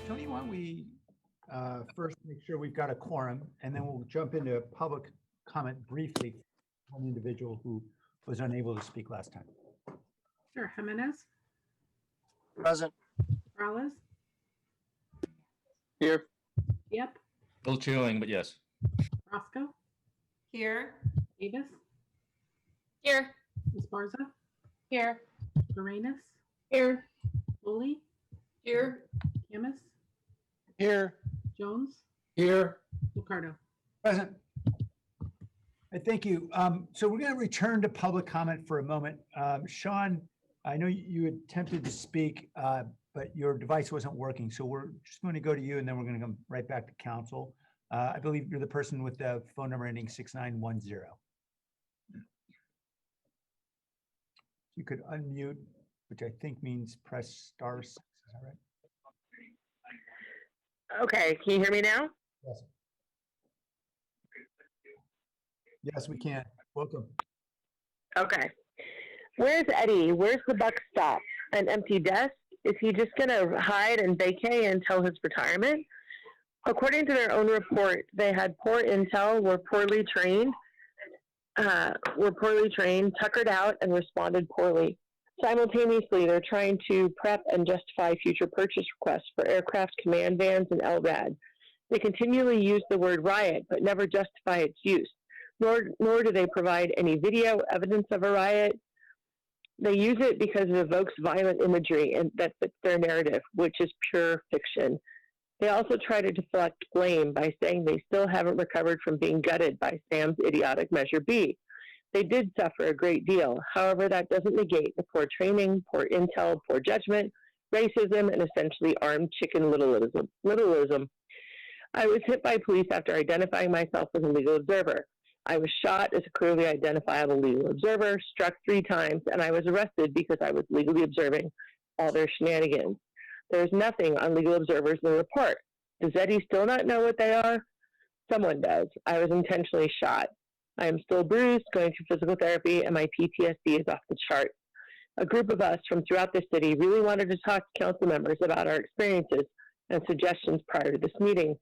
Tony, why don't we first make sure we've got a quorum, and then we'll jump into public comment briefly on the individual who was unable to speak last time. Sure. Jimenez, Present. Morales, Here. Yep, A little chilling, but yes. Roscoe, Here. Davis, Here. Esparza, Here. Arenas, Here. Foley, Here. Camus, Here. Jones, Here. Ricardo. Present. Thank you. So we're going to return to public comment for a moment. Sean, I know you attempted to speak, but your device wasn't working. So we're just going to go to you, and then we're going to come right back to council. I believe you're the person with the phone number ending 6910. You could unmute, which I think means press *6. Is that right? Okay, can you hear me now? Yes. Yes, we can. Welcome. Okay. Where's Eddie? Where's the buck stop? An empty desk? Is he just going to hide and vacay until his retirement? According to their own report, they had poor intel, were poorly trained, tuckered out, and responded poorly. Simultaneously, they're trying to prep and justify future purchase requests for aircraft command vans and LRAD. They continually use the word riot, but never justify its use, nor do they provide any video evidence of a riot. They use it because it evokes violent imagery and that fits their narrative, which is pure fiction. They also try to deflect blame by saying they still haven't recovered from being gutted by Sam's idiotic Measure B. They did suffer a great deal. However, that doesn't negate the poor training, poor intel, poor judgment, racism, and essentially armed chicken littleism. I was hit by police after identifying myself as a legal observer. I was shot as a clearly identifiable legal observer, struck 3 times, and I was arrested because I was legally observing all their shenanigans. There's nothing on legal observers in the report. Does Eddie still not know what they are? Someone does. I was intentionally shot. I am still bruised, going through physical therapy, and my PTSD is off the chart. A group of us from throughout the city really wanted to talk to council members about our experiences and suggestions prior to this meeting.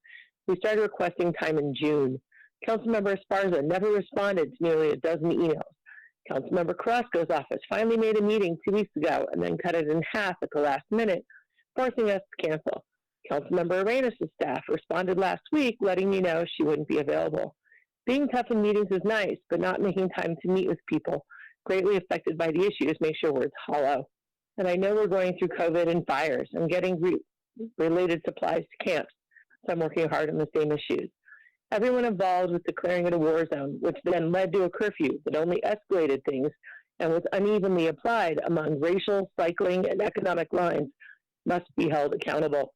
We started requesting time in June. Councilmember Esparza never responded to nearly a dozen emails. Councilmember Carrasco's office finally made a meeting 2 weeks ago and then cut it in half at the last minute, forcing us to cancel. Councilmember Arenas' staff responded last week, letting me know she wouldn't be available. Being tough in meetings is nice, but not making time to meet with people greatly affected by the issues makes your words hollow. And I know we're going through COVID and fires and getting related supplies to camps, so I'm working hard on the same issues. Everyone involved with declaring it a war zone, which then led to a curfew that only escalated things and was unevenly applied among racial, cycling, and economic lines, must be held accountable.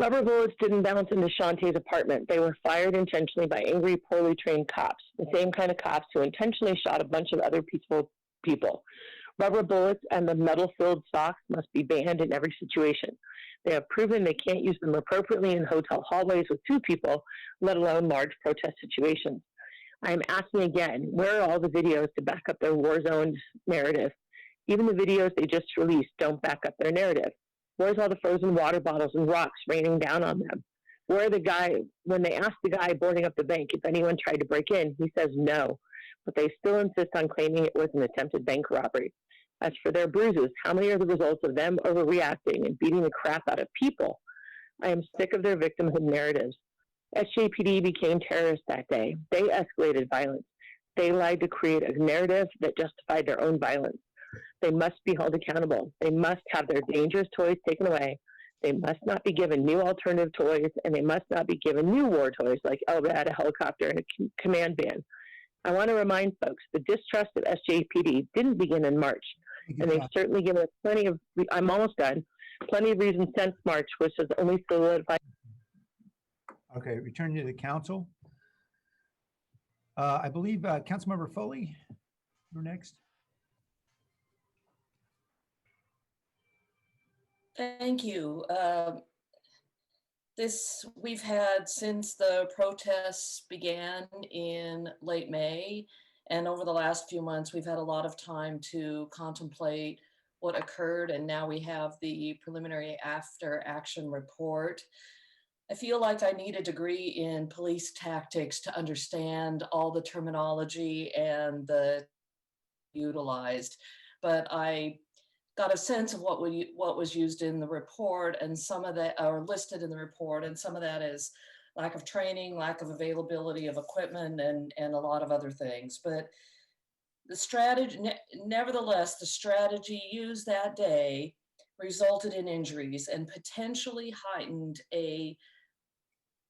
Rubber bullets didn't bounce into Shantae's apartment. They were fired intentionally by angry, poorly trained cops, the same kind of cops who intentionally shot a bunch of other peaceful people. Rubber bullets and the metal-filled socks must be banned in every situation. They have proven they can't use them appropriately in hotel hallways with 2 people, let alone large protest situations. I am asking again, where are all the videos to back up their war zone narrative? Even the videos they just released don't back up their narrative. Where's all the frozen water bottles and rocks raining down on them? Where the guy, when they asked the guy boarding up the bank if anyone tried to break in, he says no, but they still insist on claiming it was an attempted bank robbery. As for their bruises, how many are the results of them overreacting and beating the crap out of people? I am sick of their victimhood narratives. SJPD became terrorists that day. They escalated violence. They lied to create a narrative that justified their own violence. They must be held accountable. They must have their dangerous toys taken away. They must not be given new alternative toys, and they must not be given new war toys like LRAD, a helicopter, and a command van. I want to remind folks the distrust of SJPD didn't begin in March, and they've certainly given us plenty of, I'm almost done, plenty of reasons since March, which has only solidified. Okay, return to the council. I believe Councilmember Foley, you're next. Thank you. This we've had since the protests began in late May, and over the last few months, we've had a lot of time to contemplate what occurred, and now we have the preliminary after action report. I feel like I need a degree in police tactics to understand all the terminology and the utilized, but I got a sense of what was used in the report, and some of that are listed in the report, and some of that is lack of training, lack of availability of equipment, and a lot of other things. But the strategy, nevertheless, the strategy used that day resulted in injuries and potentially heightened a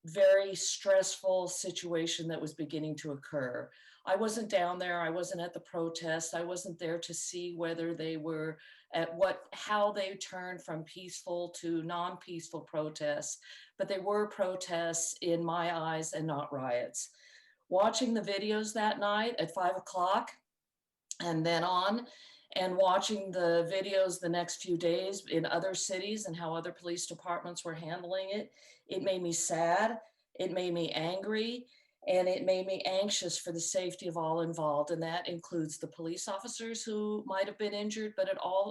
very stressful situation that was beginning to occur. I wasn't down there. I wasn't at the protest. I wasn't there to see whether they were how they turned from peaceful to non-peaceful protests, but they were protests in my eyes and not riots. Watching the videos that night at 5 o'clock and then on, and watching the videos the next few days in other cities and how other police departments were handling it, it made me sad, it made me angry, and it made me anxious for the safety of all involved. And that includes the police officers who might have been injured, but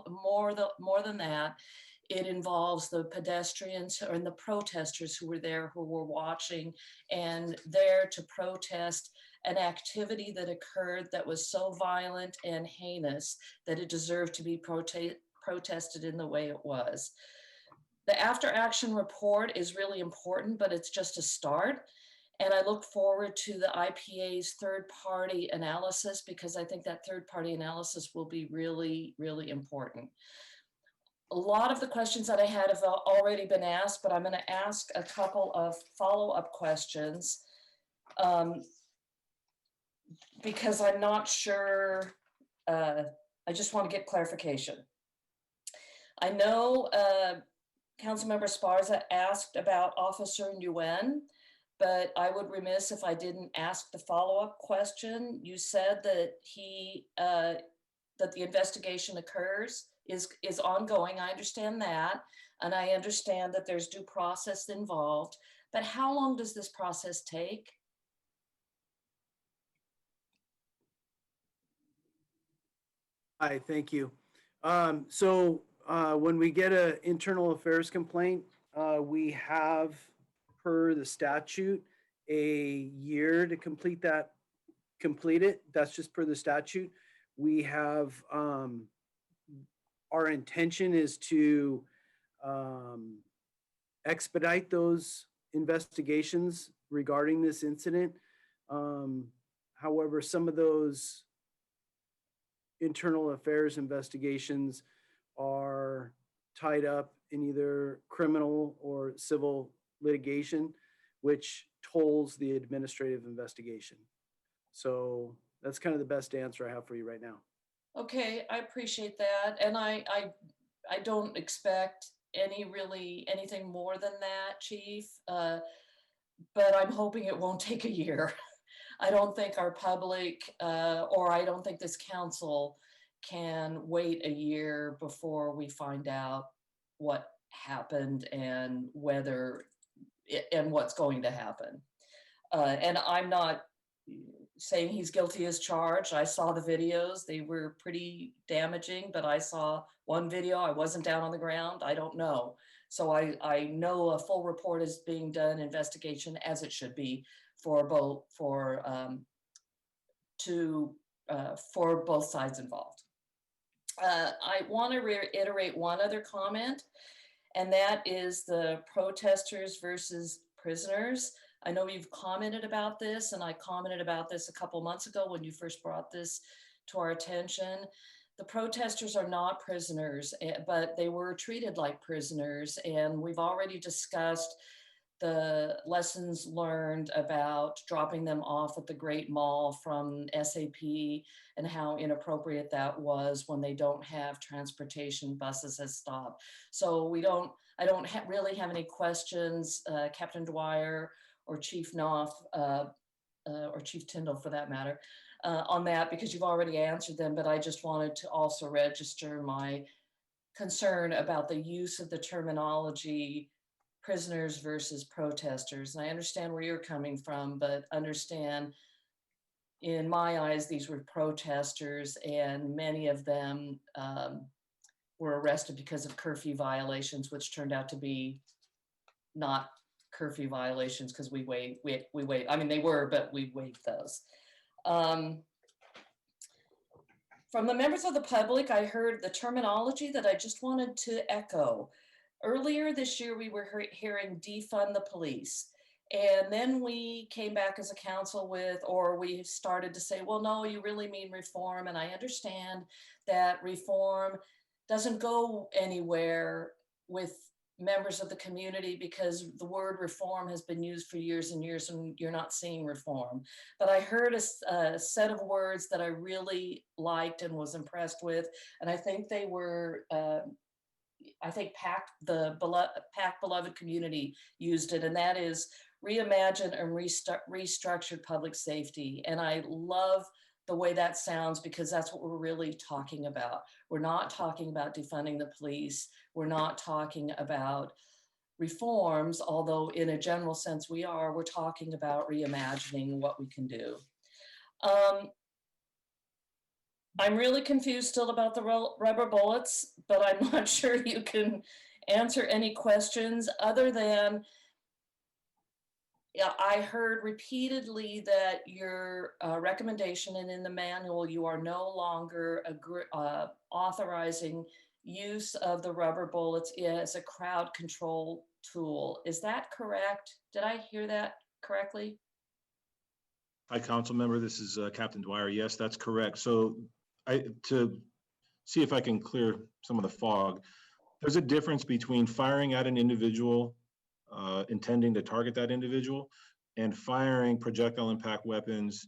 more than that, it involves the pedestrians and the protesters who were there, who were watching and there to protest an activity that occurred that was so violent and heinous that it deserved to be protested in the way it was. The after action report is really important, but it's just a start. And I look forward to the IPA's third-party analysis, because I think that third-party analysis will be really, really important. A lot of the questions that I had have already been asked, but I'm going to ask a couple of follow-up questions because I'm not sure. I just want to get clarification. I know Councilmember Sparza asked about Officer Nguyen, but I would remiss if I didn't ask the follow-up question. You said that that the investigation is ongoing. I understand that, and I understand that there's due process involved, but how long does this process take? Hi, thank you. When we get an internal affairs complaint, we have, per the statute, a year to complete it. That's just per the statute. We have, our intention is to expedite those investigations regarding this incident. However, some of those internal affairs investigations are tied up in either criminal or civil litigation, which tolls the administrative investigation. So that's kind of the best answer I have for you right now. Okay, I appreciate that. And I don't expect anything more than that, Chief. But I'm hoping it won't take a year. I don't think our public, or I don't think this council can wait a year before we find out what happened and what's going to happen. And I'm not saying he's guilty as charged. I saw the videos. They were pretty damaging, but I saw one video. I wasn't down on the ground. I don't know. So I know a full report is being done, investigation as it should be for both sides involved. I want to reiterate one other comment, and that is the protesters versus prisoners. I know you've commented about this, and I commented about this a couple months ago when you first brought this to our attention. The protesters are not prisoners, but they were treated like prisoners, and we've already discussed the lessons learned about dropping them off at the Great Mall from SAP and how inappropriate that was when they don't have transportation, buses has stopped. So I don't really have any questions, Captain Dwyer or Chief Knopf, or Chief Tyndall for that matter, on that, because you've already answered them, but I just wanted to also register my concern about the use of the terminology prisoners versus protesters. And I understand where you're coming from, but understand, in my eyes, these were protesters, and many of them were arrested because of curfew violations, which turned out to be not curfew violations because we waived, I mean, they were, but we waived those. From the members of the public, I heard the terminology that I just wanted to echo. Earlier this year, we were hearing defund the police. And then we came back as a council with, or we started to say, well, no, you really mean reform. And I understand that reform doesn't go anywhere with members of the community because the word reform has been used for years and years and you're not seeing reform. But I heard a set of words that I really liked and was impressed with. And I think they were, I think the PAC beloved community used it, and that is reimagine and restructured public safety. And I love the way that sounds because that's what we're really talking about. We're not talking about defunding the police. We're not talking about reforms, although in a general sense we are. We're talking about reimagining what we can do. I'm really confused still about the rubber bullets, but I'm not sure you can answer any questions other than, yeah, I heard repeatedly that your recommendation and in the manual, you are no longer authorizing use of the rubber bullets as a crowd control tool. Is that correct? Did I hear that correctly? Hi, council member. This is Captain Dwyer. Yes, that's correct. So to see if I can clear some of the fog, there's a difference between firing at an individual, intending to target that individual, and firing projectile impact weapons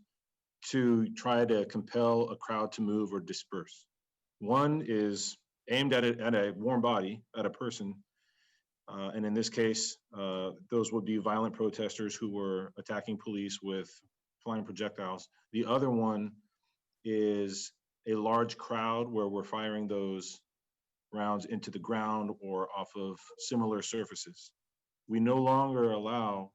to try to compel a crowd to move or disperse. One is aimed at a warm body, at a person. And in this case, those would be violent protesters who were attacking police with flying projectiles. The other one is a large crowd where we're firing those rounds into the ground or off of similar surfaces. We no longer allow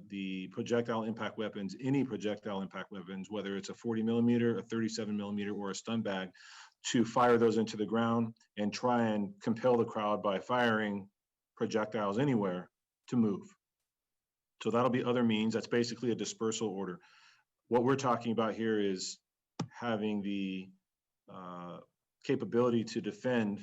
the projectile impact weapons, any projectile impact weapons, whether it's a 40 millimeter, a 37 millimeter, or a stun bag, to fire those into the ground and try and compel the crowd by firing projectiles anywhere to move. So that'll be other means. That's basically a dispersal order. What we're talking about here is having the capability to defend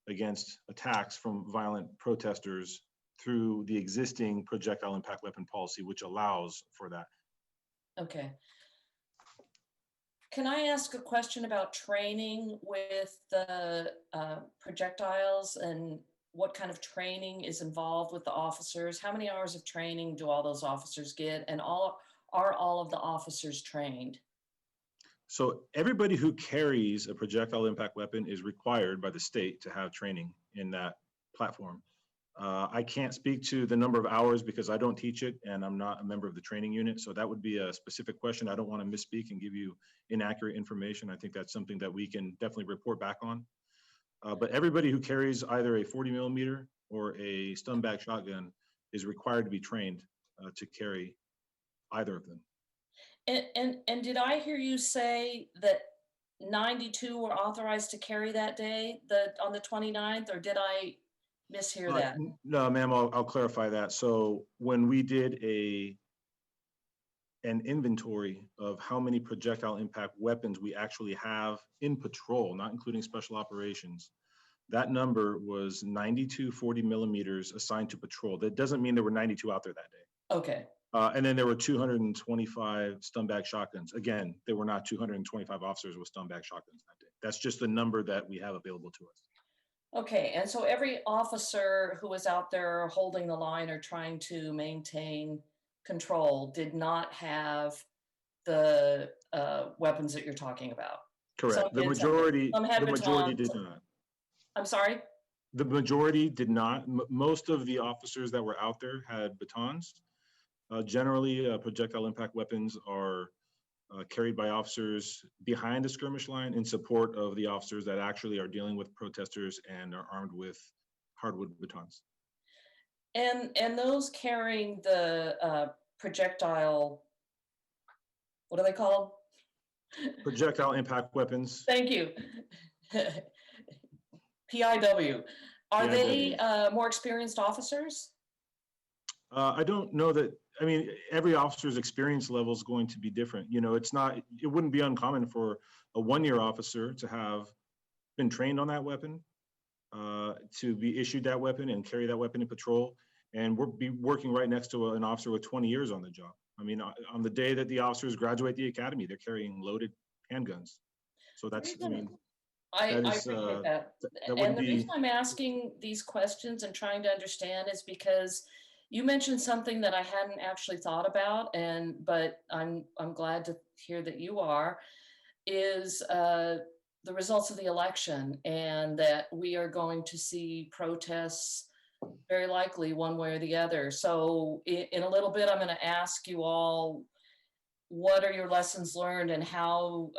against attacks from violent protesters through the existing projectile impact weapon policy, which allows for that. Okay. Can I ask a question about training with the projectiles and what kind of training is involved with the officers? How many hours of training do all those officers get? And are all of the officers trained? So everybody who carries a projectile impact weapon is required by the state to have training in that platform. I can't speak to the number of hours because I don't teach it and I'm not a member of the training unit. So that would be a specific question. I don't want to misspeak and give you inaccurate information. I think that's something that we can definitely report back on. But everybody who carries either a 40 millimeter or a stun bag shotgun is required to be trained to carry either of them. And did I hear you say that 92 were authorized to carry that day, on the 29th, or did I mishear that? No, ma'am, I'll clarify that. So when we did an inventory of how many projectile impact weapons we actually have in patrol, not including special operations, that number was 92 40 millimeters assigned to patrol. That doesn't mean there were 92 out there that day. Okay. And then there were 225 stun bag shotguns. Again, there were not 225 officers with stun bag shotguns that day. That's just the number that we have available to us. Okay, and so every officer who was out there holding the line or trying to maintain control did not have the weapons that you're talking about. Correct. The majority did not. I'm sorry? The majority did not. Most of the officers that were out there had batons. Generally, projectile impact weapons are carried by officers behind the skirmish line in support of the officers that actually are dealing with protesters and are armed with hardwood batons. And those carrying the projectile, what are they called? Projectile impact weapons. Thank you. PIW. Are they PIW. more experienced officers? I don't know that, I mean, every officer's experience level is going to be different. You know, it wouldn't be uncommon for a one-year officer to have been trained on that weapon, to be issued that weapon and carry that weapon in patrol. And we'll be working right next to an officer with 20 years on the job. I mean, on the day that the officers graduate the academy, they're carrying loaded handguns. So that's, I mean, I that is, appreciate that. that wouldn't And the reason be, I'm asking these questions and trying to understand is because you mentioned something that I hadn't actually thought about, but I'm glad to hear that you are, is the results of the election, and that we are going to see protests very likely one way or the other. So in a little bit, I'm going to ask you all, what are your lessons learned, and how,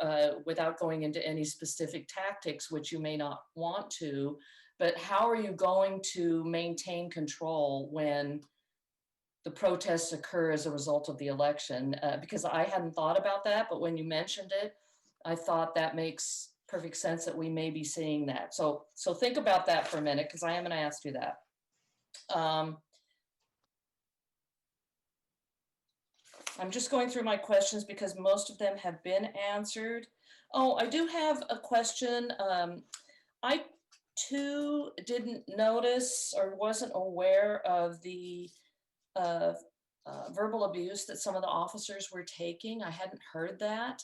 without going into any specific tactics, which you may not want to, but how are you going to maintain control when the protests occur as a result of the election? Because I hadn't thought about that, but when you mentioned it, I thought that makes perfect sense that we may be seeing that. So think about that for a minute, because I am going to ask you that. I'm just going through my questions because most of them have been answered. Oh, I do have a question. I too didn't notice or wasn't aware of the verbal abuse that some of the officers were taking. I hadn't heard that.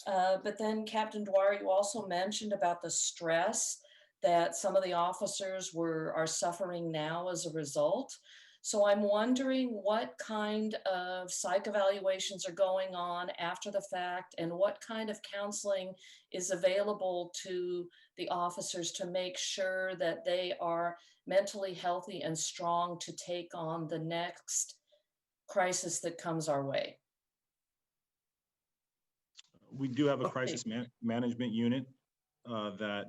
But then Captain Dwyer, you also mentioned about the stress that some of the officers are suffering now as a result. So I'm wondering what kind of psych evaluations are going on after the fact, and what kind of counseling is available to the officers to make sure that they are mentally healthy and strong to take on the next crisis that comes our way. we do have a crisis management unit that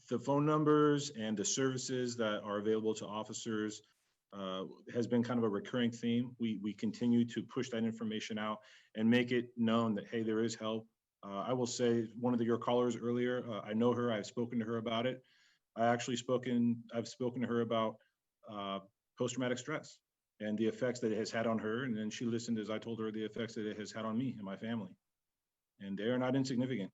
the phone numbers and the services that are available to officers has been kind of a recurring theme. We continue to push that information out and make it known that, hey, there is help. I will say, one of your callers earlier, I know her, I've spoken to her about it. I've spoken to her about post-traumatic stress and the effects that it has had on her. And then she listened as I told her the effects that it has had on me and my family. And they are not insignificant.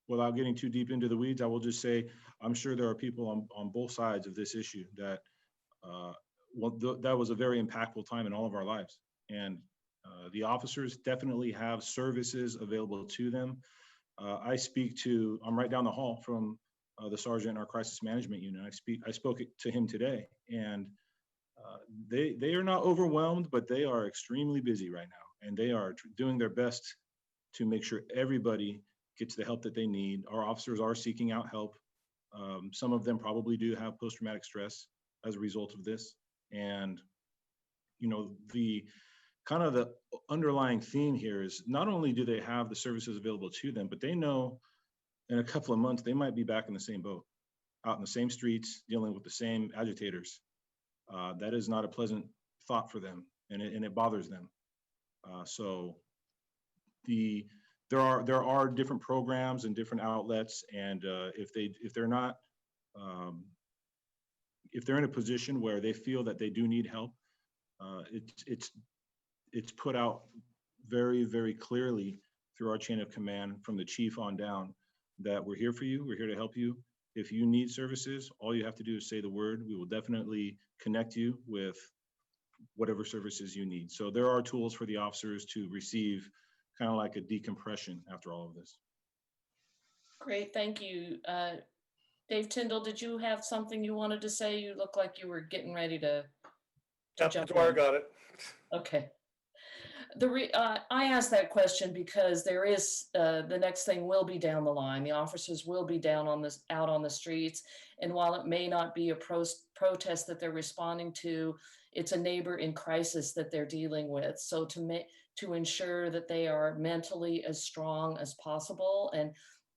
Without getting too deep into the weeds, I will just say, I'm sure there are people on both sides of this issue that that was a very impactful time in all of our lives. And the officers definitely have services available to them. I'm right down the hall from the sergeant in our crisis management unit. I spoke to him today, and they are not overwhelmed, but they are extremely busy right now, and they are doing their best to make sure everybody gets the help that they need. Our officers are seeking out help. Some of them probably do have post-traumatic stress as a result of this. And, you know, the kind of the underlying theme here is not only do they have the services available to them, but they know in a couple of months, they might be back in the same boat, out in the same streets, dealing with the same agitators. That is not a pleasant thought for them, and it bothers them. So there are different programs and different outlets, and if they're in a position where they feel that they do need help, it's put out very, very clearly through our chain of command from the chief on down that we're here for you, we're here to help you. If you need services, all you have to do is say the word. We will definitely connect you with whatever services you need. So there are tools for the officers to receive kind of like a decompression after all of this. Great, thank you. Dave Tyndall, did you have something you wanted to say? You look like you were getting ready to Captain jump Dwyer in. got it. Okay. I asked that question because there is, the next thing will be down the line. The officers will be out on the streets. And while it may not be a protest that they're responding to, it's a neighbor in crisis that they're dealing with. So to ensure that they are mentally as strong as possible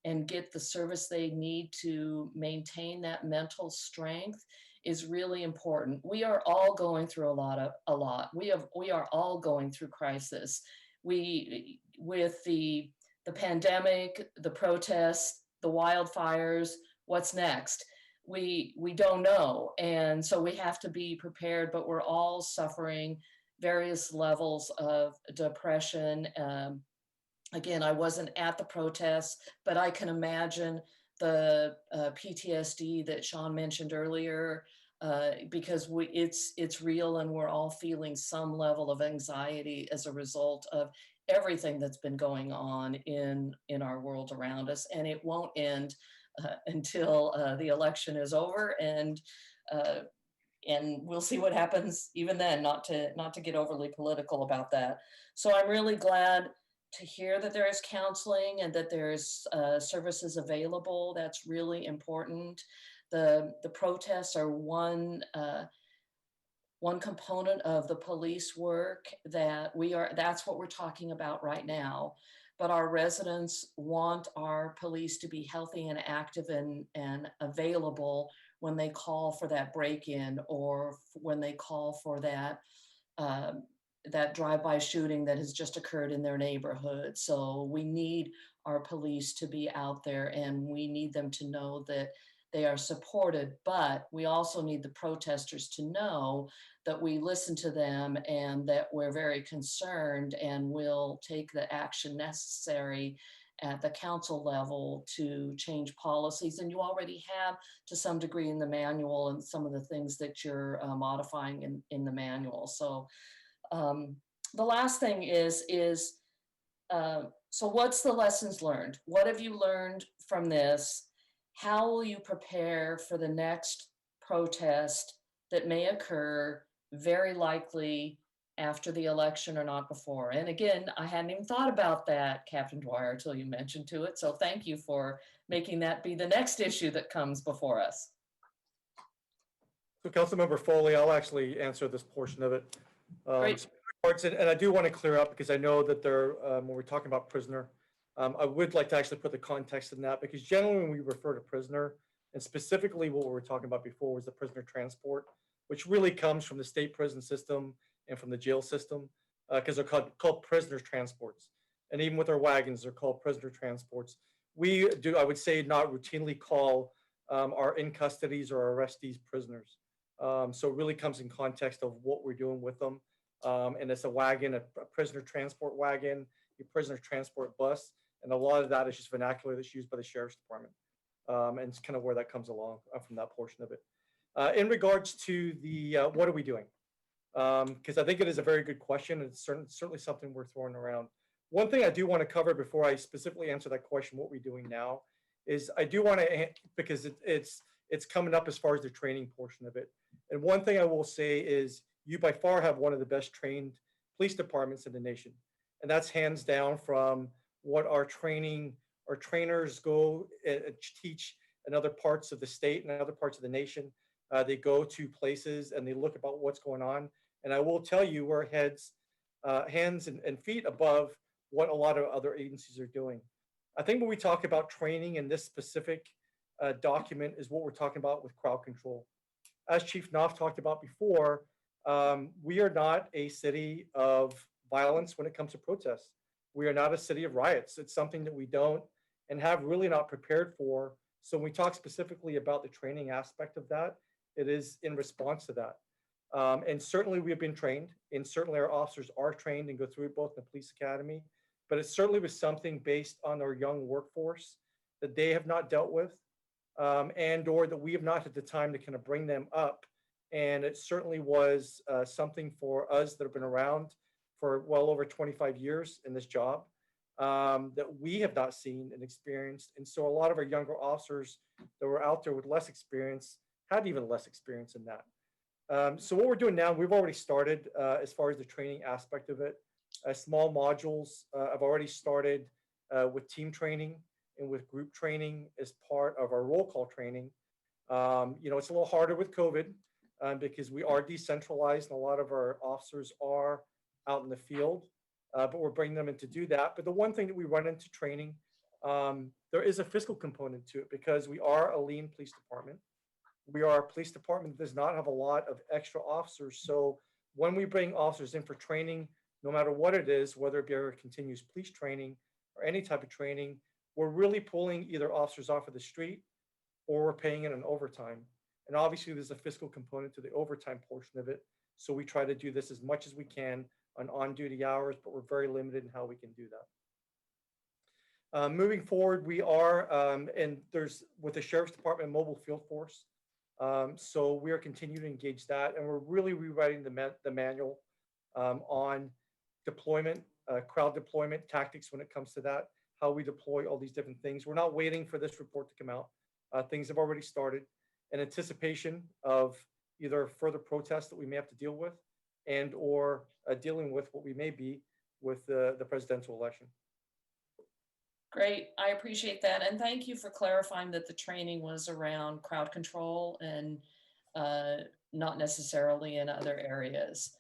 and get the service they need to maintain that mental strength is really important. We are all going through a lot. We are all going through crisis. With the pandemic, the protests, the wildfires, what's next? We don't know. And so we have to be prepared, but we're all suffering various levels of depression. Again, I wasn't at the protests, but I can imagine the PTSD that Sean mentioned earlier, because it's real, and we're all feeling some level of anxiety as a result of everything that's been going on in our world around us, and it won't end until the election is over, and we'll see what happens even then. Not to get overly political about that. So I'm really glad to hear that there is counseling and that there's services available. That's really important. The protests are one component of the police work that's what we're talking about right now. But our residents want our police to be healthy and active and available when they call for that break-in, or when they call for that drive-by shooting that has just occurred in their neighborhood. So we need our police to be out there, and we need them to know that they are supported, but we also need the protesters to know that we listen to them and that we're very concerned, and will take the action necessary at the council level to change policies. And you already have, to some degree, in the manual, and some of the things that you're modifying in the manual. So the last thing is so what's the lessons learned? What have you learned from this? How will you prepare for the next protest that may occur, very likely after the election or not before? And again, I hadn't even thought about that, Captain Dwyer, until you mentioned to it. So thank you for making that be the next issue that comes before us. So Councilmember Foley, I'll actually answer this portion of it. Great. And I do want to clear up, because I know that when we're talking about prisoner, I would like to actually put the context in that, because generally when we refer to prisoner, and specifically what we were talking about before was the prisoner transport, which really comes from the state prison system and from the jail system, because they're called prisoner transports. And even with our wagons, they're called prisoner transports. We do, I would say, not routinely call our in custodies or our arrestees prisoners. So it really comes in context of what we're doing with them. And it's a wagon, a prisoner transport wagon, a prisoner transport bus. And a lot of that is just vernacular that's used by the sheriff's department. And it's kind of where that comes along from that portion of it. In regards to the, what are we doing? Because I think it is a very good question. It's certainly something we're throwing around. One thing I do want to cover before I specifically answer that question, what we're doing now, is I do want to, because it's coming up as far as the training portion of it. And one thing I will say is you by far have one of the best trained police departments in the nation. And that's hands down from what our trainers go and teach in other parts of the state and other parts of the nation. They go to places and they look about what's going on. And I will tell you, we're hands and feet above what a lot of other agencies are doing. I think when we talk about training in this specific document is what we're talking about with crowd control. As Chief Knopf talked about before, we are not a city of violence when it comes to protests. We are not a city of riots. It's something that we don't and have really not prepared for. So when we talk specifically about the training aspect of that, it is in response to that. And certainly we have been trained, and certainly our officers are trained and go through both in the police academy, but it certainly was something based on our young workforce that they have not dealt with, and or that we have not had the time to kind of bring them up. And it certainly was something for us that have been around for well over 25 years in this job that we have not seen and experienced. And so a lot of our younger officers that were out there with less experience had even less experience in that. So what we're doing now, we've already started as far as the training aspect of it. Small modules have already started with team training and with group training as part of our roll call training. It's a little harder with COVID because we are decentralized and a lot of our officers are out in the field, but we're bringing them in to do that. But the one thing that we run into training, there is a fiscal component to it because we are a lean police department. We are a police department that does not have a lot of extra officers. So when we bring officers in for training, no matter what it is, whether it be our continuous police training or any type of training, we're really pulling either officers off of the street or we're paying it in overtime. And obviously there's a fiscal component to the overtime portion of it. So we try to do this as much as we can on-duty hours, but we're very limited in how we can do that. Moving forward, we are, and there's with the Sheriff's Department mobile field force. So we are continuing to engage that, and we're really rewriting the manual on deployment, crowd deployment tactics when it comes to that, how we deploy all these different things. We're not waiting for this report to come out. Things have already started in anticipation of either further protests that we may have to deal with and or dealing with what we may be with the presidential election. Great, I appreciate that. And thank you for clarifying that the training was around crowd control and not necessarily in other areas.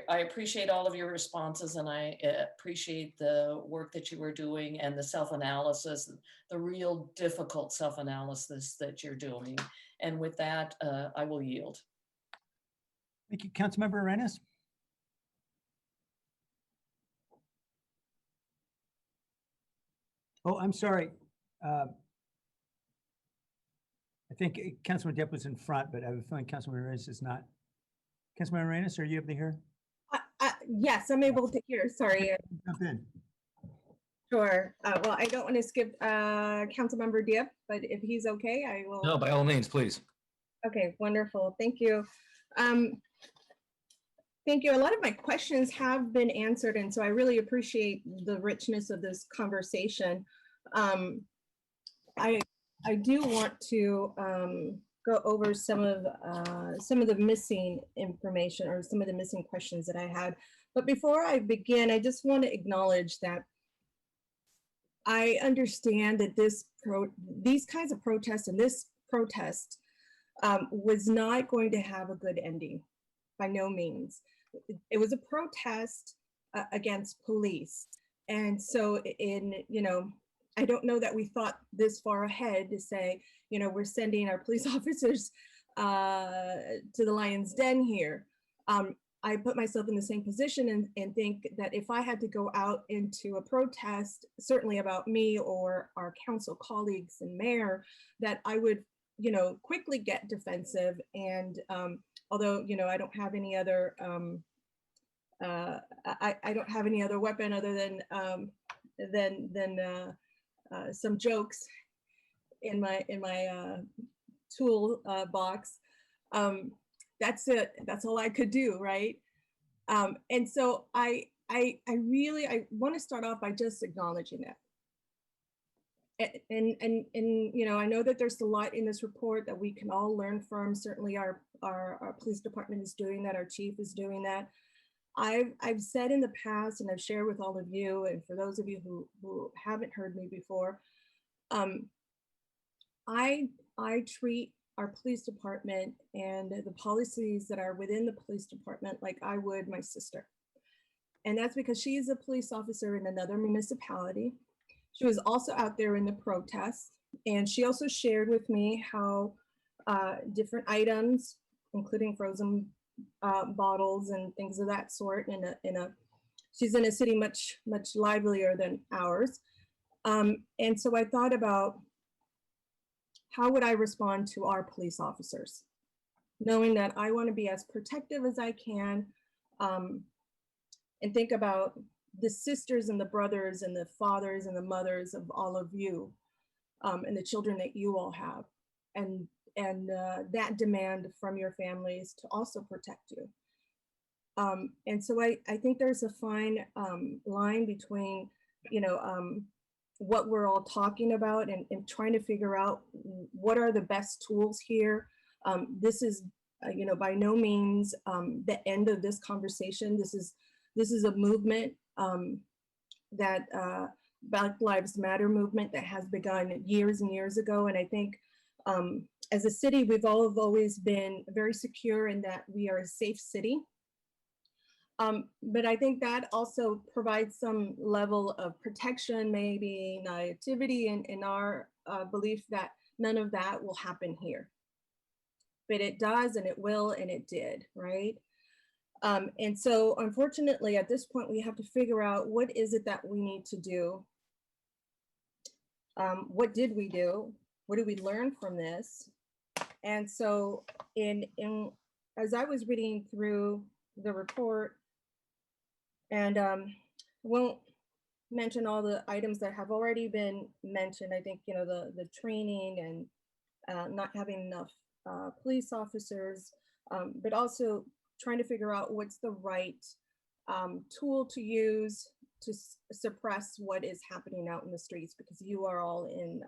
I appreciate all of your responses, and I appreciate the work that you were doing and the self-analysis, the real difficult self-analysis that you're doing. And with that, I will yield. Thank you, Councilmember Arenas. Oh, I'm sorry. I think Councilman Depp was in front, but I have a feeling Councilman Arenas is not. Councilman Arenas, are you able to hear? Yes, I'm able to hear. Sorry. Jump in. Sure. Well, I don't want to skip Councilmember Diep, but if he's okay, I will. No, by all means, please. Okay, wonderful. Thank you. Thank you. A lot of my questions have been answered, and so I really appreciate the richness of this conversation. I do want to go over some of the missing information or some of the missing questions that I had. But before I begin, I just want to acknowledge that I understand that these kinds of protests and this protest was not going to have a good ending, by no means. It was a protest against police. And so I don't know that we thought this far ahead to say, we're sending our police officers to the lion's den here. I put myself in the same position and think that if I had to go out into a protest, certainly about me or our council colleagues and mayor, that I would, quickly get defensive. And although, I don't have any other, I don't have any other weapon other than some jokes in my tool box. That's it. That's all I could do, right? And so I want to start off by just acknowledging that. And I know that there's a lot in this report that we can all learn from. Certainly our police department is doing that. Our chief is doing that. I've said in the past, and I've shared with all of you, and for those of you who haven't heard me before, I treat our police department and the policies that are within the police department like I would my sister. And that's because she is a police officer in another municipality. She was also out there in the protests, and she also shared with me how different items, including frozen bottles and things of that sort, she's in a city much livelier than ours. And so I thought about, how would I respond to our police officers? Knowing that I want to be as protective as I can, and think about the sisters and the brothers and the fathers and the mothers of all of you, and the children that you all have, and that demand from your families to also protect you. And so I think there's a fine line between, what we're all talking about and trying to figure out what are the best tools here. This is, by no means the end of this conversation. This is a movement that Black Lives Matter movement that has begun years and years ago. And I think as a city, we've always been very secure in that we are a safe city. But I think that also provides some level of protection, maybe naivety in our belief that none of that will happen here. But it does, and it will, and it did, right? And so unfortunately, at this point, we have to figure out what is it that we need to do What did we do? What did we learn from this? And so as I was reading through the report, and won't mention all the items that have already been mentioned. I think, the training and not having enough police officers, but also trying to figure out what's the right tool to use to suppress what is happening out in the streets, because you are all in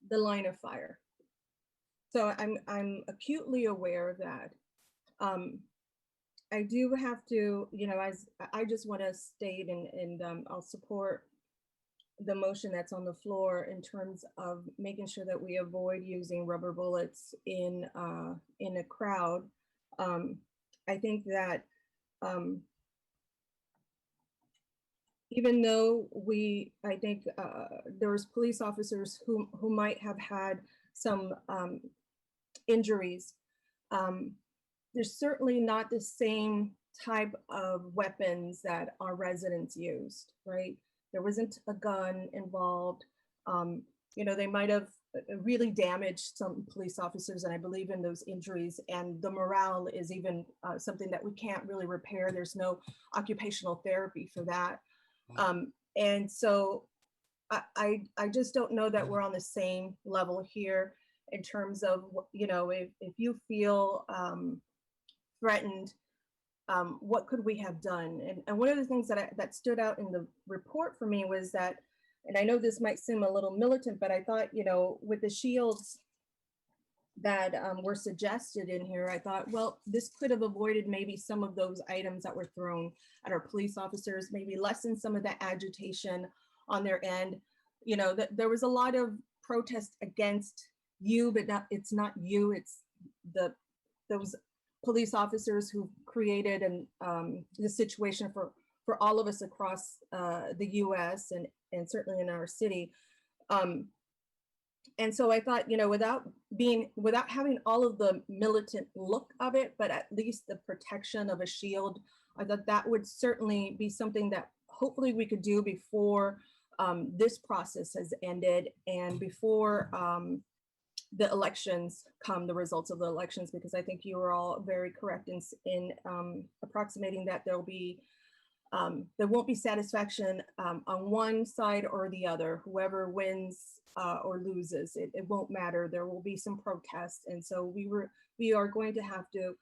the line of fire. So I'm acutely aware of that. I do have to, as I just want to state, and I'll support the motion that's on the floor in terms of making sure that we avoid using rubber bullets in a crowd. I think that even though I think there's police officers who might have had some injuries, there's certainly not the same type of weapons that our residents used, right? There wasn't a gun involved. They might have really damaged some police officers, and I believe in those injuries, and the morale is even something that we can't really repair. There's no occupational therapy for that. And so I just don't know that we're on the same level here in terms of, if you feel threatened, what could we have done? And one of the things that stood out in the report for me was that, and I know this might seem a little militant, but I thought, with the shields that were suggested in here, I thought, well, this could have avoided maybe some of those items that were thrown at our police officers, maybe lessen some of that agitation on their end. There was a lot of protest against you, but it's not you, it's those police officers who created the situation for all of us across the US and certainly in our city. And so I thought, without having all of the militant look of it, but at least the protection of a shield, I thought that would certainly be something that hopefully we could do before this process has ended and before the elections come, the results of the elections, because I think you were all very correct in approximating that there won't be satisfaction on one side or the other. Whoever wins or loses, it won't matter. There will be some protests, and so we are going to have to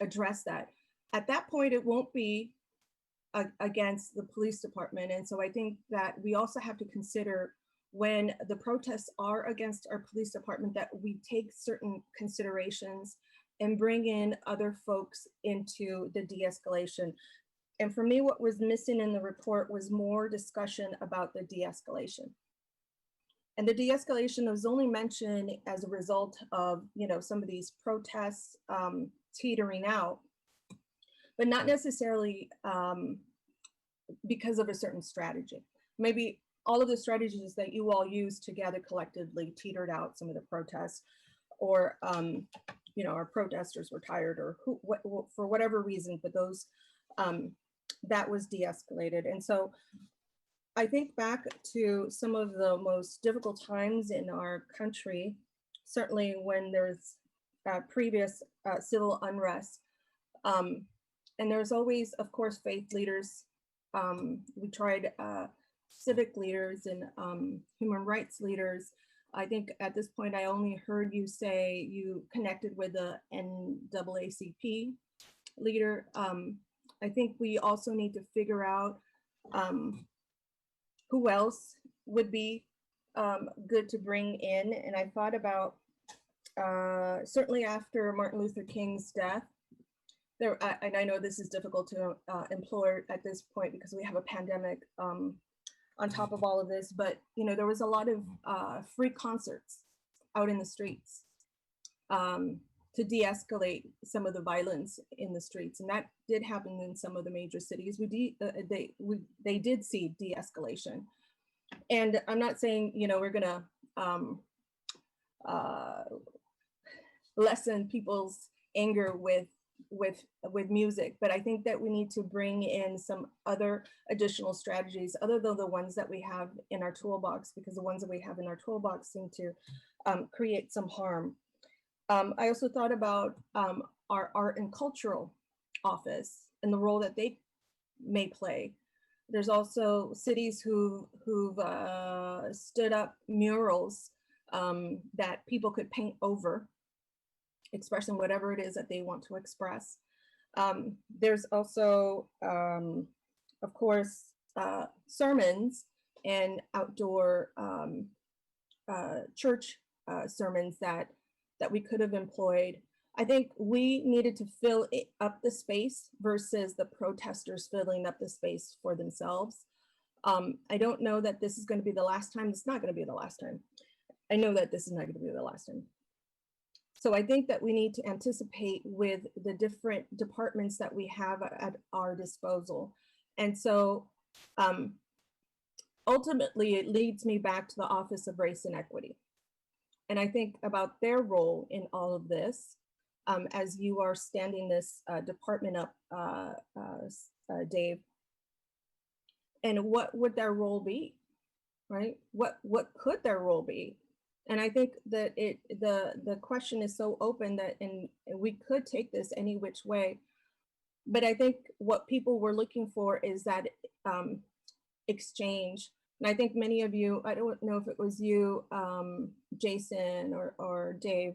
address that. At that point, it won't be against the police department, and so I think that we also have to consider, when the protests are against our police department, that we take certain considerations and bring in other folks into the de-escalation. And for me, what was missing in the report was more discussion about the de-escalation. And the de-escalation was only mentioned as a result of, some of these protests teetering out, but not necessarily because of a certain strategy. Maybe all of the strategies that you all use together collectively teetered out some of the protests, or our protesters were tired, or for whatever reason, but those that was de-escalated. And so I think back to some of the most difficult times in our country, certainly when there's previous civil unrest, and there's always, of course, faith leaders. We tried civic leaders and human rights leaders. I think at this point, I only heard you say you connected with the NAACP leader. I think we also need to figure out who else would be good to bring in. And I thought about, certainly after Martin Luther King's death, and I know this is difficult to employ at this point because we have a pandemic on top of all of this, but there was a lot of free concerts out in the streets to de-escalate some of the violence in the streets, and that did happen in some of the major cities. They did see de-escalation, and I'm not saying we're gonna lessen people's anger with with music, but I think that we need to bring in some other additional strategies other than the ones that we have in our toolbox, because the ones that we have in our toolbox seem to create some harm. I also thought about our art and cultural office and the role that they may play. There's also cities who've stood up murals that people could paint over, expressing whatever it is that they want to express. There's also, of course, sermons and outdoor church sermons that we could have employed. I think we needed to fill up the space versus the protesters filling up the space for themselves. I don't know that this is going to be the last time. It's not going to be the last time. I know that this is not going to be the last time. So I think that we need to anticipate with the different departments that we have at our disposal. And so ultimately, it leads me back to the Office of Race and Equity. And I think about their role in all of this. As you are standing this department up, Dave, and what would their role be, right? What could their role be? And I think that the question is so open that and we could take this any which way. But I think what people were looking for is that exchange. And I think many of you, I don't know if it was you, Jason or Dave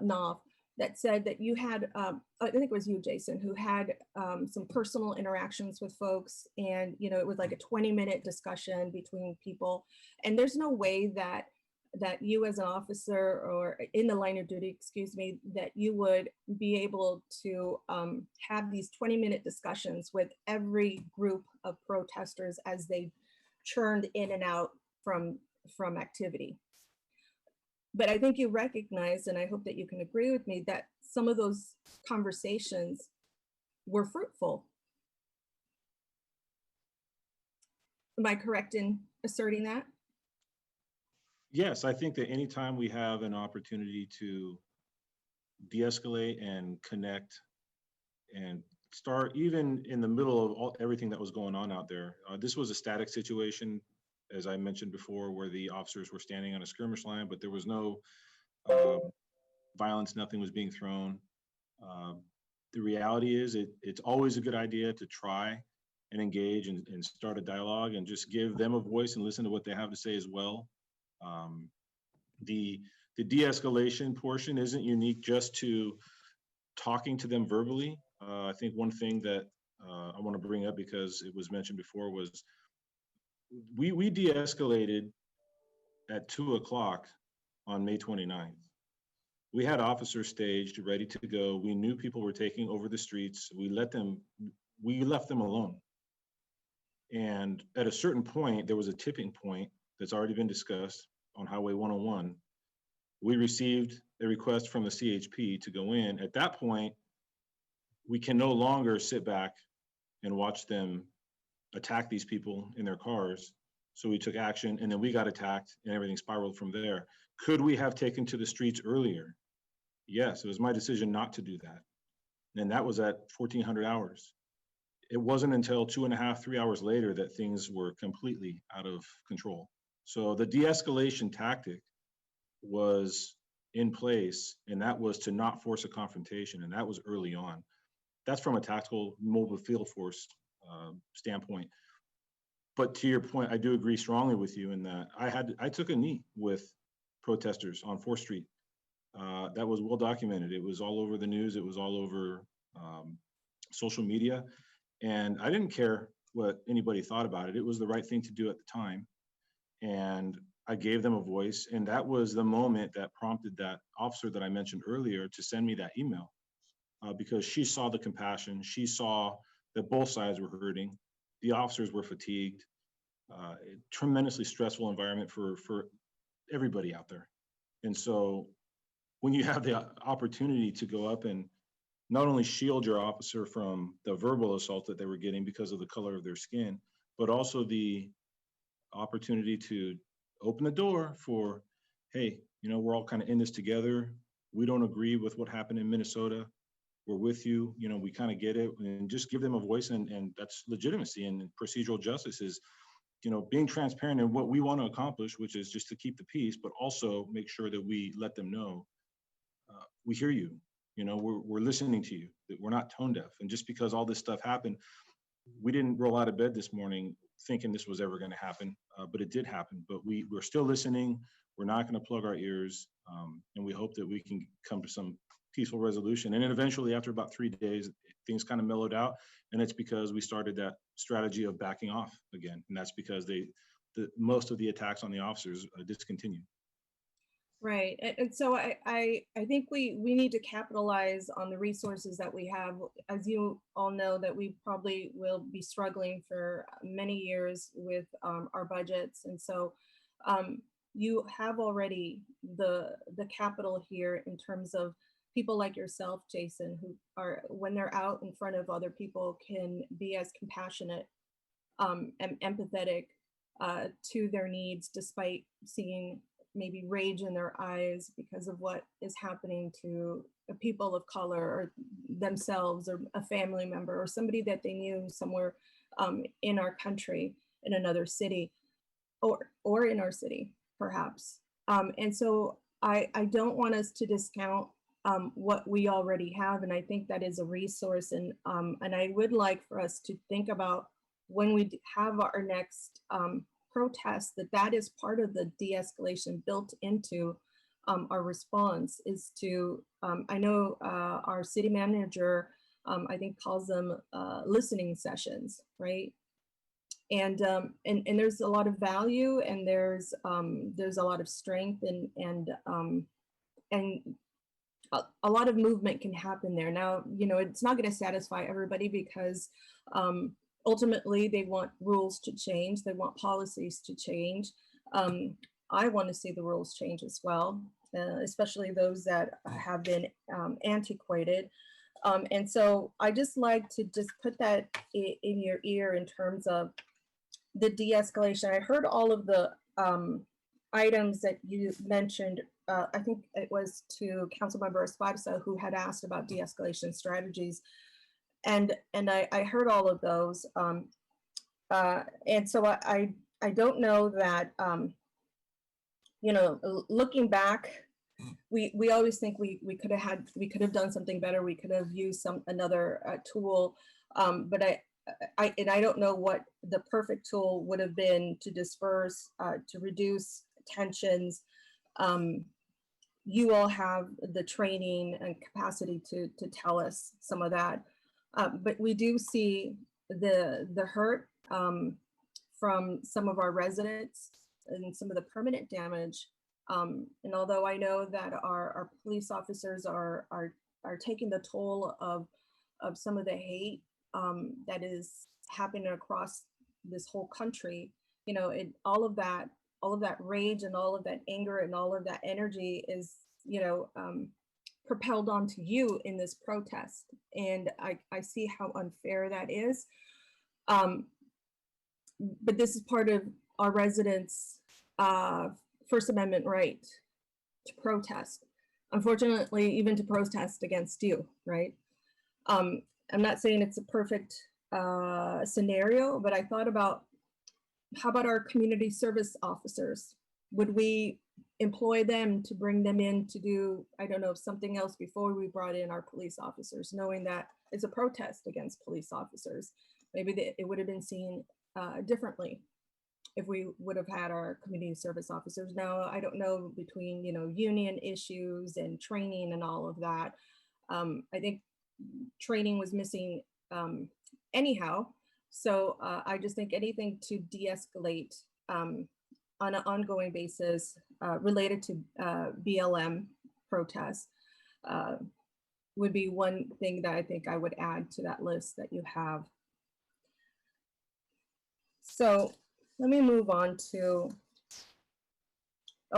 Knopf, that said that you had, I think it was you, Jason, who had some personal interactions with folks, and it was like a 20-minute discussion between people. And there's no way that you as an officer or in the line of duty, excuse me, that you would be able to have these 20-minute discussions with every group of protesters as they churned in and out from activity. But I think you recognize, and I hope that you can agree with me, that some of those conversations were fruitful. Am I correct in asserting that? Yes, I think that anytime we have an opportunity to de-escalate and connect and start even in the middle of everything that was going on out there. This was a static situation, as I mentioned before, where the officers were standing on a skirmish line, but there was no violence, nothing was being thrown. The reality is it's always a good idea to try and engage and start a dialogue and just give them a voice and listen to what they have to say as well. The de-escalation portion isn't unique just to talking to them verbally. I think one thing that I want to bring up, because it was mentioned before, was we de-escalated at 2:00 on May 29th. We had officers staged, ready to go. We knew people were taking over the streets. We left them alone. And at a certain point, there was a tipping point that's already been discussed on Highway 101. We received a request from the CHP to go in. At that point, we can no longer sit back and watch them attack these people in their cars. So we took action, and then we got attacked, and everything spiraled from there. Could we have taken to the streets earlier? Yes, it was my decision not to do that. And that was at 1400 hours. It wasn't until 2.5, 3 hours later that things were completely out of control. So the de-escalation tactic was in place, and that was to not force a confrontation, and that was early on. That's from a tactical mobile field force standpoint. But to your point, I do agree strongly with you in that I took a knee with protesters on 4th Street. That was well documented. It was all over the news. It was all over social media. And I didn't care what anybody thought about it. It was the right thing to do at the time. And I gave them a voice. And that was the moment that prompted that officer that I mentioned earlier to send me that email, because she saw the compassion. She saw that both sides were hurting. The officers were fatigued. Tremendously stressful environment for everybody out there. And so when you have the opportunity to go up and not only shield your officer from the verbal assault that they were getting because of the color of their skin, but also the opportunity to open the door for, hey, we're all kind of in this together. We don't agree with what happened in Minnesota. we're with you, you know, we kind of get it, and just give them a voice, and that's legitimacy. And procedural justice is, you know, being transparent in what we want to accomplish, which is just to keep the peace, but also make sure that we let them know, we hear you, you know, we're listening to you, that we're not tone deaf. And just because all this stuff happened, we didn't roll out of bed this morning thinking this was ever going to happen, but it did happen. But we're still listening. We're not going to plug our ears, and we hope that we can come to some peaceful resolution. And then eventually, after about 3 days, things kind of mellowed out, and it's because we started that strategy of backing off again, and that's because most of the attacks on the officers discontinued. Right. And so I think we need to capitalize on the resources that we have. As you all know, that we probably will be struggling for many years with our budgets. And so you have already the capital here in terms of people like yourself, Jason, who are, when they're out in front of other people, can be as compassionate and empathetic to their needs, despite seeing maybe rage in their eyes because of what is happening to people of color or themselves or a family member or somebody that they knew somewhere in our country, in another city, or in our city, perhaps. And so I don't want us to discount what we already have. And I think that is a resource. And I would like for us to think about when we have our next protest, that is part of the de-escalation built into our response, is to, I know our city manager, I think calls them listening sessions, right? And there's a lot of value, and there's a lot of strength, and a lot of movement can happen there. Now, you know, it's not going to satisfy everybody, because ultimately they want rules to change. They want policies to change. I want to see the rules change as well, especially those that have been antiquated. And so I just like to just put that in your ear in terms of the de-escalation. I heard all of the items that you mentioned. I think it was to Councilmember Esparza, who had asked about de-escalation strategies. And I heard all of those. And so I don't know that, you know, looking back, we always think we could have done something better. We could have used another tool. But I don't know what the perfect tool would have been to disperse, to reduce tensions. You all have the training and capacity to tell us some of that. But we do see the hurt from some of our residents and some of the permanent damage. And although I know that our police officers are taking the toll of some of the hate that is happening across this whole country, you know, all of that rage and all of that anger and all of that energy is, you know, propelled onto you in this protest. And I see how unfair that is. But this is part of our residents' First Amendment right to protest. Unfortunately, even to protest against you, right? I'm not saying it's a perfect scenario, but I thought about, how about our community service officers? Would we employ them to bring them in to do, I don't know, something else before we brought in our police officers, knowing that it's a protest against police officers? Maybe it would have been seen differently if we would have had our community service officers. Now, I don't know, between, you know, union issues and training and all of that. I think training was missing anyhow. So I just think anything to de-escalate on an ongoing basis related to BLM protests would be one thing that I think I would add to that list that you have. So let me move on to,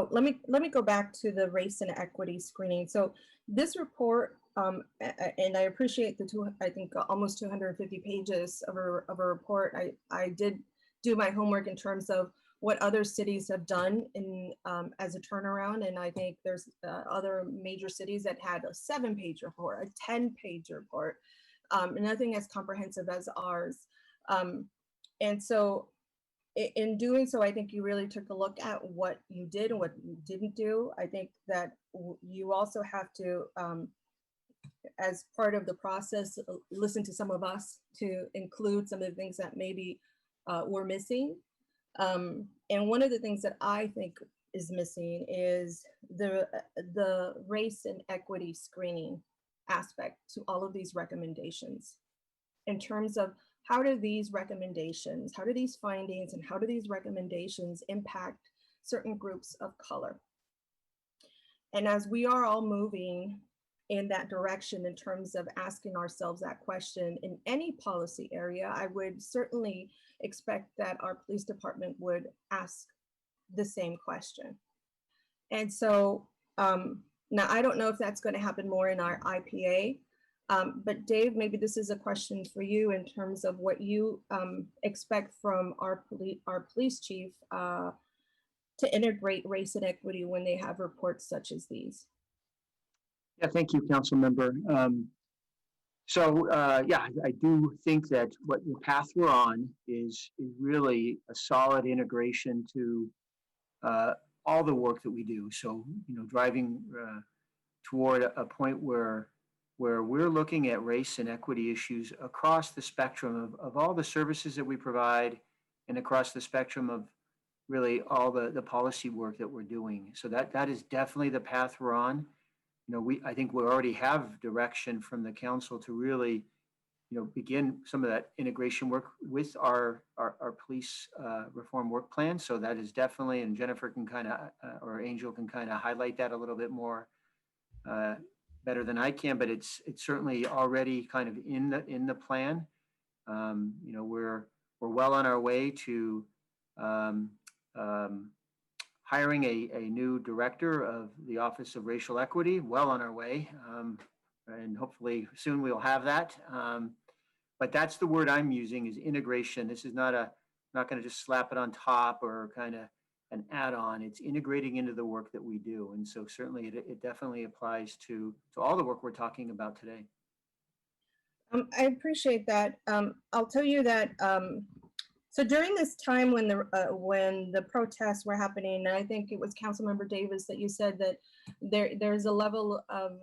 let me go back to the race and equity screening. So this report, and I appreciate I think almost 250 pages of a report. I did do my homework in terms of what other cities have done in as a turnaround. And I think there's other major cities that had a 7-page report, a 10-page report, nothing as comprehensive as ours. And so in doing so, I think you really took a look at what you did and what you didn't do. I think that you also have to, as part of the process, listen to some of us to include some of the things that maybe were missing. And one of the things that I think is missing is the race and equity screening aspect to all of these recommendations, in terms of how do these recommendations, how do these findings, and how do these recommendations impact certain groups of color? And as we are all moving in that direction in terms of asking ourselves that question in any policy area, I would certainly expect that our police department would ask the same question. And so now I don't know if that's going to happen more in our IPA, but Dave, maybe this is a question for you in terms of what you expect from our police chief to integrate race and equity when they have reports such as these. Yeah, thank you, Council Member. Yeah, I do think that what the path we're on is really a solid integration to all the work that we do. So, driving toward a point where we're looking at race and equity issues across the spectrum of all the services that we provide, and across the spectrum of really all the policy work that we're doing. So that is definitely the path we're on. I think we already have direction from the council to really, begin some of that integration work with our police reform work plan. So that is definitely, and Jennifer can or Angel can highlight that a little bit more better than I can, but it's certainly already kind of in the plan. We're well on our way to hiring a new director of the Office of Racial Equity, well on our way. And hopefully soon we'll have that. But that's the word I'm using, is integration. This is not going to just slap it on top or kind of an add-on. It's integrating into the work that we do. And so certainly it definitely applies to all the work we're talking about today. I appreciate that. I'll tell you that so during this time when the protests were happening, and I think it was Councilmember Davis that you said that there's a level of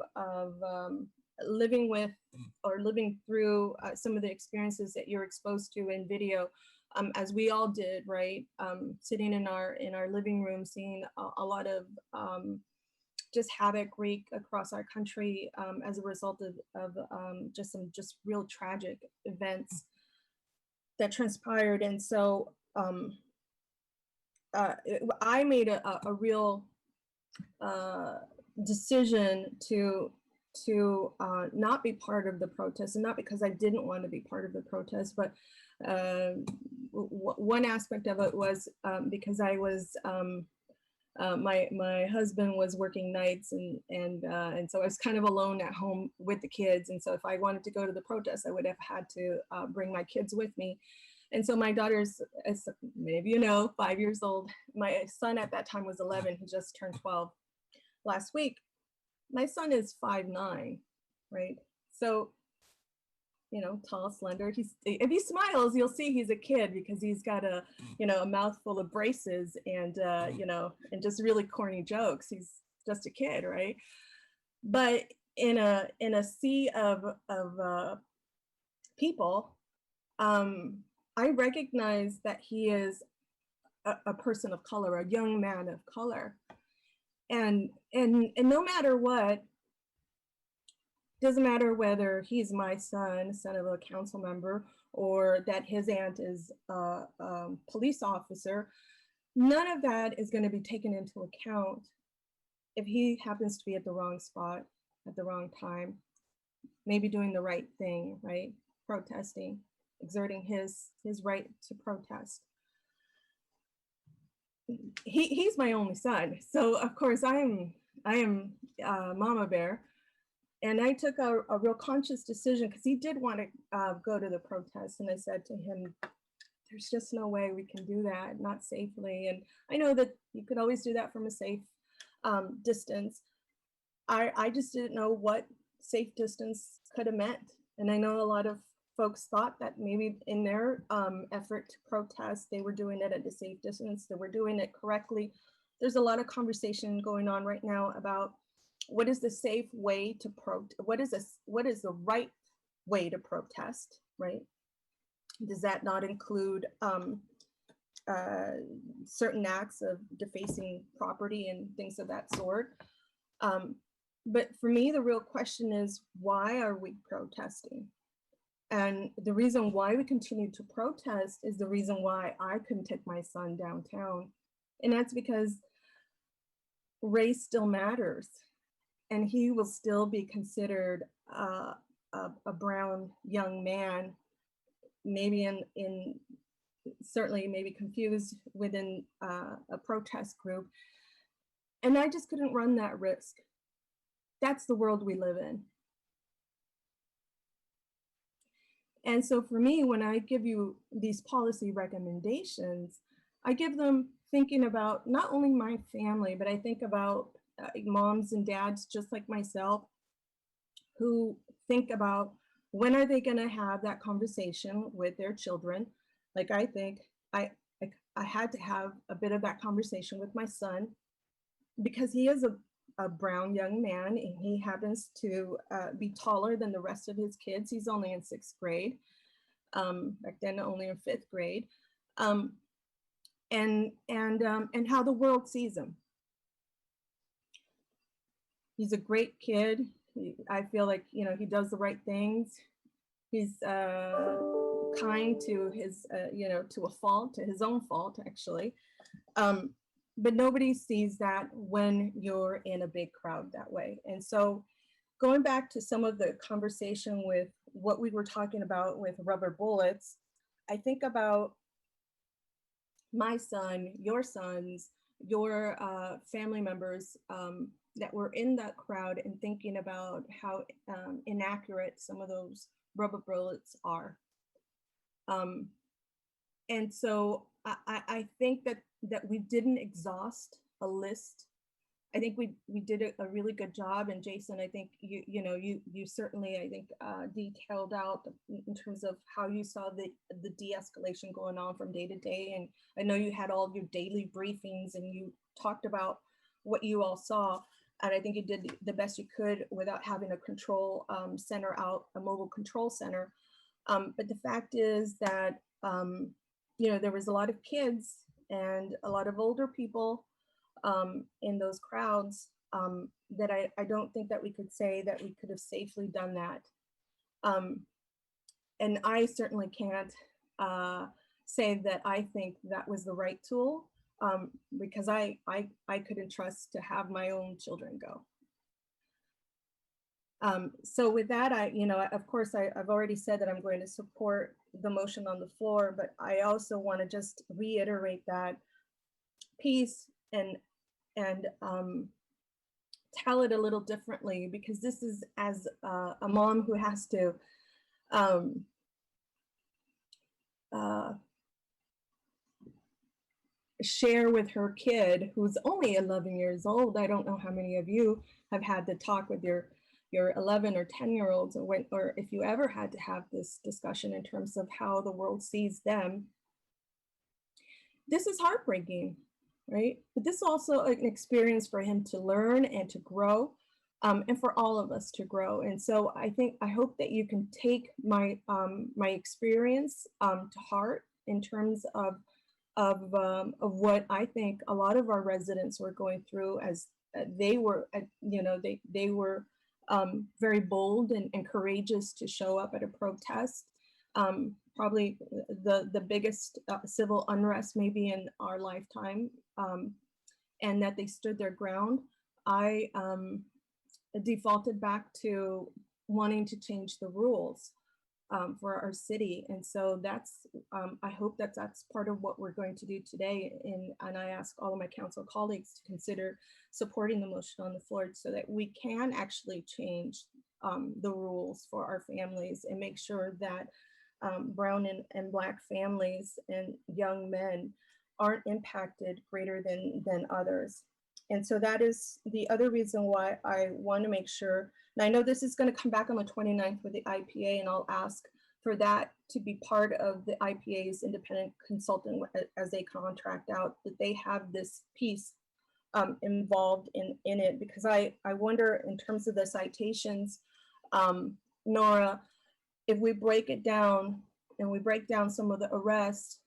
living with or living through some of the experiences that you're exposed to in video, as we all did, right? Sitting in our living room, seeing a lot of just havoc wreak across our country as a result of some real tragic events that transpired. And so I made a real decision to not be part of the protest, and not because I didn't want to be part of the protest, but one aspect of it was because I was my husband was working nights, and so I was kind of alone at home with the kids. And so if I wanted to go to the protest, I would have had to bring my kids with me. And so my daughter's, as maybe you know, 5 years old. My son at that time was 11. He just turned 12 last week. My son is 5'9", right? So, tall, slender. If he smiles, you'll see he's a kid, because he's got a mouthful of braces and and just really corny jokes. He's just a kid, right? But in a sea of people, I recognize that he is a person of color, a young man of color, and no matter what. Doesn't matter whether he's my son of a council member, or that his aunt is a police officer. None of that is going to be taken into account if he happens to be at the wrong spot at the wrong time, maybe doing the right thing, right? Protesting, exerting his right to protest. He's my only son, so of course I am Mama Bear. And I took a real conscious decision, because he did want to go to the protest. And I said to him, there's just no way we can do that, not safely. And I know that you could always do that from a safe distance. I just didn't know what safe distance could have meant. And I know a lot of folks thought that maybe in their effort to protest, they were doing it at a safe distance, they were doing it correctly. There's a lot of conversation going on right now about what is the safe way to what is the right way to protest, right? Does that not include certain acts of defacing property and things of that sort? But for me, the real question is, why are we protesting? And the reason why we continue to protest is the reason why I couldn't take my son downtown. And that's because race still matters. And he will still be considered a brown young man, maybe in certainly maybe confused within a protest group. And I just couldn't run that risk. That's the world we live in. And so for me, when I give you these policy recommendations, I give them thinking about not only my family, but I think about moms and dads just like myself who think about when are they going to have that conversation with their children. Like I think I had to have a bit of that conversation with my son because he is a brown young man and he happens to be taller than the rest of his kids. He's only in 6th grade, back then only in 5th grade, and how the world sees him. He's a great kid. I feel like, you know, he does the right things. He's kind to his, you know, to a fault, to his own fault, actually. But nobody sees that when you're in a big crowd that way. And so going back to some of the conversation with what we were talking about with rubber bullets, I think about my son, your sons, your family members that were in that crowd and thinking about how inaccurate some of those rubber bullets are. And so I think that we didn't exhaust a list. I think we did a really good job. And Jason, I think you certainly, I think, detailed out in terms of how you saw the de-escalation going on from day to day. And I know you had all your daily briefings and you talked about what you all saw. And I think you did the best you could without having a control center out, a mobile control center. But the fact is that, there was a lot of kids and a lot of older people in those crowds that I don't think that we could say that we could have safely done that. And I certainly can't say that I think that was the right tool because I couldn't trust to have my own children go. So with that, of course, I've already said that I'm going to support the motion on the floor, but I also want to just reiterate that piece and tell it a little differently, because this is as a mom who has to share with her kid who's only 11 years old. I don't know how many of you have had to talk with your 11 or 10-year-olds, or if you ever had to have this discussion in terms of how the world sees them. This is heartbreaking, right? But this is also an experience for him to learn and to grow, and for all of us to grow. And so I hope that you can take my experience to heart in terms of what I think a lot of our residents were going through as they were, they were very bold and courageous to show up at a protest. Probably the biggest civil unrest maybe in our lifetime, and that they stood their ground. I defaulted back to wanting to change the rules for our city. And so that's, I hope that that's part of what we're going to do today. And I ask all of my council colleagues to consider supporting the motion on the floor so that we can actually change the rules for our families and make sure that brown and black families and young men aren't impacted greater than others. And so that is the other reason why I want to make sure, and I know this is going to come back on the 29th with the IPA, and I'll ask for that to be part of the IPA's independent consultant as they contract out, that they have this piece involved in it, because I wonder in terms of the citations, Nora, if we break it down and we break down some of the arrests,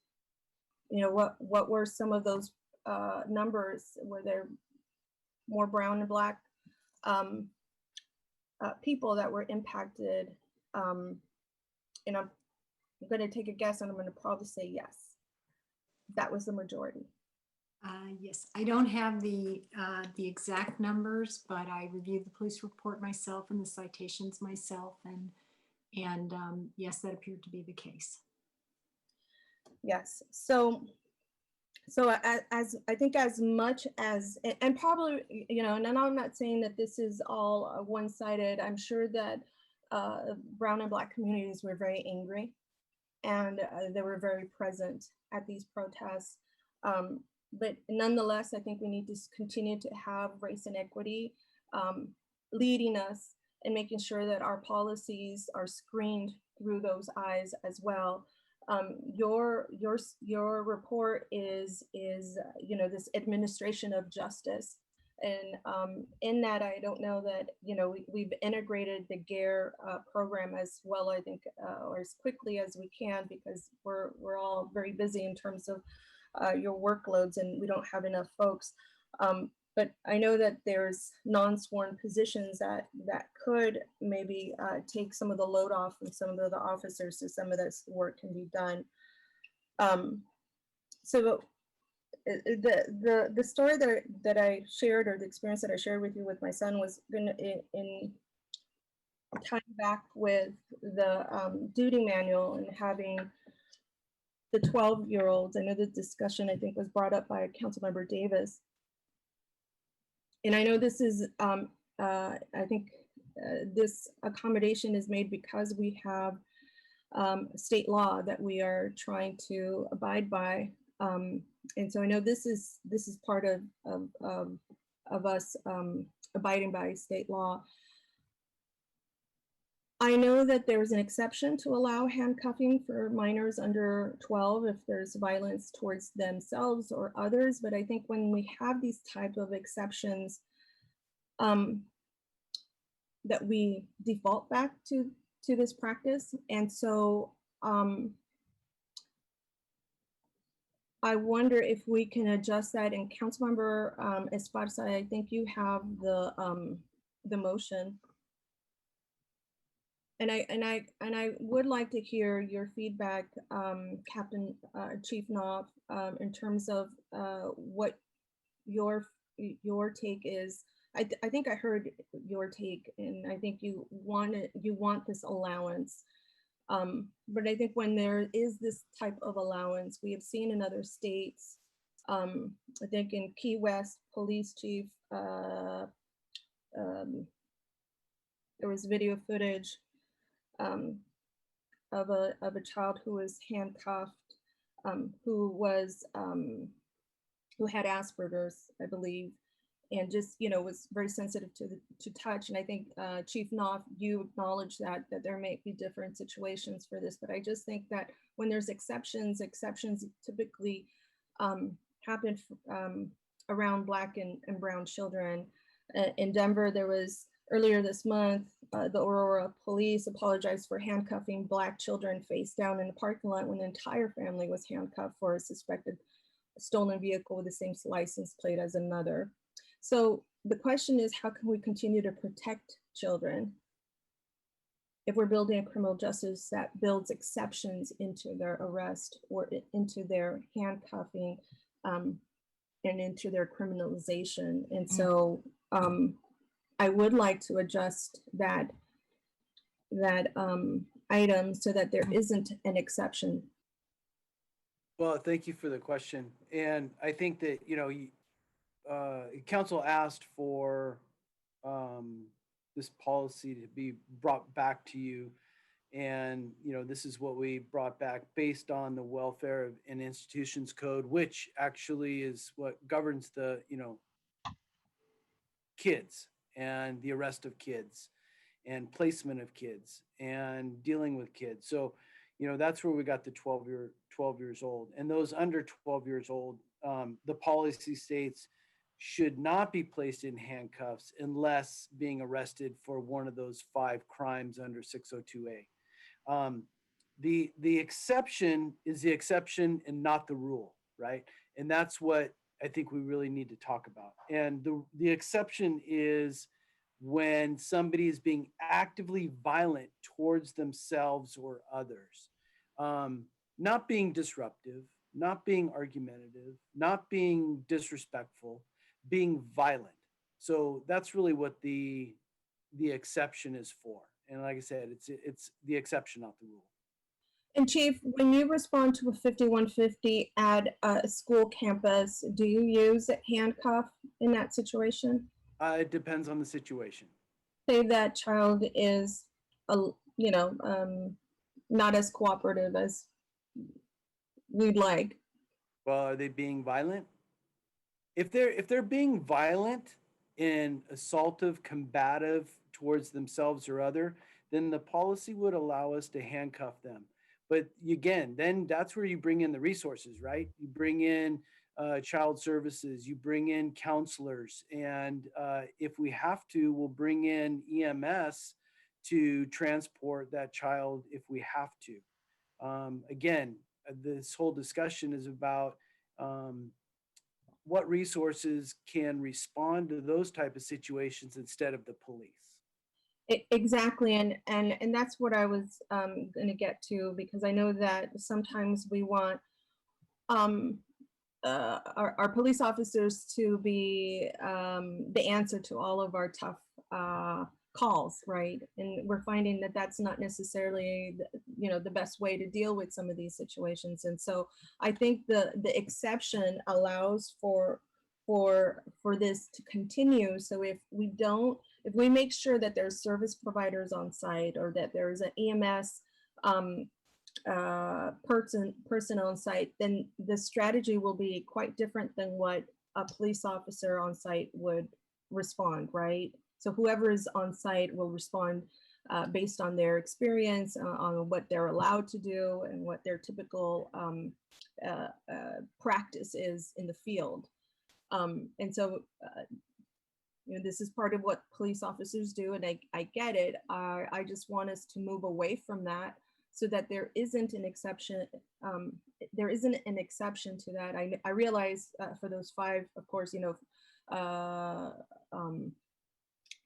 you know, what were some of those numbers? Were there more brown and black people that were impacted? And I'm going to take a guess, and I'm going to probably say yes. That was the majority. Yes, I don't have the exact numbers, but I reviewed the police report myself and the citations myself, and yes, that appeared to be the case. Yes. So as I think as much as, and probably, you know, and I'm not saying that this is all one-sided. I'm sure that brown and black communities were very angry, and they were very present at these protests. But nonetheless, I think we need to continue to have race and equity leading us and making sure that our policies are screened through those eyes as well. Your report is you know, this administration of justice, and in that, I don't know that, you know, we've integrated the GARE program as well, I think, or as quickly as we can, because we're all very busy in terms of your workloads, and we don't have enough folks. But I know that there's non-sworn positions that could maybe take some of the load off from some of the other officers, so some of this work can be done. So the story that I shared, or the experience that I shared with you with my son, was in tying back with the duty manual and having the 12-year-olds. I know the discussion, I think, was brought up by Councilmember Davis. And I know this is, I think this accommodation is made because we have state law that we are trying to abide by. And so I know this is part of us abiding by state law. I know that there's an exception to allow handcuffing for minors under 12 if there's violence towards themselves or others, but I think when we have these type of exceptions, that we default back to this practice. And so I wonder if we can adjust that. And Councilmember Esparza, I think you have the motion. And I would like to hear your feedback, Captain Chief Knopf, in terms of what your take is. I think I heard your take, and I think you want this allowance. But I think when there is this type of allowance, we have seen in other states. I think in Key West, police chief, there was video footage of a child who was handcuffed, who had Asperger's, I believe, and just, you know, was very sensitive to touch. And I think Chief Knopf, you acknowledge that there may be different situations for this, but I just think that when there's exceptions typically happen around Black and brown children. In Denver, there was earlier this month, the Aurora police apologized for handcuffing Black children face down in the parking lot when the entire family was handcuffed for a suspected stolen vehicle with the same license plate as another. So the question is, how can we continue to protect children if we're building a criminal justice that builds exceptions into their arrest or into their handcuffing and into their criminalization? And so I would like to adjust that item so that there isn't an exception. Well, thank you for the question. And I think that, you know, council asked for this policy to be brought back to you. And, this is what we brought back based on the Welfare and Institutions Code, which actually is what governs the, kids and the arrest of kids and placement of kids and dealing with kids. So, that's where we got the 12 years old. And those under 12 years old, the policy states should not be placed in handcuffs unless being arrested for one of those 5 crimes under 602A. The exception is the exception and not the rule, right? And that's what I think we really need to talk about. And the exception is when somebody is being actively violent towards themselves or others, not being disruptive, not being argumentative, not being disrespectful, being violent. So that's really what the exception is for. And like I said, it's the exception, not the rule. And Chief, when you respond to a 5150 at a school campus, do you use a handcuff in that situation? It depends on the situation. Say that child is, not as cooperative as we'd like. Well, are they being violent? If they're being violent and assaultive, combative towards themselves or other, then the policy would allow us to handcuff them. But again, then that's where you bring in the resources, right? You bring in child services, you bring in counselors, and if we have to, we'll bring in EMS to transport that child if we have to. Again, this whole discussion is about what resources can respond to those type of situations instead of the police. Exactly, and that's what I was going to get to, because I know that sometimes we want our police officers to be the answer to all of our tough calls, right? And we're finding that that's not necessarily the best way to deal with some of these situations. And so I think the exception allows for this to continue. So if we make sure that there's service providers on site, or that there's an EMS person on site, then the strategy will be quite different than what a police officer on site would respond, right? So whoever is on site will respond based on their experience, on what they're allowed to do and what their typical practice is in the field. And so, this is part of what police officers do, and I get it. I just want us to move away from that, so that there isn't an exception. There isn't an exception to that. I realize for those 5, of course,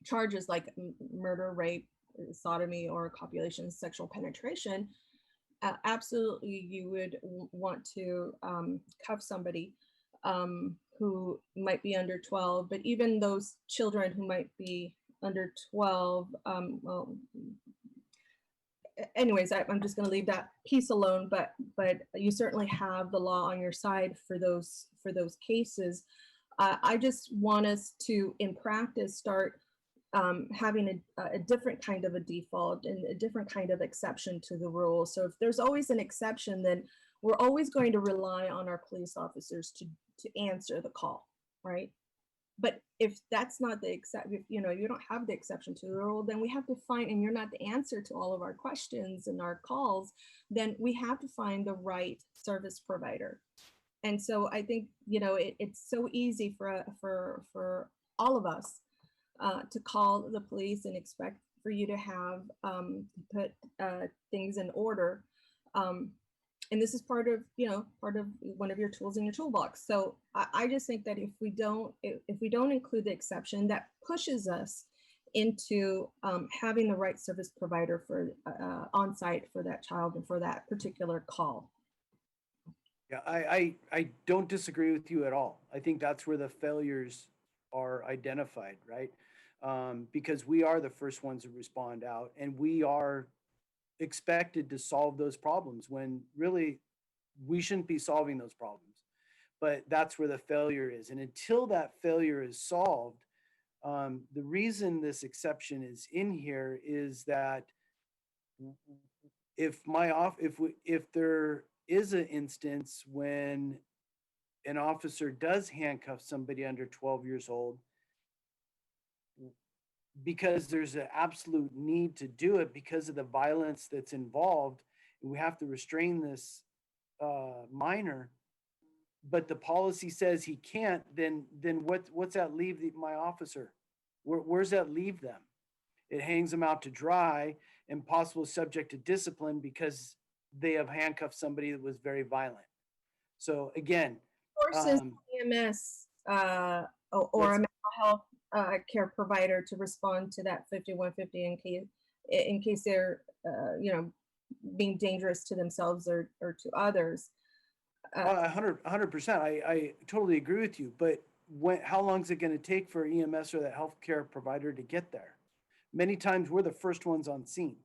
charges like murder, rape, sodomy, or copulation, sexual penetration, absolutely you would want to cuff somebody who might be under 12, but even those children who might be under 12, well, anyways, I'm just going to leave that piece alone, but you certainly have the law on your side for those cases. I just want us to, in practice, start having a different kind of a default and a different kind of exception to the rule. So if there's always an exception, then we're always going to rely on our police officers to answer the call, right? But if that's not the exception, if you don't have the exception to the rule, then we have to find, and you're not the answer to all of our questions and our calls, then we have to find the right service provider. And so I think, it's so easy for all of us to call the police and expect for you to have put things in order. And this is part of one of your tools in your toolbox. So I just think that if we don't include the exception, that pushes us into having the right service provider for on site for that child and for that particular call. Yeah, I don't disagree with you at all. I think that's where the failures are identified, right? Because we are the first ones to respond out, and we are expected to solve those problems when really we shouldn't be solving those problems. But that's where the failure is. And until that failure is solved, the reason this exception is in here is that if there is an instance when an officer does handcuff somebody under 12 years old, because there's an absolute need to do it because of the violence that's involved, and we have to restrain this minor, but the policy says he can't, then what's that leave my officer? Where's that leave them? It hangs them out to dry and possible subject to discipline because they have handcuffed somebody that was very violent. So again, Forces EMS or a mental health care provider to respond to that 5150 in case they're being dangerous to themselves or to others. 100%. I totally agree with you. But how long is it going to take for EMS or that healthcare provider to get there? Many times we're the first ones on scene.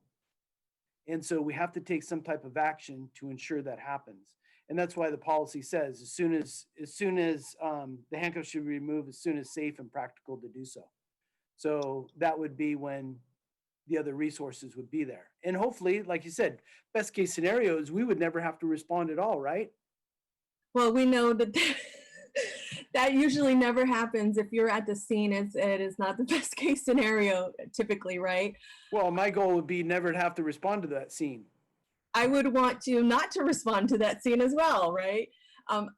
And so we have to take some type of action to ensure that happens. And that's why the policy says as soon as the handcuffs should be removed, as soon as safe and practical to do so. So that would be when the other resources would be there. And hopefully, like you said, best case scenario is we would never have to respond at all, right? Well, we know that that usually never happens. If you're at the scene, it is not the best case scenario typically, right? Well, my goal would be never to have to respond to that scene. I would want you not to respond to that scene as well, right?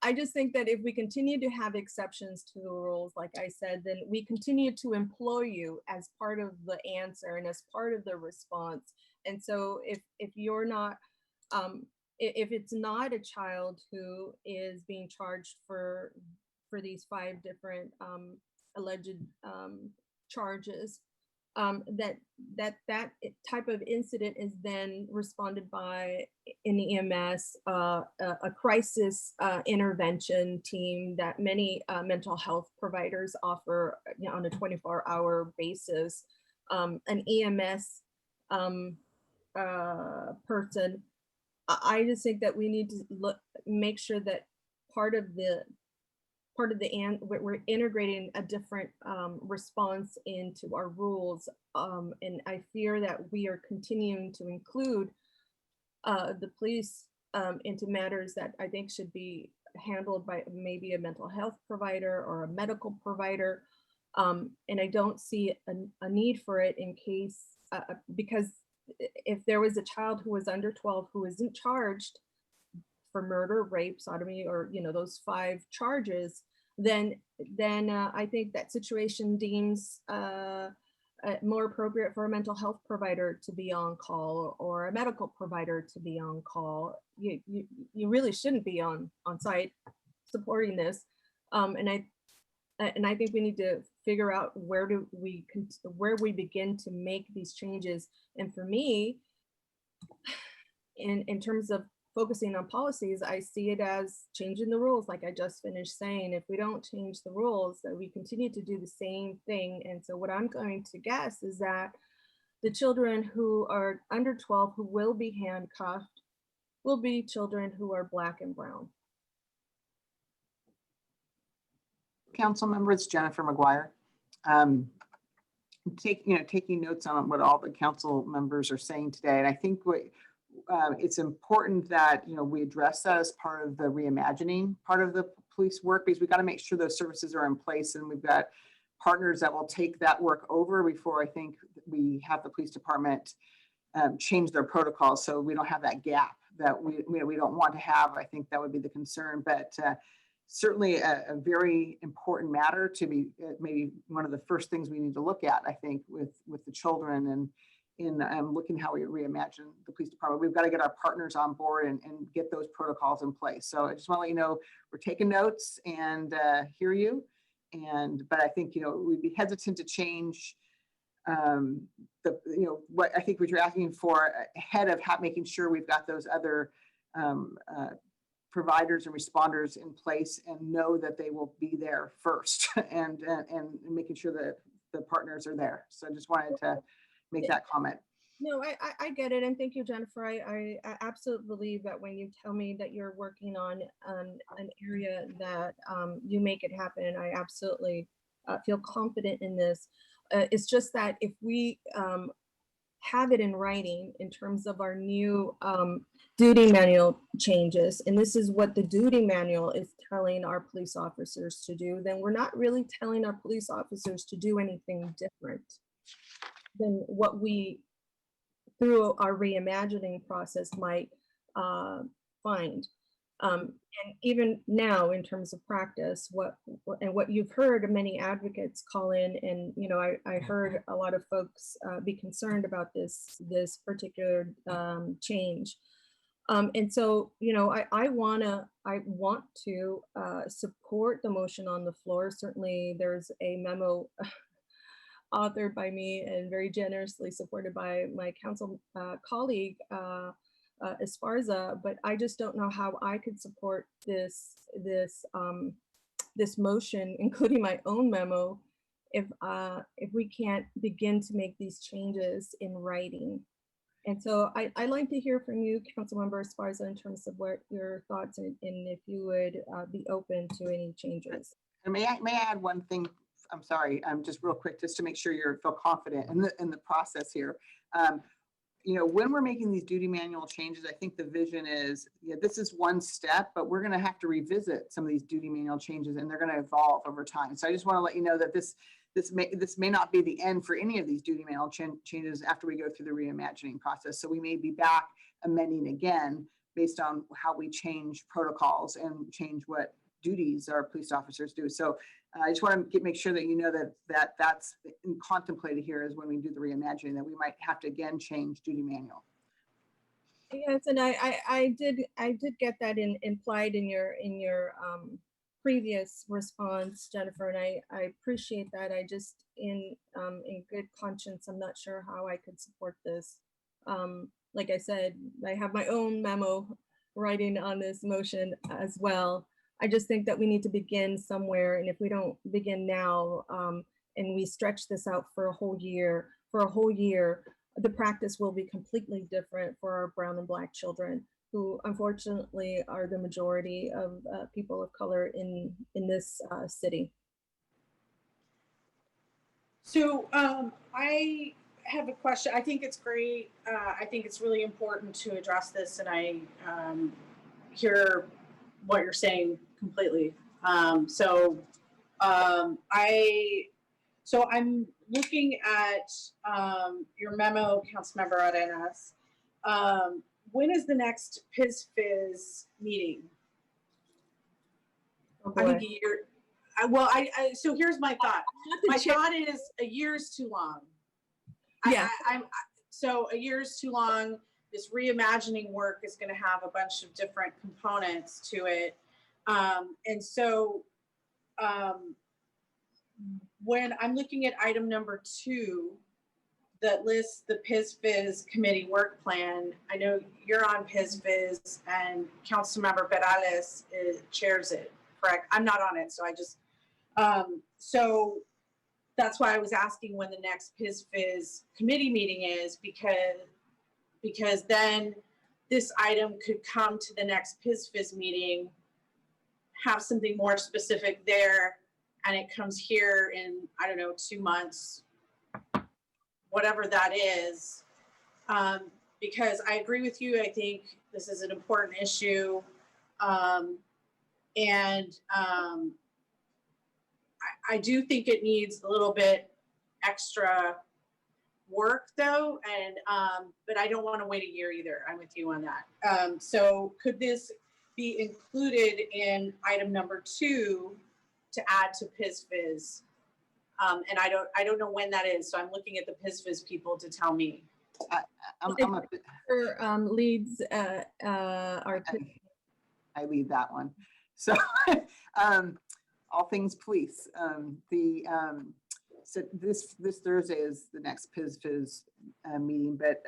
I just think that if we continue to have exceptions to the rules, like I said, then we continue to employ you as part of the answer and as part of the response. And so if you're not, if it's not a child who is being charged for these 5 different alleged charges, that type of incident is then responded by in the EMS, a crisis intervention team that many mental health providers offer on a 24-hour basis. An EMS person. I just think that we need to make sure that we're integrating a different response into our rules. And I fear that we are continuing to include the police into matters that I think should be handled by maybe a mental health provider or a medical provider. And I don't see a need for it in case, because if there was a child who was under 12 who isn't charged for murder, rape, sodomy, or those 5 charges, then I think that situation deems more appropriate for a mental health provider to be on call or a medical provider to be on call. You really shouldn't be on site supporting this, and I think we need to figure out where we begin to make these changes. And for me, in terms of focusing on policies, I see it as changing the rules, like I just finished saying. If we don't change the rules, that we continue to do the same thing. And so what I'm going to guess is that the children who are under 12 who will be handcuffed will be children who are Black and brown. Council member, it's Jennifer McGuire. Taking notes on what all the council members are saying today. And I think it's important that we address that as part of the reimagining part of the police work, because we've got to make sure those services are in place, and we've got partners that will take that work over before I think we have the police department change their protocols, so we don't have that gap that we don't want to have. I think that would be the concern, but certainly a very important matter to be maybe one of the first things we need to look at, I think, with the children, and in looking how we reimagine the police department. We've got to get our partners on board and get those protocols in place. So I just want to let you know, we're taking notes and hear you. But I think, we'd be hesitant to change what I think what you're asking for ahead of making sure we've got those other providers and responders in place and know that they will be there first and making sure that the partners are there. So I just wanted to make that comment. No, I get it. And thank you, Jennifer. I absolutely believe that when you tell me that you're working on an area that you make it happen. I absolutely feel confident in this. It's just that if we have it in writing in terms of our new duty manual changes, and this is what the duty manual is telling our police officers to do, then we're not really telling our police officers to do anything different than what we, through our reimagining process, might find. And even now, in terms of practice, what you've heard many advocates call in, and I heard a lot of folks be concerned about this particular change. And so, I want to support the motion on the floor. Certainly, there's a memo authored by me and very generously supported by my council colleague, Esparza, but I just don't know how I could support this motion, including my own memo, if we can't begin to make these changes in writing. And so I'd like to hear from you, Councilmember Esparza, in terms of what your thoughts and if you would be open to any changes. And may I add one thing? I'm sorry, just real quick, just to make sure you feel confident in the process here. When we're making these duty manual changes, I think the vision is, this is one step, but we're going to have to revisit some of these duty manual changes, and they're going to evolve over time. So I just want to let you know that this may not be the end for any of these duty manual changes after we go through the reimagining process. So we may be back amending again based on how we change protocols and change what duties our police officers do. So I just want to make sure that you know that's contemplated here is when we do the reimagining, that we might have to again change duty manual. Yes, and I did get that implied in your previous response, Jennifer, and I appreciate that. I just in good conscience, I'm not sure how I could support this. Like I said, I have my own memo writing on this motion as well. I just think that we need to begin somewhere, and if we don't begin now and we stretch this out for a whole year, the practice will be completely different for our brown and Black children, who unfortunately are the majority of people of color in this city. So I have a question. I think it's great. I think it's really important to address this, and I hear what you're saying completely. So I'm looking at your memo, Councilmember Arenas. When is the next PIS-FIS meeting? Oh, I boy. think a year. So here's my thought. My thought is a year is too long. Yeah. So a year is too long. This reimagining work is going to have a bunch of different components to it. And so when I'm looking at item number 2 that lists the PIS-FIS committee work plan, I know you're on PIS-FIS and Councilmember Perales chairs it, correct? I'm not on it, so I just, so that's why I was asking when the next PIS-FIS committee meeting is, because then this item could come to the next PIS-FIS meeting, have something more specific there, and it comes here in, I don't know, 2 months, whatever that is. Because I agree with you, I think this is an important issue. I do think it needs a little bit extra work though, and but I don't want to wait a year either. I'm with you on that. So could this be included in item number 2 to add to PIS-FIS? And I don't know when that is, so I'm looking at the PIS-FIS people to tell me. Leads our. I lead that one. So all things police. So this Thursday is the next PIS-FIS meeting, but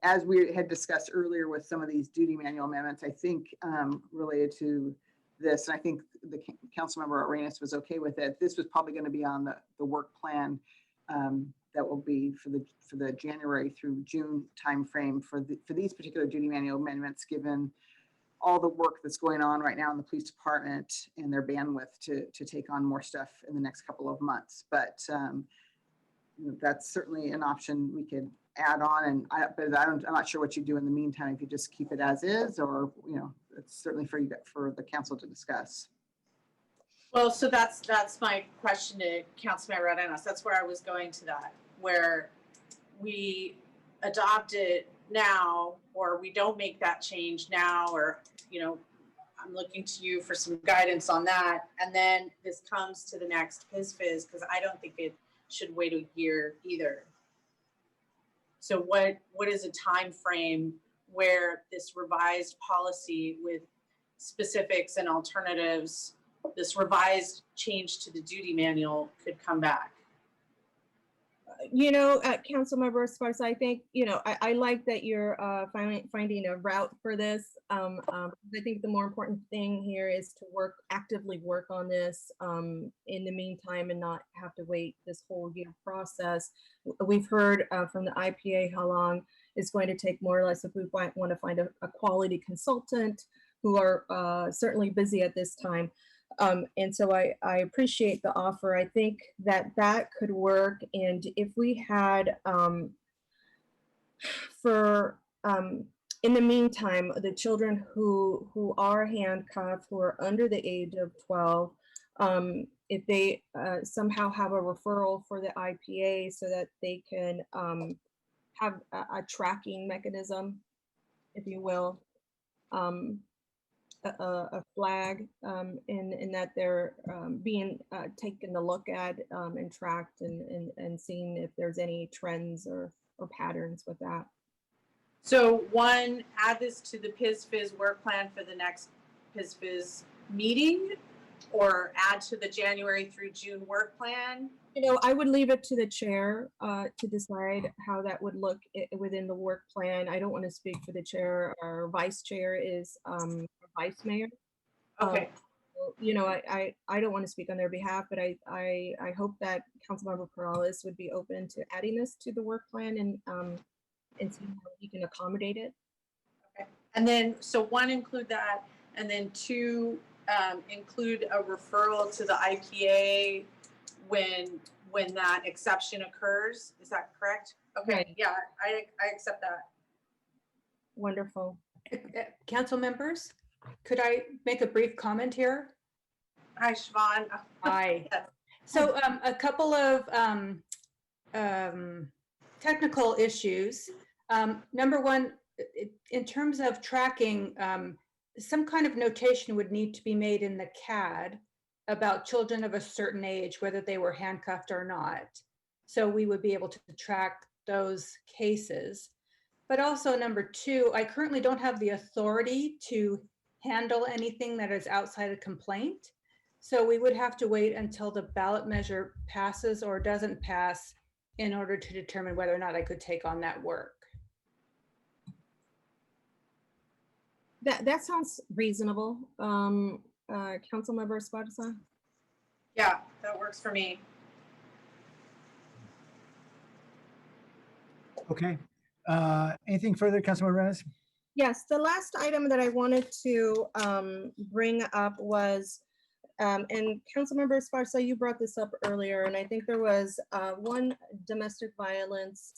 as we had discussed earlier with some of these duty manual amendments, I think related to this, and I think the Councilmember Arenas was okay with it, this was probably going to be on the work plan that will be for the January through June timeframe for these particular duty manual amendments, given all the work that's going on right now in the police department and their bandwidth to take on more stuff in the next couple of months. But that's certainly an option we could add on, and I'm not sure what you do in the meantime, if you just keep it as is, or, it's certainly for you, for the council to discuss. Well, so that's my question to Councilmember Arenas. That's where I was going to that, where we adopt it now, or we don't make that change now, or, I'm looking to you for some guidance on that. And then this comes to the next PIS-FIS, because I don't think it should wait a year either. So what is a time frame where this revised policy with specifics and alternatives, this revised change to the duty manual could come back? Councilmember Esparza, I think, I like that you're finding a route for this. I think the more important thing here is to actively work on this in the meantime and not have to wait this whole year process. We've heard from the IPA how long it's going to take, more or less, if we want to find a quality consultant, who are certainly busy at this time. And so I appreciate the offer. I think that could work. And if we had, in the meantime, the children who are handcuffed, who are under the age of 12, if they somehow have a referral for the IPA so that they can have a tracking mechanism, if you will, a flag in that they're being taken a look at and tracked and seeing if there's any trends or patterns with that. So one, add this to the PIS-FIS work plan for the next PIS-FIS meeting, or add to the January through June work plan? I would leave it to the chair to decide how that would look within the work plan. I don't want to speak for the chair. Our vice chair is vice mayor. Okay. I don't want to speak on their behalf, but I hope that Councilmember Perales would be open to adding this to the work plan and see how he can accommodate it. Okay. And then, so one, include that, and then two, include a referral to the IPA when that exception occurs. Is that correct? Okay. Right. Yeah, I accept that. Wonderful. Council members, could I make a brief comment here? Hi, Siobhan. Hi. Yes. So a couple of technical issues. Number one, in terms of tracking, some kind of notation would need to be made in the CAD about children of a certain age, whether they were handcuffed or not. So we would be able to track those cases. But also, number two, I currently don't have the authority to handle anything that is outside a complaint. So we would have to wait until the ballot measure passes or doesn't pass in order to determine whether or not I could take on that work. That sounds reasonable. Councilmember Esparza? Yeah, that works for me. Okay. Anything further, Councilmember Arenas? Yes, the last item that I wanted to bring up was, and Councilmember Esparza, you brought this up earlier, and I think there was one domestic violence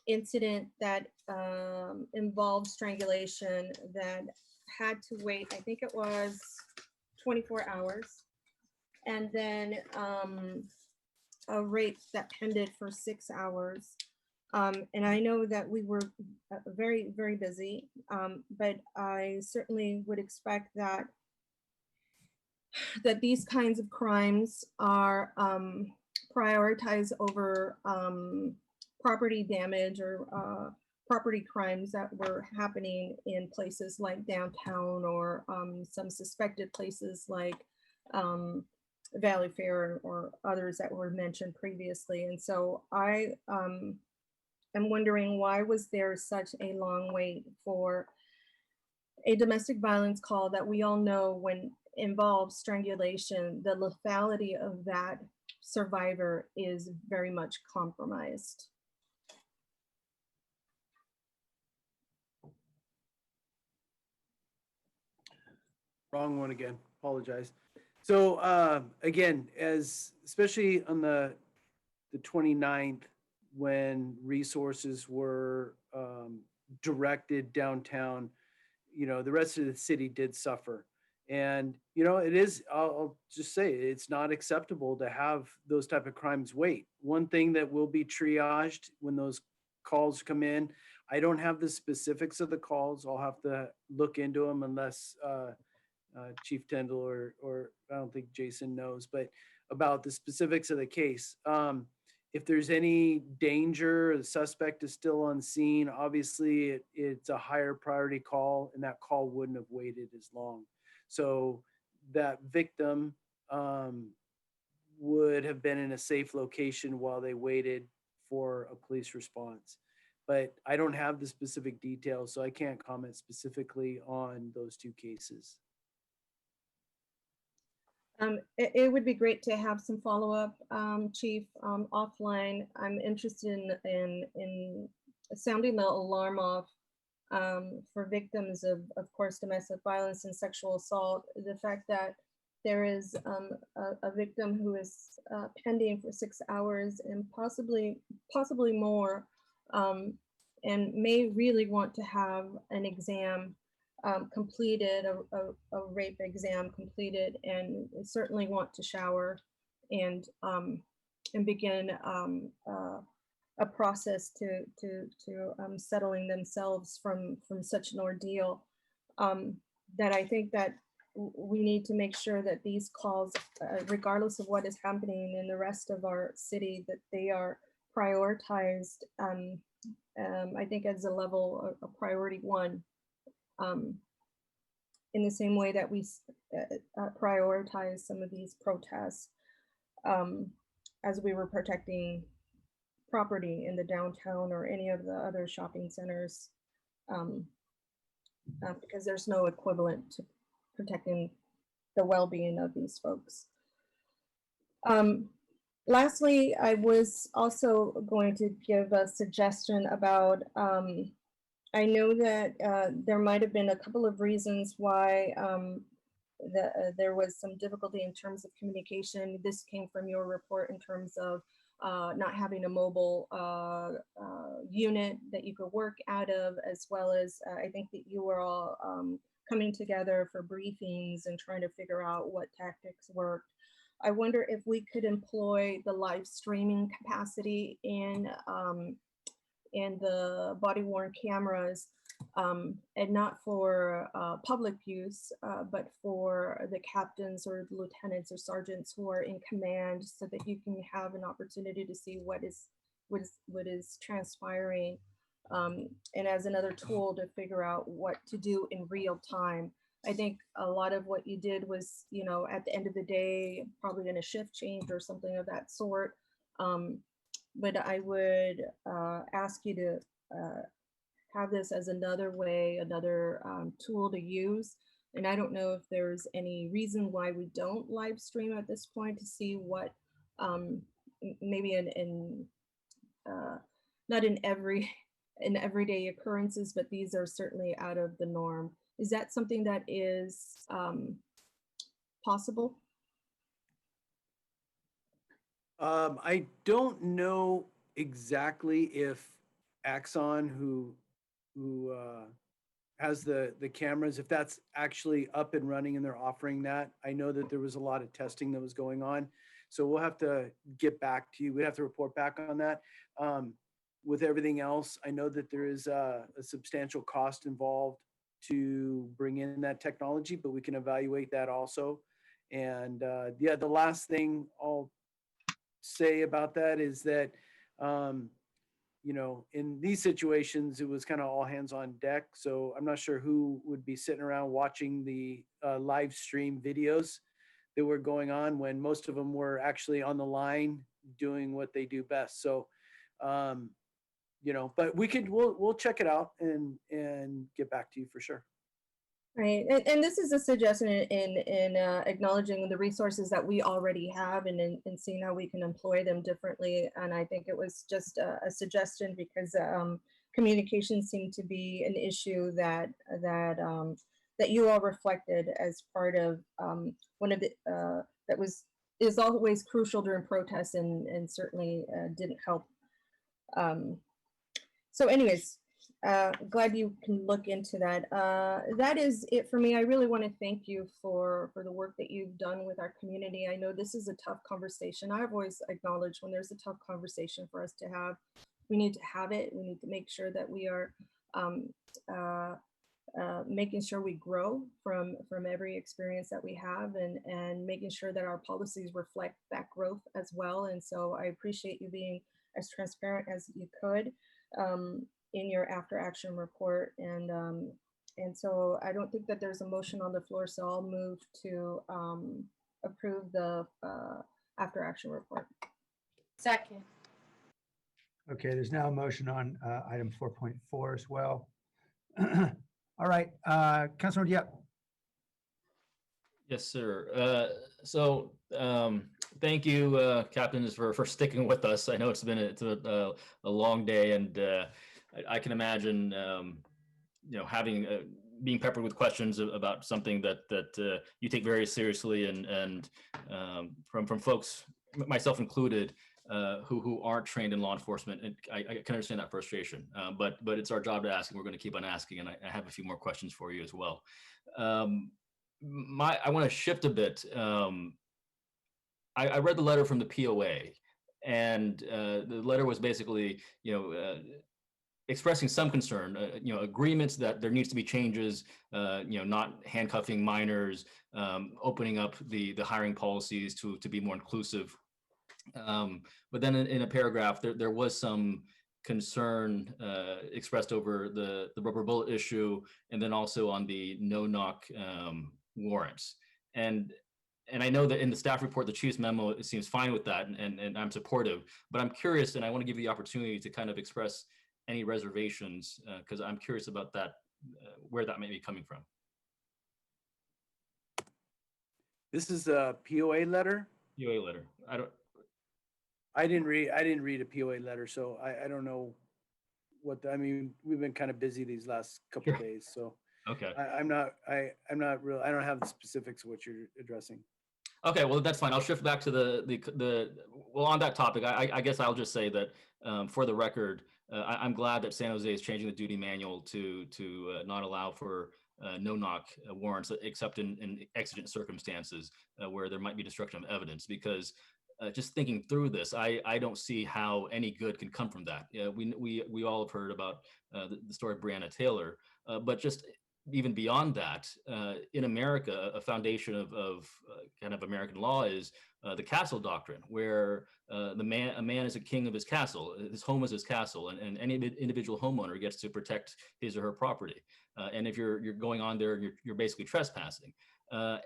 incident that involved strangulation that had to wait, I think it was 24 hours. And then a rape that pended for 6 hours. And I know that we were very, very busy, but I certainly would expect that these kinds of crimes are prioritized over property damage or property crimes that were happening in places like downtown or some suspected places like Valley Fair or others that were mentioned previously. And so I am wondering, why was there such a long wait for a domestic violence call that we all know, when involves strangulation, the lethality of that survivor is very much compromised. Wrong one again. Apologize. So again, especially on the 29th, when resources were directed downtown, the rest of the city did suffer. And, it is, I'll just say, it's not acceptable to have those type of crimes wait. One thing that will be triaged when those calls come in, I don't have the specifics of the calls. I'll have to look into them unless Chief Tyndall or I don't think Jason knows, but about the specifics of the case. If there's any danger, the suspect is still on scene, obviously it's a higher priority call, and that call wouldn't have waited as long. So that victim would have been in a safe location while they waited for a police response. But I don't have the specific details, so I can't comment specifically on those two cases. It would be great to have some follow-up, Chief, offline. I'm interested in sounding the alarm off for victims of course, domestic violence and sexual assault. The fact that there is a victim who is pending for 6 hours and possibly more, and may really want to have an exam completed, a rape exam completed, and certainly want to shower and begin a process to settling themselves from such an ordeal. That I think that we need to make sure that these calls, regardless of what is happening in the rest of our city, that they are prioritized. I think as a level of priority one. In the same way that we prioritize some of these protests as we were protecting property in the downtown or any of the other shopping centers, because there's no equivalent to protecting the well-being of these folks. Lastly, I was also going to give a suggestion about I know that there might have been a couple of reasons why there was some difficulty in terms of communication. This came from your report in terms of not having a mobile unit that you could work out of, as well as I think that you were all coming together for briefings and trying to figure out what tactics worked. I wonder if we could employ the live streaming capacity in the body-worn cameras, and not for public use, but for the captains or lieutenants or sergeants who are in command, so that you can have an opportunity to see what is transpiring, and as another tool to figure out what to do in real time. I think a lot of what you did was, at the end of the day, probably in a shift change or something of that sort. But I would ask you to have this as another way, another tool to use. And I don't know if there's any reason why we don't live stream at this point, to see what maybe in not in everyday occurrences, but these are certainly out of the norm. Is that something that is possible? I don't know exactly if Axon, who has the cameras, if that's actually up and running and they're offering that. I know that there was a lot of testing that was going on, so we'll have to get back to you. We'd have to report back on that. With everything else, I know that there is a substantial cost involved to bring in that technology, but we can evaluate that also. And yeah, the last thing I'll say about that is that, in these situations, it was kind of all hands on deck. So I'm not sure who would be sitting around watching the live stream videos that were going on, when most of them were actually on the line doing what they do best. So, but we'll check it out and get back to you for sure. Right, and this is a suggestion in acknowledging the resources that we already have, and in seeing how we can employ them differently. And I think it was just a suggestion because communication seemed to be an issue that you all reflected as part of one of the is always crucial during protests, and certainly didn't help So anyways, glad you can look into that. That is it for me. I really want to thank you for the work that you've done with our community. I know this is a tough conversation. I've always acknowledged when there's a tough conversation for us to have, we need to have it. We need to make sure that we are making sure we grow from every experience that we have, and making sure that our policies reflect that growth as well. And so I appreciate you being as transparent as you could in your after action report. And so I don't think that there's a motion on the floor, so I'll move to approve the after action report. Second. Okay, there's now a motion on item 4.4 as well. All right, Councilor Diep. Yes, sir. Thank you, captains, for sticking with us. I know it's been a long day, and I can imagine having being peppered with questions about something that you take very seriously, and from folks, myself included, who aren't trained in law enforcement, and I can understand that frustration. But it's our job to ask, and we're going to keep on asking. And I have a few more questions for you as well. I want to shift a bit. I read the letter from the POA, and the letter was basically, expressing some concern, agreements that there needs to be changes, not handcuffing minors, opening up the hiring policies to be more inclusive. But then in a paragraph, there was some concern expressed over the rubber bullet issue, and then also on the no-knock warrants. And I know that in the staff report, the chief's memo, it seems fine with that, and I'm supportive, but I'm curious, and I want to give you the opportunity to kind of express any reservations, because I'm curious about that, where that may be coming from. This is a POA letter? POA letter. I didn't read a POA letter, so I don't know what, we've been kind of busy these last couple of days, so. Okay. I'm not I don't have the specifics of what you're addressing. Okay, well, that's fine. I'll shift back to well, on that topic, I guess I'll just say that for the record, I'm glad that San Jose is changing the duty manual to not allow for no-knock warrants except in exigent circumstances where there might be destruction of evidence, because just thinking through this, I don't see how any good can come from that. We all have heard about the story of Breonna Taylor, but just even beyond that, in America, a foundation of kind of American law is the Castle Doctrine, where a man is a king of his castle. His home is his castle, and any individual homeowner gets to protect his or her property. And if you're going on there, you're basically trespassing.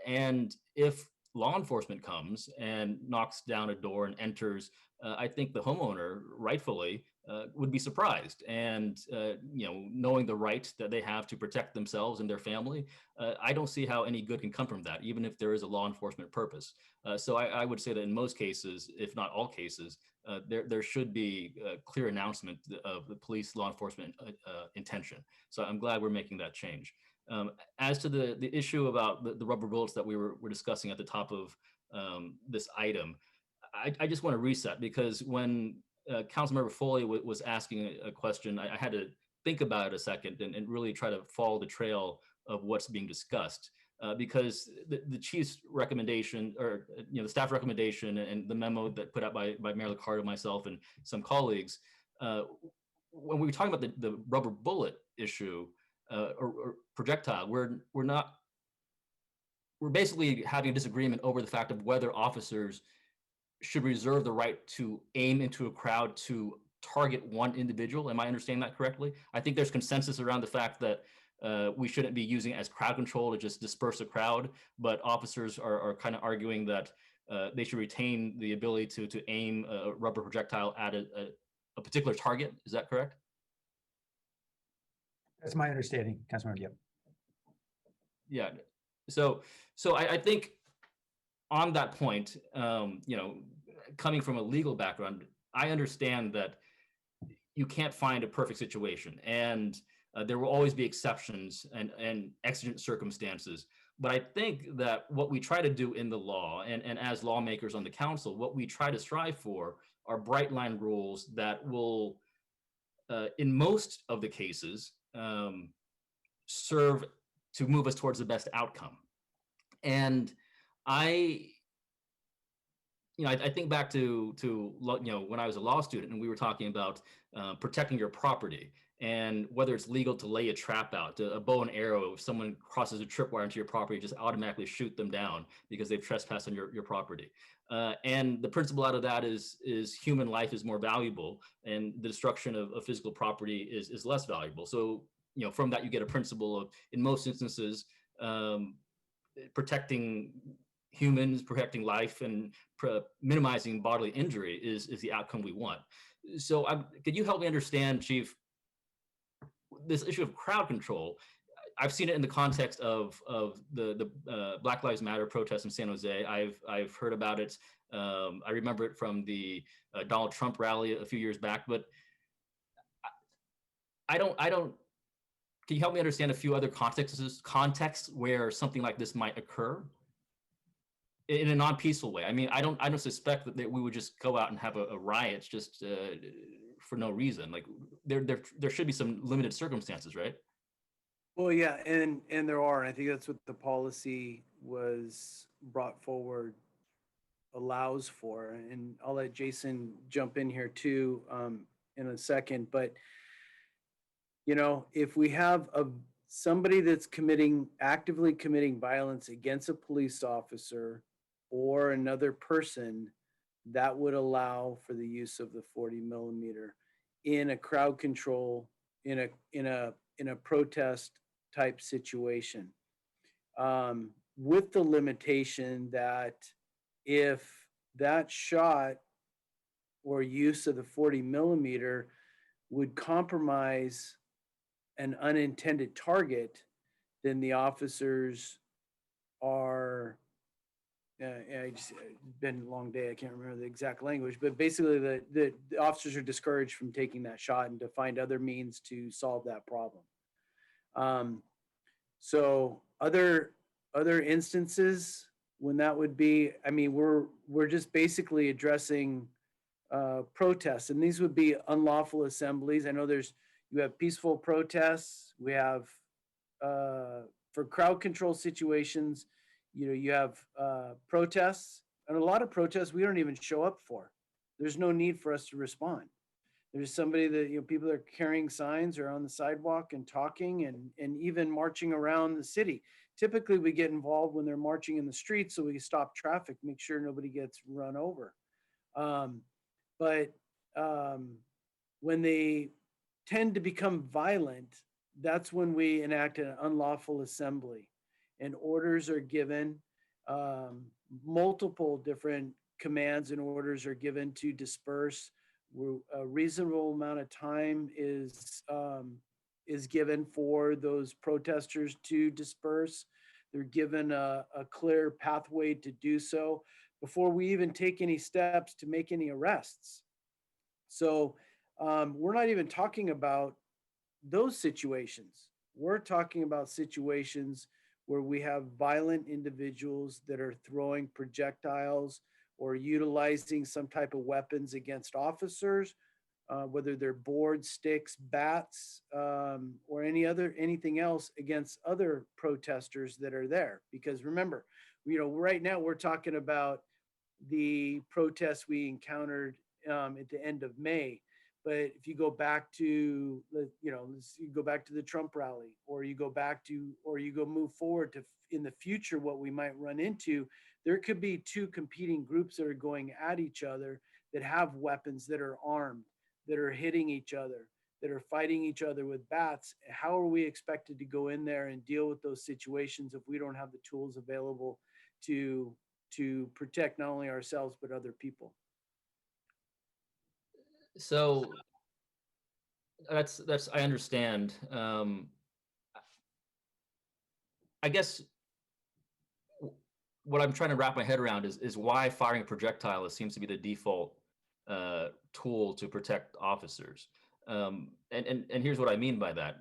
And if law enforcement comes and knocks down a door and enters, I think the homeowner rightfully would be surprised, and knowing the right that they have to protect themselves and their family, I don't see how any good can come from that, even if there is a law enforcement purpose. So I would say that in most cases, if not all cases, there should be a clear announcement of the police law enforcement intention. So I'm glad we're making that change. As to the issue about the rubber bullets that we were discussing at the top of this item, I just want to reset, because when Councilmember Foley was asking a question, I had to think about it a second and really try to follow the trail of what's being discussed, because the chief's recommendation, or the staff recommendation, and the memo that put out by Mayor Liccardo, myself, and some colleagues, when we were talking about the rubber bullet issue or projectile, we're basically having a disagreement over the fact of whether officers should reserve the right to aim into a crowd to target one individual. Am I understanding that correctly? I think there's consensus around the fact that we shouldn't be using it as crowd control to just disperse a crowd, but officers are kind of arguing that they should retain the ability to aim a rubber projectile at a particular target. Is that correct? That's my understanding, Councilmember Diep. Yeah. So I think on that point, coming from a legal background, I understand that you can't find a perfect situation, and there will always be exceptions and exigent circumstances. But I think that what we try to do in the law, and as lawmakers on the council, what we try to strive for are bright line rules that will in most of the cases, serve to move us towards the best outcome. And I think back to when I was a law student and we were talking about protecting your property and whether it's legal to lay a trap out, a bow and arrow. If someone crosses a tripwire into your property, just automatically shoot them down because they've trespassed on your property. And the principle out of that is human life is more valuable, and the destruction of physical property is less valuable. So from that you get a principle of, in most instances, protecting humans, protecting life, and minimizing bodily injury is the outcome we want. So could you help me understand, Chief, this issue of crowd control? I've seen it in the context of the Black Lives Matter protests in San Jose. I've heard about it. I remember it from the Donald Trump rally a few years back, but I don't. Can you help me understand a few other contexts where something like this might occur in a non-peaceful way? I mean, I don't suspect that we would just go out and have a riot just for no reason. Like there should be some limited circumstances, right? Well, yeah, and there are, and I think that's what the policy was brought forward allows for. And I'll let Jason jump in here too in a second. But if we have somebody that's actively committing violence against a police officer or another person, that would allow for the use of the 40 millimeter in a crowd control, in a protest type situation, with the limitation that if that shot or use of the 40 millimeter would compromise an unintended target, then the officers are, it's been a long day, I can't remember the exact language, but basically the officers are discouraged from taking that shot and to find other means to solve that problem. So other instances when that would be, I mean, we're just basically addressing protests, and these would be unlawful assemblies. I know you have peaceful protests. We have for crowd control situations, you have protests, and a lot of protests we don't even show up for. There's no need for us to respond. There's somebody that, people that are carrying signs or on the sidewalk and talking and even marching around the city. Typically we get involved when they're marching in the streets so we can stop traffic, make sure nobody gets run over. But when they tend to become violent, that's when we enact an unlawful assembly, and orders are given, multiple different commands and orders are given to disperse. A reasonable amount of time is given for those protesters to disperse. They're given a clear pathway to do so before we even take any steps to make any arrests. So we're not even talking about those situations. We're talking about situations where we have violent individuals that are throwing projectiles or utilizing some type of weapons against officers, whether they're boards, sticks, bats, or anything else against other protesters that are there. Because remember, right now we're talking about the protests we encountered at the end of May. But if you go back to, you go back to the Trump rally, or you go move forward to in the future, what we might run into, there could be two competing groups that are going at each other that have weapons, that are armed, that are hitting each other, that are fighting each other with bats. How are we expected to go in there and deal with those situations if we don't have the tools available to protect not only ourselves, but other people? So that's I understand. I guess what I'm trying to wrap my head around is why firing a projectile seems to be the default tool to protect officers. And here's what I mean by that.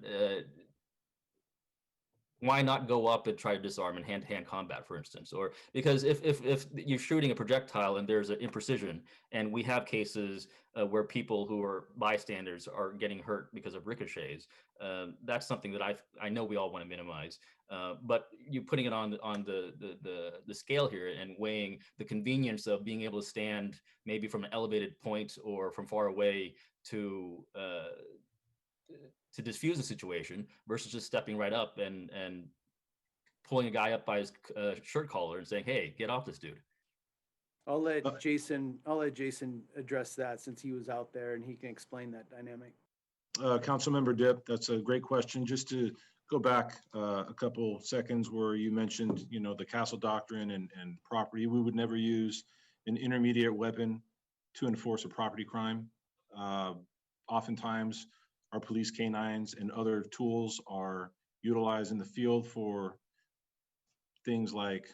why not go up and try to disarm in hand-to-hand combat, for instance? Or because if you're shooting a projectile and there's an imprecision, and we have cases where people who are bystanders are getting hurt because of ricochets, that's something that I know we all want to minimize. But you putting it on the scale here and weighing the convenience of being able to stand maybe from an elevated point or from far away to diffuse the situation versus just stepping right up and pulling a guy up by his shirt collar and saying, "Hey, get off this dude." I'll let Jason address that since he was out there and he can explain that dynamic. Councilmember Dip, that's a great question. Just to go back a couple seconds where you mentioned, the Castle Doctrine and property, we would never use an intermediate weapon to enforce a property crime. Oftentimes, our police canines and other tools are utilized in the field for things like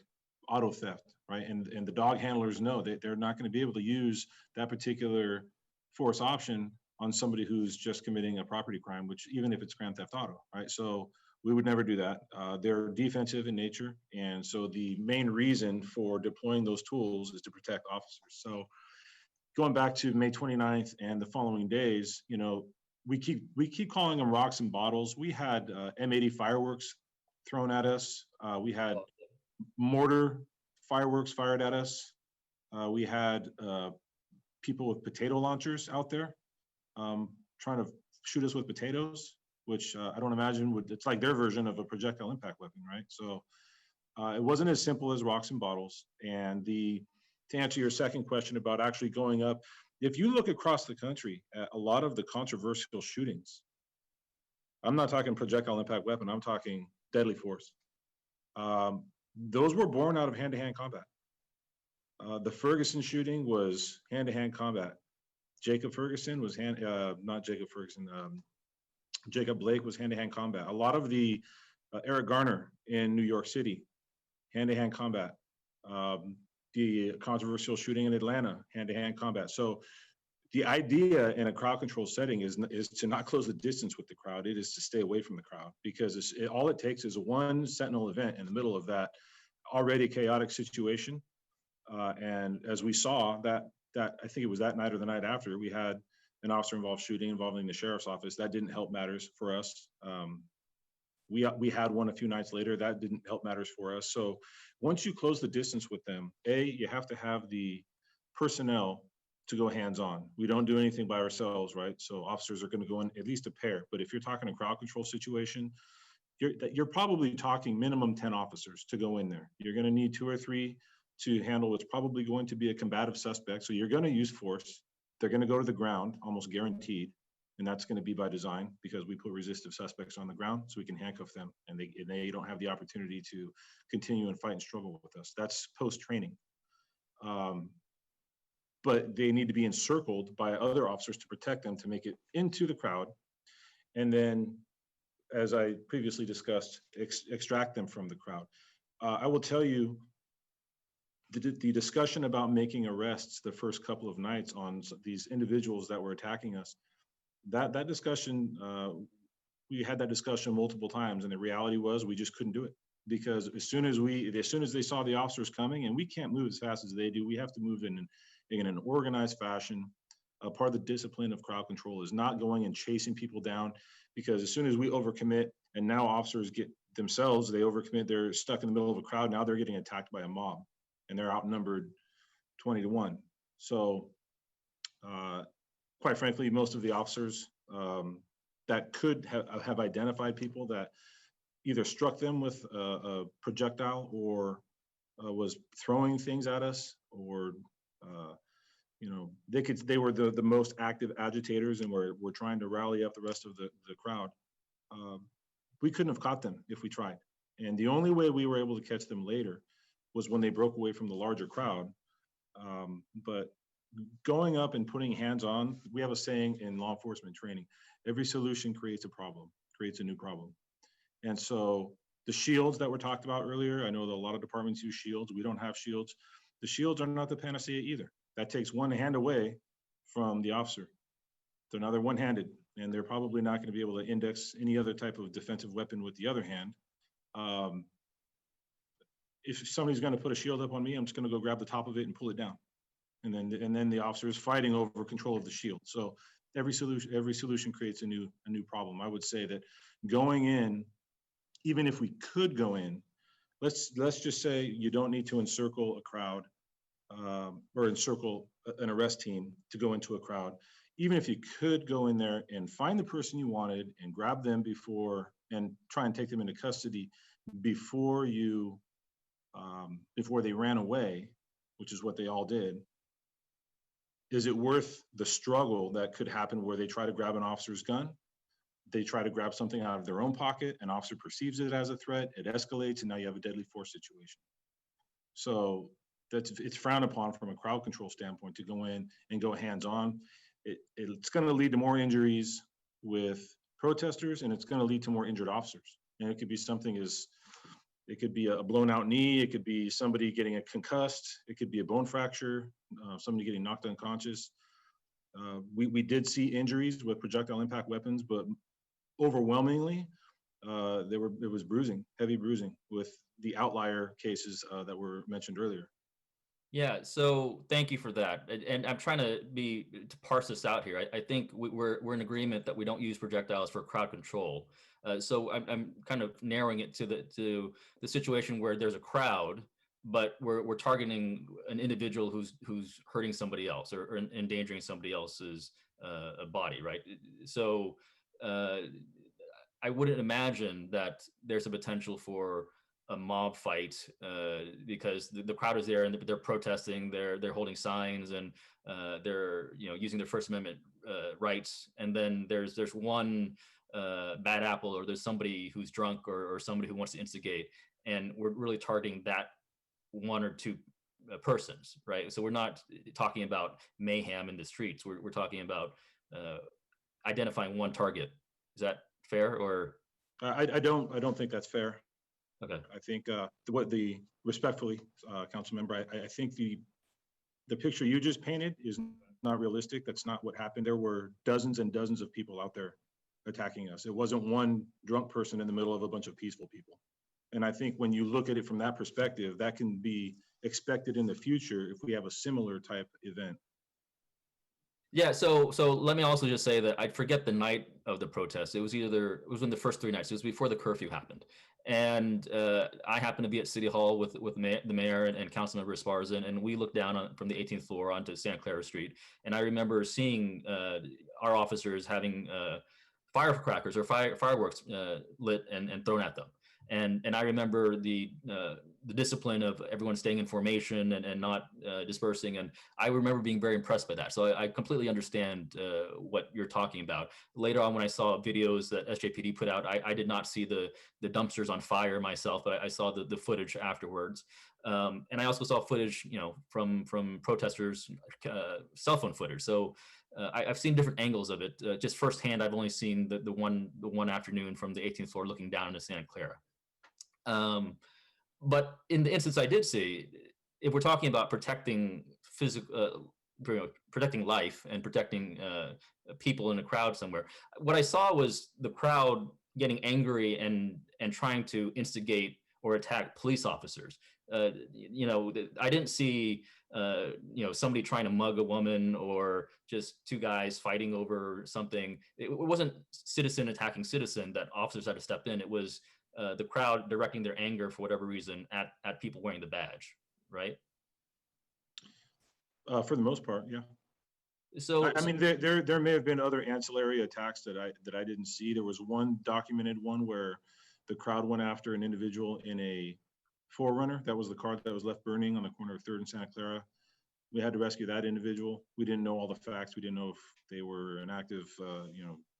auto theft, right? And the dog handlers know that they're not going to be able to use that particular force option on somebody who's just committing a property crime, which even if it's grand theft auto, right? So we would never do that. They're defensive in nature. And so the main reason for deploying those tools is to protect officers. So going back to May 29th and the following days, we keep calling them rocks and bottles. We had M80 fireworks thrown at us. We had mortar fireworks fired at us. We had people with potato launchers out there trying to shoot us with potatoes, which I don't imagine it's like their version of a projectile impact weapon, right? So it wasn't as simple as rocks and bottles. And to answer your second question about actually going up, if you look across the country at a lot of the controversial shootings, I'm not talking projectile impact weapon, I'm talking deadly force. Those were born out of hand-to-hand combat. The Ferguson shooting was hand-to-hand combat. Jacob Ferguson was Jacob Blake was hand-to-hand combat. A lot of the Eric Garner in New York City, hand-to-hand combat. The controversial shooting in Atlanta, hand-to-hand combat. So the idea in a crowd control setting is to not close the distance with the crowd. It is to stay away from the crowd, because all it takes is one sentinel event in the middle of that already chaotic situation. And as we saw, that I think it was that night or the night after, we had an officer-involved shooting involving the sheriff's office. That didn't help matters for us. We had one a few nights later. That didn't help matters for us. So once you close the distance with them, you have to have the personnel to go hands-on. We don't do anything by ourselves, right? So officers are going to go in at least a pair. But if you're talking a crowd control situation, you're probably talking minimum 10 officers to go in there. You're going to need 2 or 3 to handle what's probably going to be a combative suspect. So you're going to use force. They're going to go to the ground, almost guaranteed. And that's going to be by design, because we put resistive suspects on the ground so we can handcuff them, and they don't have the opportunity to continue and fight and struggle with us. That's post-training. But they need to be encircled by other officers to protect them, to make it into the crowd. And then, as I previously discussed, extract them from the crowd. I will tell you, the discussion about making arrests the first couple of nights on these individuals that were attacking us, that discussion, we had that discussion multiple times, and the reality was we just couldn't do it, because as soon as they saw the officers coming, and we can't move as fast as they do, we have to move in an organized fashion. Part of the discipline of crowd control is not going and chasing people down, because as soon as we overcommit, and now officers get themselves, they overcommit, they're stuck in the middle of a crowd, now they're getting attacked by a mob, and they're outnumbered 20-1. So quite frankly, most of the officers that could have identified people that either struck them with a projectile or was throwing things at us, or they were the most active agitators and were trying to rally up the rest of the crowd. We couldn't have caught them if we tried. And the only way we were able to catch them later was when they broke away from the larger crowd. But going up and putting hands on, we have a saying in law enforcement training: every solution creates a new problem. And so the shields that were talked about earlier, I know that a lot of departments use shields. We don't have shields. The shields are not the panacea either. That takes one hand away from the officer. They're now they're one-handed, and they're probably not going to be able to index any other type of defensive weapon with the other hand. If somebody's going to put a shield up on me, I'm just going to go grab the top of it and pull it down. And then the officer is fighting over control of the shield. So every solution creates a new problem. I would say that going in, even if we could go in, let's just say you don't need to encircle a crowd or encircle an arrest team to go into a crowd. Even if you could go in there and find the person you wanted and grab them before and try and take them into custody before they ran away, which is what they all did, is it worth the struggle that could happen where they try to grab an officer's gun? They try to grab something out of their own pocket, an officer perceives it as a threat, it escalates, and now you have a deadly force situation. So it's frowned upon from a crowd control standpoint to go in and go hands-on. It's going to lead to more injuries with protesters, and it's going to lead to more injured officers. And it could be it could be a blown out knee, it could be somebody getting a concussed, it could be a bone fracture, somebody getting knocked unconscious. We did see injuries with projectile impact weapons, but overwhelmingly, there was bruising, heavy bruising with the outlier cases that were mentioned earlier. Yeah, so thank you for that. And I'm trying to parse this out here. I think we're in agreement that we don't use projectiles for crowd control. So I'm kind of narrowing it to the situation where there's a crowd, but we're targeting an individual who's hurting somebody else or endangering somebody else's body, right? So I wouldn't imagine that there's a potential for a mob fight because the crowd is there and they're protesting, they're holding signs, and they're using their First Amendment rights. And then there's one bad apple, or there's somebody who's drunk or somebody who wants to instigate, and we're really targeting that one or two persons, right? So we're not talking about mayhem in the streets. We're talking about identifying one target. Is that fair? Or I don't think that's fair. Okay. I think respectfully, council member, I think the picture you just painted is not realistic. That's not what happened. There were dozens and dozens of people out there attacking us. It wasn't one drunk person in the middle of a bunch of peaceful people. And I think when you look at it from that perspective, that can be expected in the future if we have a similar type event. Yeah, so let me also just say that I forget the night of the protest. It was in the first 3 nights. It was before the curfew happened, and I happened to be at City Hall with the mayor and Councilmember Esparza, and we looked down from the 18th floor onto Santa Clara Street, and I remember seeing our officers having firecrackers or fireworks lit and thrown at them. And I remember the discipline of everyone staying in formation and not dispersing. And I remember being very impressed by that. So I completely understand what you're talking about. Later on, when I saw videos that SJPD put out, I did not see the dumpsters on fire myself, but I saw the footage afterwards. And I also saw footage, from protesters' cell phone footage. So I've seen different angles of it. Just firsthand, I've only seen the one afternoon from the 18th floor looking down into Santa Clara. But in the instance I did see, if we're talking about protecting protecting life and protecting people in a crowd somewhere, what I saw was the crowd getting angry and trying to instigate or attack police officers. I didn't see somebody trying to mug a woman or just two guys fighting over something. It wasn't citizen attacking citizen that officers had to step in. It was the crowd directing their anger for whatever reason at people wearing the badge, right? For the most part, yeah. So I mean, there may have been other ancillary attacks that I didn't see. There was one documented one where the crowd went after an individual in a 4Runner. That was the car that was left burning on the corner of 3rd and Santa Clara. We had to rescue that individual. We didn't know all the facts. We didn't know if they were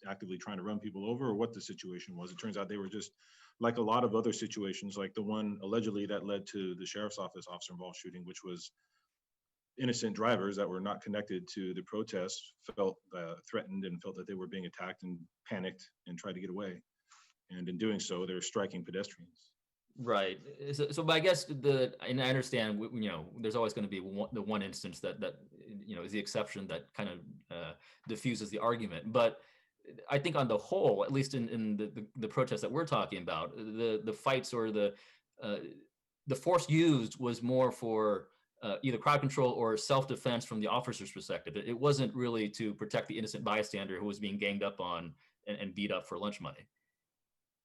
actively trying to run people over or what the situation was. It turns out they were just like a lot of other situations, like the one allegedly that led to the sheriff's office officer-involved shooting, which was innocent drivers that were not connected to the protests felt threatened and felt that they were being attacked and panicked and tried to get away. And in doing so, they're striking pedestrians. Right. So but I guess and I understand, there's always going to be the one instance that is the exception that kind of diffuses the argument. But I think on the whole, at least in the protests that we're talking about, the fights or the force used was more for either crowd control or self-defense from the officer's perspective. It wasn't really to protect the innocent bystander who was being ganged up on and beat up for lunch money.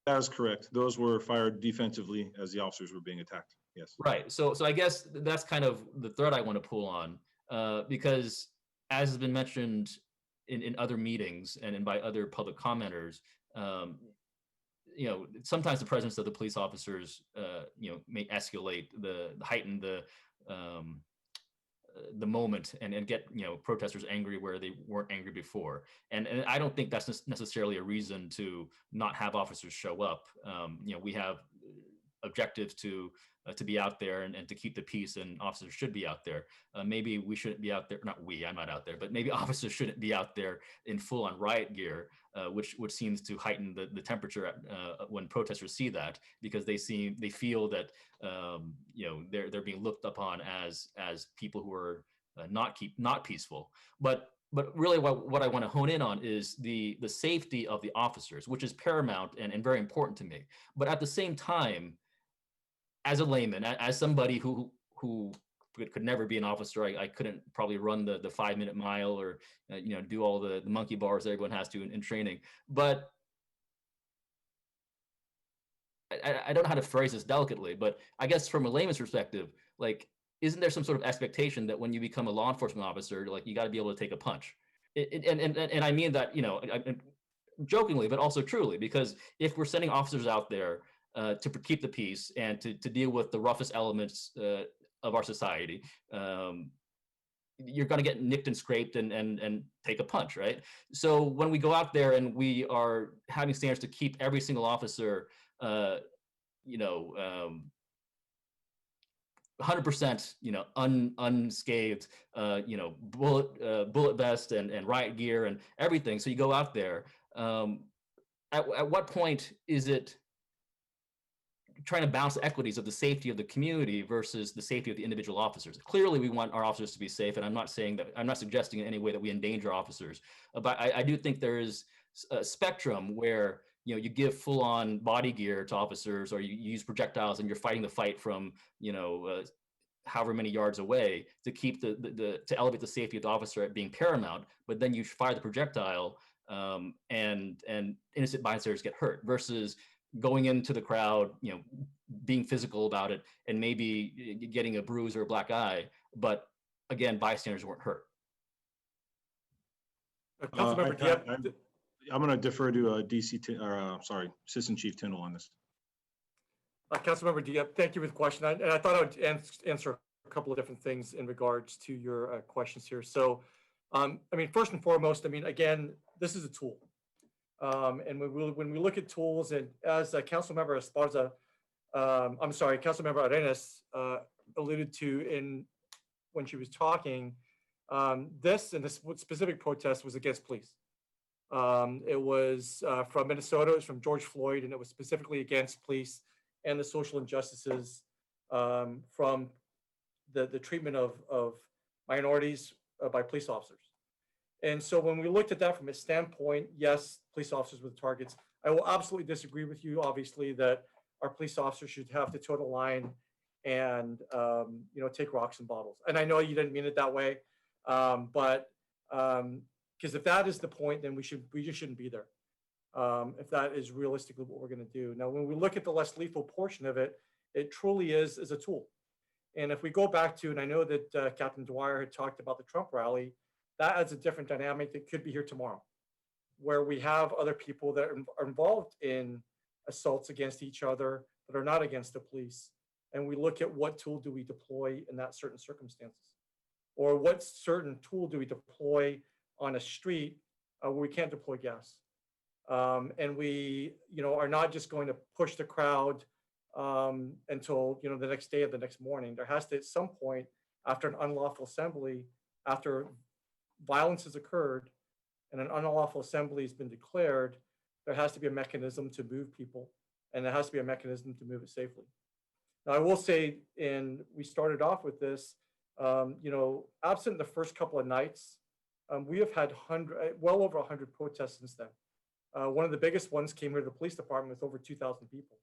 That is correct. Those were fired defensively as the officers were being attacked. Yes. Right. So I guess that's kind of the thread I want to pull on, because as has been mentioned in other meetings and by other public commenters, sometimes the presence of the police officers, may escalate heighten the moment and get protesters angry where they weren't angry before, and I don't think that's necessarily a reason to not have officers show up. We have objectives to be out there and to keep the peace, and officers should be out there. Maybe we shouldn't be out there. I'm not out there, but maybe officers shouldn't be out there in full-on riot gear, which seems to heighten the temperature when protesters see that, because they feel that they're being looked upon as people who are not peaceful. But really what I want to hone in on is the safety of the officers, which is paramount and very important to me. But at the same time, as a layman, as somebody who could never be an officer, I couldn't probably run the 5-minute mile or do all the monkey bars that everyone has to in training. But I don't know how to phrase this delicately, but I guess from a layman's perspective, like, isn't there some sort of expectation that when you become a law enforcement officer, like, you got to be able to take a punch? And I mean that, jokingly, but also truly, because if we're sending officers out there to keep the peace and to deal with the roughest elements of our society, you're going to get nicked and scraped and take a punch, right? So when we go out there and we are having standards to keep every single officer, 100%, unscathed, bullet vest and riot gear and everything. So you go out there. At what point is it trying to balance the equities of the safety of the community versus the safety of the individual officers? Clearly, we want our officers to be safe, and I'm not suggesting in any way that we endanger officers. But I do think there is a spectrum where you give full-on body gear to officers, or you use projectiles and you're fighting the fight from however many yards away to keep to elevate the safety of the officer at being paramount. But then you fire the projectile and innocent bystanders get hurt, versus going into the crowd, being physical about it, and maybe getting a bruise or a black eye, but again, bystanders weren't hurt. Councilmember Diep. I'm going to defer to Assistant Chief Tyndall on this. Councilmember Diep, thank you for the question. I thought I would answer a couple of different things in regards to your questions here. So, first and foremost, again, this is a tool. And when we look at tools, and as Councilmember Councilmember Arenas alluded to when she was talking, this specific protest was against police. It was from Minnesota, it was from George Floyd, and it was specifically against police and the social injustices from the treatment of minorities by police officers. And so when we looked at that from a standpoint, yes, police officers were the targets. I will absolutely disagree with you, obviously, that our police officers should have to toe the line and take rocks and bottles. And I know you didn't mean it that way, but because if that is the point, then we just shouldn't be there. If that is realistically what we're going to do. Now, when we look at the less lethal portion of it, it truly is a tool. And if we go back to, and I know that Captain Dwyer had talked about the Trump rally, that adds a different dynamic that could be here tomorrow, where we have other people that are involved in assaults against each other that are not against the police. And we look at what tool do we deploy in that certain circumstances, or what certain tool do we deploy on a street where we can't deploy gas. And we, are not just going to push the crowd until, the next day or the next morning. There has to, at some point, after an unlawful assembly, after violence has occurred and an unlawful assembly has been declared, there has to be a mechanism to move people, and there has to be a mechanism to move it safely. Now, I will say, and we started off with this, absent the first couple of nights, we have had well over 100 protests since then. One of the biggest ones came here to the police department with over 2,000 people.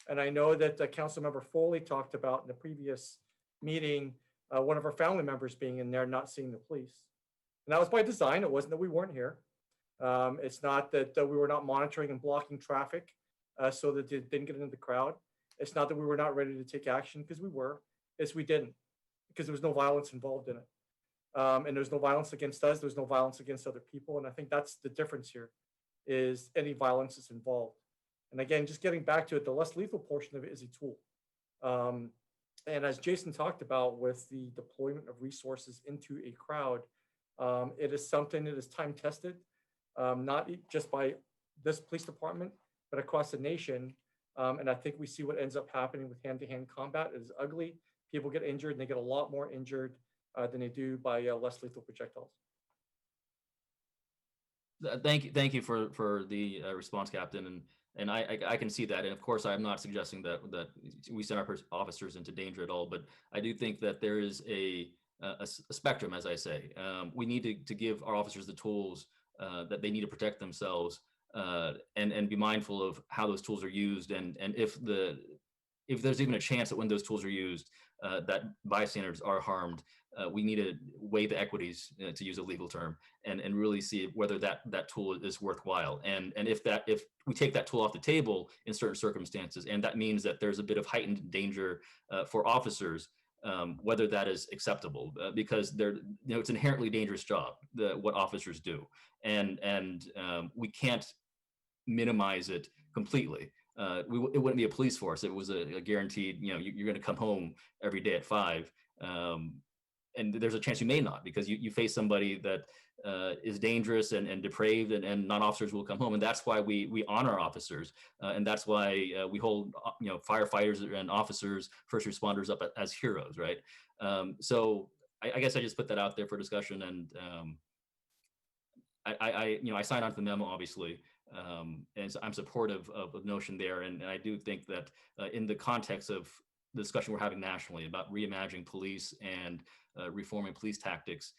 And I know that Councilmember Foley talked about in the previous meeting, one of our family members being in there, not seeing the police. And that was by design. It wasn't that we weren't here. It's not that we were not monitoring and blocking traffic so that it didn't get into the crowd. It's not that we were not ready to take action, because we were. It's we didn't, because there was no violence involved in it. And there's no violence against us. There's no violence against other people. And I think that's the difference here, is any violence is involved. And again, just getting back to it, the less lethal portion of it is a tool. And as Jason talked about with the deployment of resources into a crowd, it is something that is time tested, not just by this police department, but across the nation. And I think we see what ends up happening with hand-to-hand combat. It is ugly. People get injured, and they get a lot more injured than they do by less lethal projectiles. Thank you for the response, Captain. And I can see that. And of course, I'm not suggesting that we send our officers into danger at all. But I do think that there is a spectrum, as I say. We need to give our officers the tools that they need to protect themselves, and be mindful of how those tools are used. And if there's even a chance that when those tools are used, that bystanders are harmed, we need to weigh the equities, to use a legal term, and really see whether that tool is worthwhile. And if we take that tool off the table in certain circumstances, and that means that there's a bit of heightened danger for officers, whether that is acceptable, because it's an inherently dangerous job, what officers do, and we can't minimize it completely. It wouldn't be a police force. It was a guaranteed, you're going to come home every day at 5. And there's a chance you may not, because you face somebody that is dangerous and depraved, and non-officers will come home. And that's why we honor officers. And that's why we hold, firefighters and officers, first responders up as heroes, right? So I guess I just put that out there for discussion. And I signed on to the memo, obviously. And so I'm supportive of the notion there. And I do think that in the context of the discussion we're having nationally about reimagining police and reforming police tactics,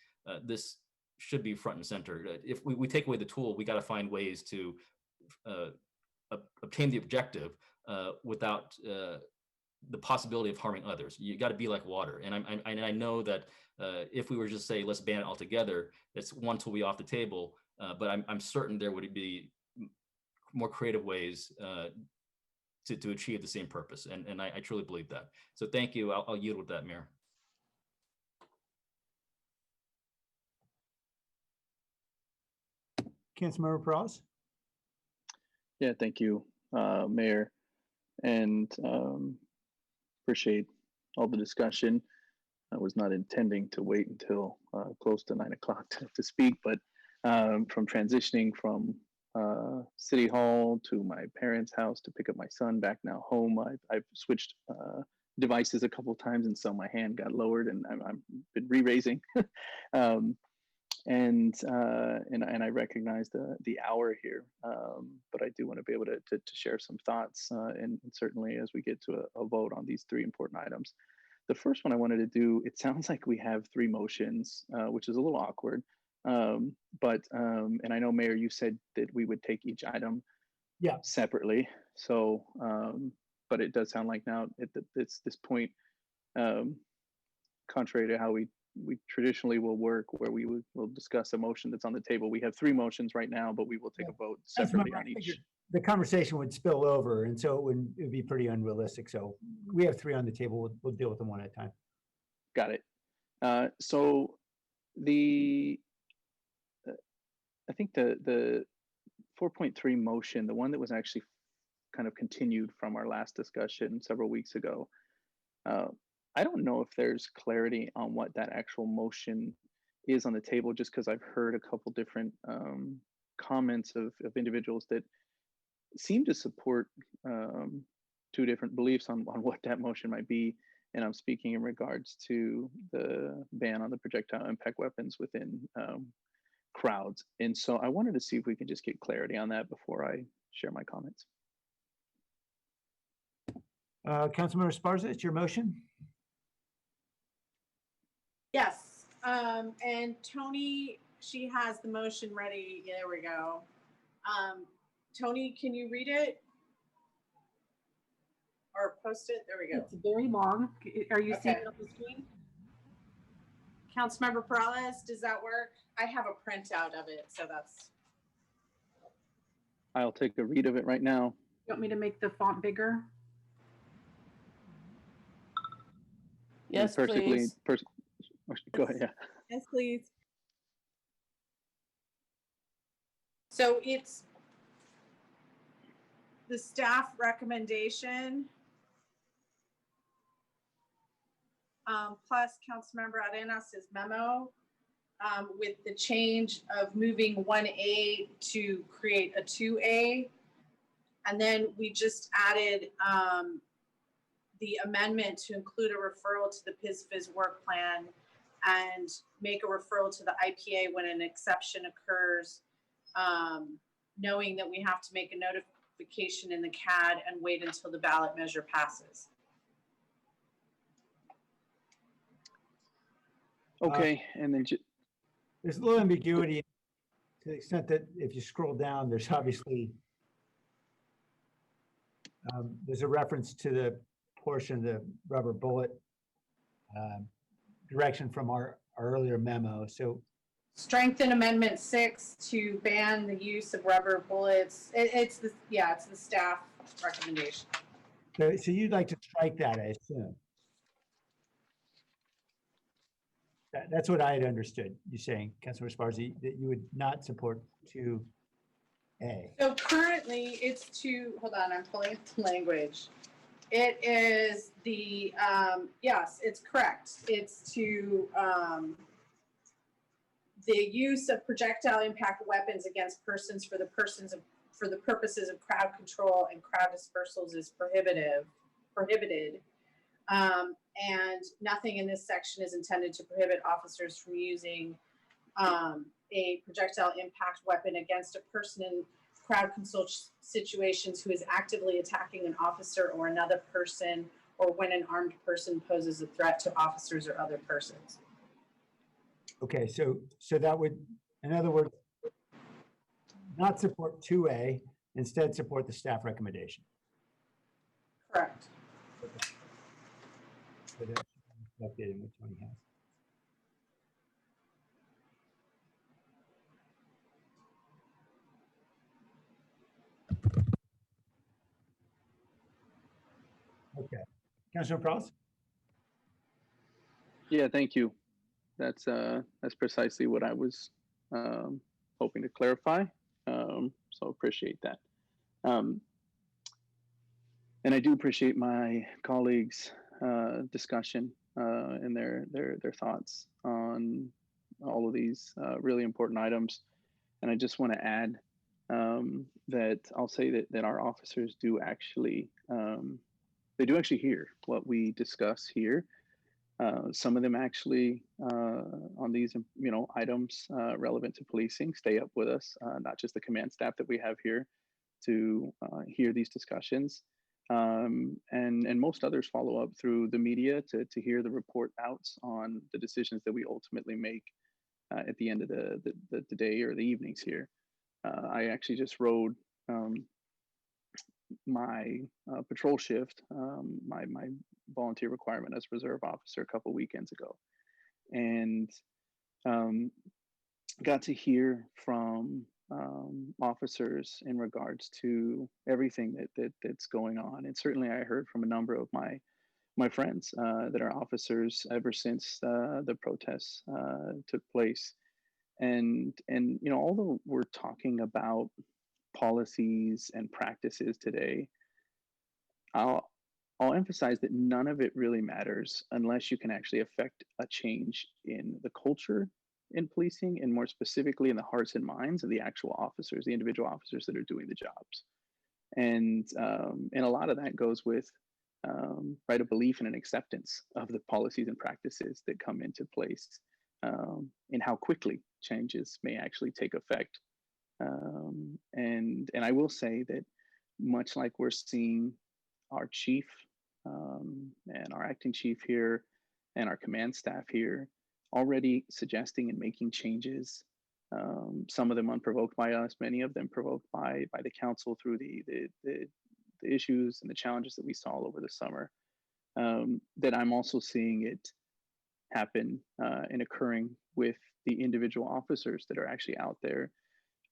this should be front and center. If we take away the tool, we got to find ways to obtain the objective without the possibility of harming others. You got to be like water. And I know that if we were just say, let's ban it altogether, it's one tool we off the table. But I'm certain there would be more creative ways to achieve the same purpose. And I truly believe that. So thank you. I'll yield with that, Mayor. Councilmember Perales? Yeah, thank you, Mayor, and appreciate all the discussion. I was not intending to wait until close to 9 o'clock to speak, but from transitioning from City Hall to my parents' house to pick up my son back now home, I've switched devices a couple of times, and so my hand got lowered, and I've been re-raising. And I recognize the hour here, but I do want to be able to share some thoughts, and certainly as we get to a vote on these 3 important items. The first one I wanted to do, it sounds like we have 3 motions, which is a little awkward. But and I know, Mayor, you said that we would take each item separately. So, but it does sound like now at this point, contrary to how we traditionally will work, where we'll discuss a motion that's on the table. We have 3 motions right now, but we will take a vote separately on each. The conversation would spill over, and so it would be pretty unrealistic. So we have 3 on the table. We'll deal with them one at a time. Got it. So I think the 4.3 motion, the one that was actually kind of continued from our last discussion several weeks ago, I don't know if there's clarity on what that actual motion is on the table, just because I've heard a couple different comments of individuals that seem to support 2 different beliefs on what that motion might be. And I'm speaking in regards to the ban on the projectile impact weapons within crowds. And so I wanted to see if we can just get clarity on that before I share my comments. Councilmember Esparza, it's your motion. Yes, and Tony, she has the motion ready. There we go. Tony, can you read it? Or post it? There we go. It's very long. Are you seeing Okay. it on the screen? Councilmember Peralez, does that work? I have a printout of it, so that's. I'll take a read of it right now. You want me to make the font bigger? Yes, Perfectly. please. Go ahead. Yeah. Yes, please. So it's the staff recommendation plus Councilmember Arenas's memo with the change of moving 1A to create a 2A. And then we just added the amendment to include a referral to the PIS-FIS work plan and make a referral to the IPA when an exception occurs, knowing that we have to make a notification in the CAD and wait until the ballot measure passes. Okay, and then There's a little ambiguity to the extent that if you scroll down, there's obviously there's a reference to the portion of the rubber bullet direction from our earlier memo. So Strengthen Amendment 6 to ban the use of rubber bullets. It's the staff recommendation. so you'd like to strike that, I assume. That's what I had understood you saying, Councilor Esparza, that you would not support 2A. So currently it's hold on, I'm pulling up the language. It is the, yes, it's correct. It's to the use of projectile impact weapons against persons for the purposes of crowd control and crowd dispersals is prohibited. And nothing in this section is intended to prohibit officers from using a projectile impact weapon against a person in crowd control situations who is actively attacking an officer or another person, or when an armed person poses a threat to officers or other persons. Okay, so that would, in other words, not support 2A, instead support the staff recommendation. Correct. So that's reflected in what Tony has. Okay, Councilor Pross? yeah, thank you. That's precisely what I was hoping to clarify. So appreciate that. And I do appreciate my colleagues' discussion and their thoughts on all of these really important items. And I just want to add that I'll say that our officers do actually hear what we discuss here. Some of them actually on these items relevant to policing stay up with us, not just the command staff that we have here to hear these discussions. And most others follow up through the media to hear the report outs on the decisions that we ultimately make at the end of the day or the evenings here. I actually just rode my patrol shift, my volunteer requirement as reserve officer a couple weekends ago, and got to hear from officers in regards to everything that's going on. And certainly I heard from a number of my friends that are officers ever since the protests took place. And although we're talking about policies and practices today, I'll emphasize that none of it really matters unless you can actually affect a change in the culture in policing, and more specifically in the hearts and minds of the actual officers, the individual officers that are doing the jobs. And a lot of that goes with a belief and an acceptance of the policies and practices that come into place, and how quickly changes may actually take effect. And I will say that much like we're seeing our chief and our acting chief here and our command staff here already suggesting and making changes some of them unprovoked by us, many of them provoked by the council through the issues and the challenges that we saw over the summer. That I'm also seeing it happen and occurring with the individual officers that are actually out there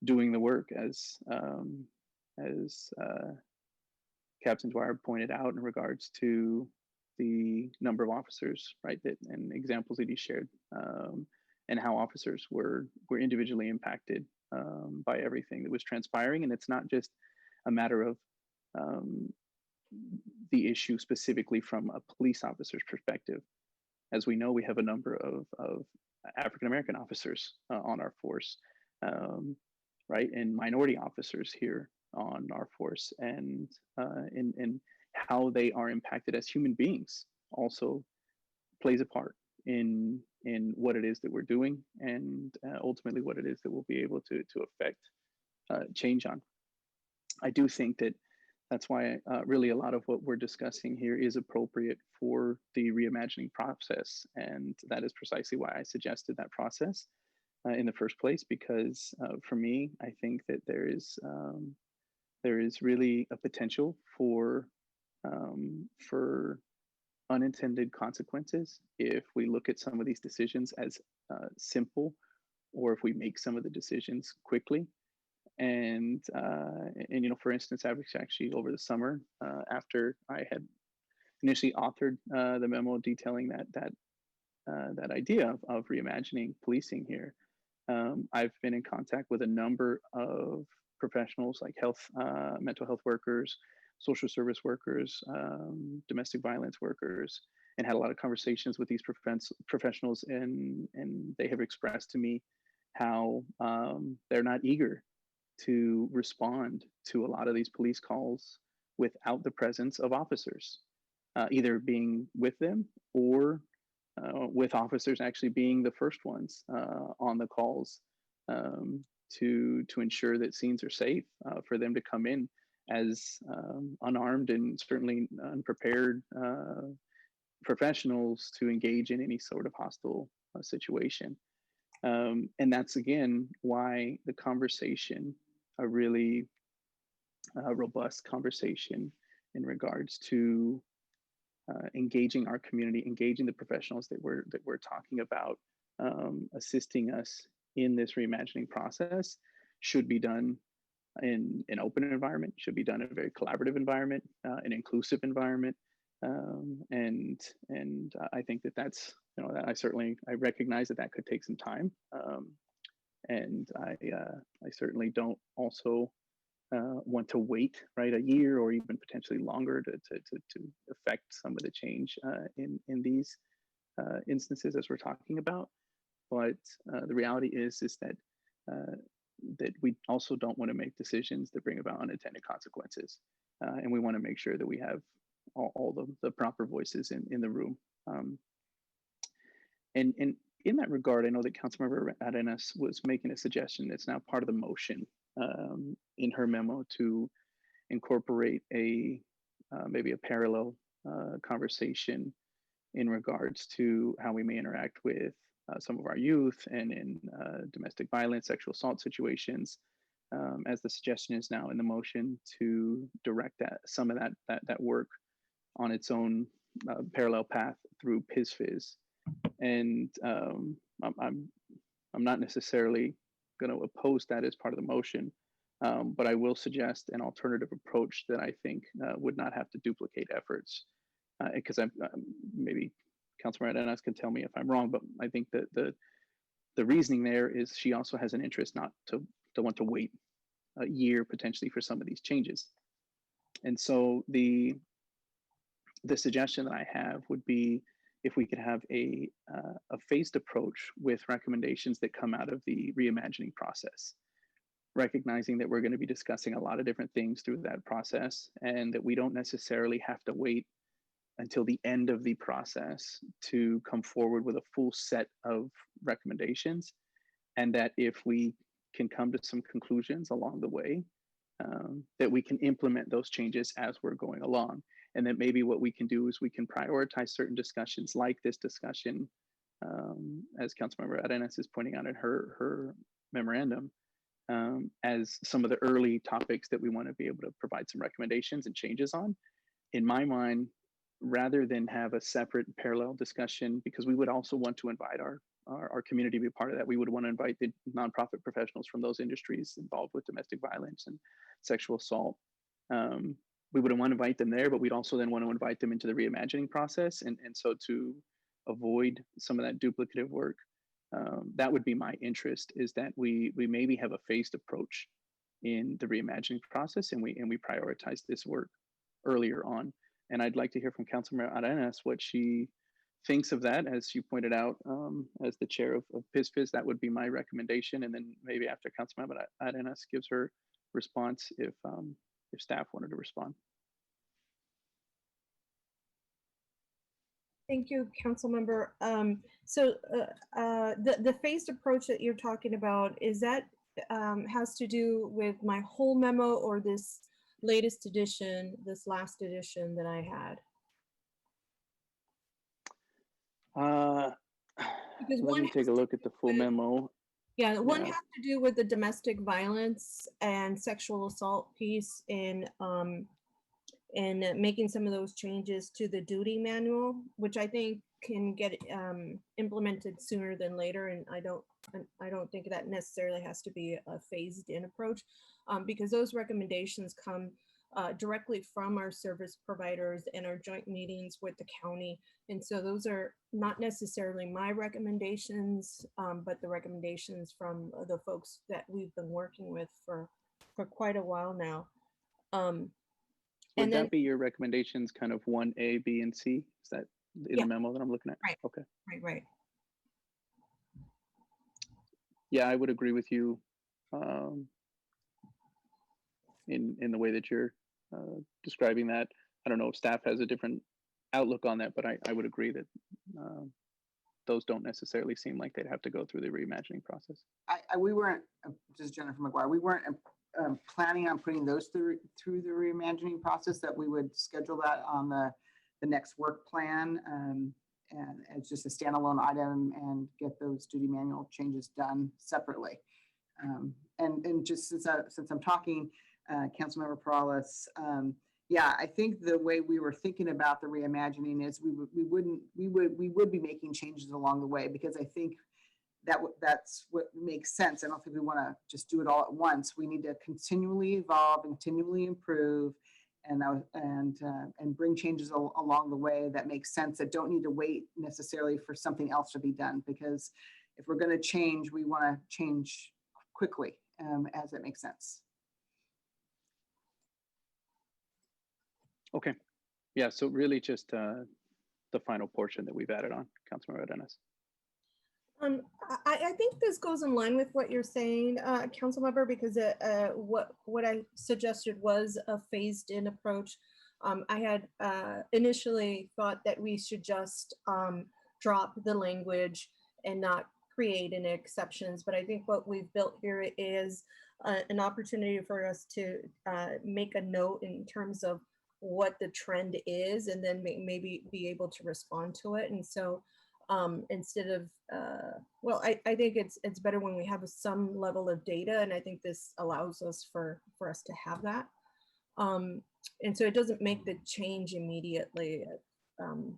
doing the work, as Captain Dwyer pointed out in regards to the number of officers, right, that and examples that he shared, and how officers were individually impacted by everything that was transpiring. And it's not just a matter of the issue specifically from a police officer's perspective. As we know, we have a number of African-American officers on our force, right, and minority officers here on our force, and how they are impacted as human beings also plays a part in what it is that we're doing, and ultimately what it is that we'll be able to affect change on. I do think that that's why really a lot of what we're discussing here is appropriate for the reimagining process, and that is precisely why I suggested that process in the first place, because for me, I think that there is really a potential for unintended consequences if we look at some of these decisions as simple, or if we make some of the decisions quickly. And you know, for instance, I was actually over the summer, after I had initially authored the memo detailing that idea of reimagining policing here, I've been in contact with a number of professionals like mental health workers, social service workers, domestic violence workers, and had a lot of conversations with these professionals, and they have expressed to me how they're not eager to respond to a lot of these police calls without the presence of officers, either being with them or with officers actually being the first ones on the calls to ensure that scenes are safe for them to come in as unarmed and certainly unprepared professionals to engage in any sort of hostile situation. And that's, again, why the conversation, a really robust conversation in regards to engaging our community, engaging the professionals that we're talking about, assisting us in this reimagining process, should be done in an open environment, should be done in a very collaborative environment, an inclusive environment. And I think that that's, you know, that I recognize that could take some time. And I certainly don't also want to wait, right, a year or even potentially longer to affect some of the change in these instances as we're talking about. But the reality is that that we also don't want to make decisions that bring about unintended consequences, and we want to make sure that we have all the proper voices in the room. And in that regard, I know that Councilmember Arenas was making a suggestion that's now part of the motion in her memo to incorporate maybe a parallel conversation in regards to how we may interact with some of our youth and in domestic violence, sexual assault situations, as the suggestion is now in the motion to direct some of that work on its own parallel path through PISFIS. And I'm not necessarily going to oppose that as part of the motion, but I will suggest an alternative approach that I think would not have to duplicate efforts, because maybe Councilmember Arenas can tell me if I'm wrong, but I think that the reasoning there is she also has an interest not to want to wait a year potentially for some of these changes. And so the suggestion that I have would be if we could have a phased approach with recommendations that come out of the reimagining process, recognizing that we're going to be discussing a lot of different things through that process, and that we don't necessarily have to wait until the end of the process to come forward with a full set of recommendations, and that if we can come to some conclusions along the way, that we can implement those changes as we're going along. And that maybe what we can do is we can prioritize certain discussions like this discussion, as Councilmember Arenas is pointing out in her memorandum as some of the early topics that we want to be able to provide some recommendations and changes on. In my mind, rather than have a separate parallel discussion, because we would also want to invite our community to be a part of that. We would want to invite the nonprofit professionals from those industries involved with domestic violence and sexual assault. We would want to invite them there, but we'd also then want to invite them into the reimagining process. And so to avoid some of that duplicative work, that would be my interest, is that we maybe have a phased approach in the reimagining process, and we prioritize this work earlier on. And I'd like to hear from Councilmember Arenas what she thinks of that. As you pointed out, as the chair of PISFIS, that would be my recommendation. And then maybe after Councilmember Arenas gives her response, if staff wanted to respond. Thank you, Councilmember. The phased approach that you're talking about, is that has to do with my whole memo or this latest edition, this last edition that I had? Because Let me take a look at the full memo. Yeah, one Yeah. has to do with the domestic violence and sexual assault piece in making some of those changes to the duty manual, which I think can get implemented sooner than later. And I don't think that necessarily has to be a phased in approach, because those recommendations come directly from our service providers and our joint meetings with the county. And so those are not necessarily my recommendations, but the recommendations from the folks that we've been working with for quite a while now. Would that be your recommendations, kind of 1A, B, and C? Is that in Yeah. the memo that I'm looking at? Right. Okay. Right. Yeah, I would agree with you in the way that you're describing that. I don't know if staff has a different outlook on that, but I would agree that those don't necessarily seem like they'd have to go through the reimagining process. We weren't, this is Jennifer McGuire, we weren't planning on putting those through the reimagining process, that we would schedule that on the next work plan, and it's just a standalone item, and get those duty manual changes done separately. And just since I'm talking, Councilmember Perales, yeah, I think the way we were thinking about the reimagining is we would be making changes along the way, because I think that's what makes sense. I don't think we want to just do it all at once. We need to continually evolve and continually improve, and bring changes along the way that make sense, that don't need to wait necessarily for something else to be done. Because if we're going to change, we want to change quickly, as it makes sense. Okay. Yeah, so really just the final portion that we've added on, Councilmember Arenas. I think this goes in line with what you're saying, Councilmember, because what I suggested was a phased in approach. I had initially thought that we should just drop the language and not create any exceptions, but I think what we've built here is an opportunity for us to make a note in terms of what the trend is, and then maybe be able to respond to it. And so instead of, well, I think it's better when we have some level of data, and I think this allows us for us to have that. And so it doesn't make the change immediately. And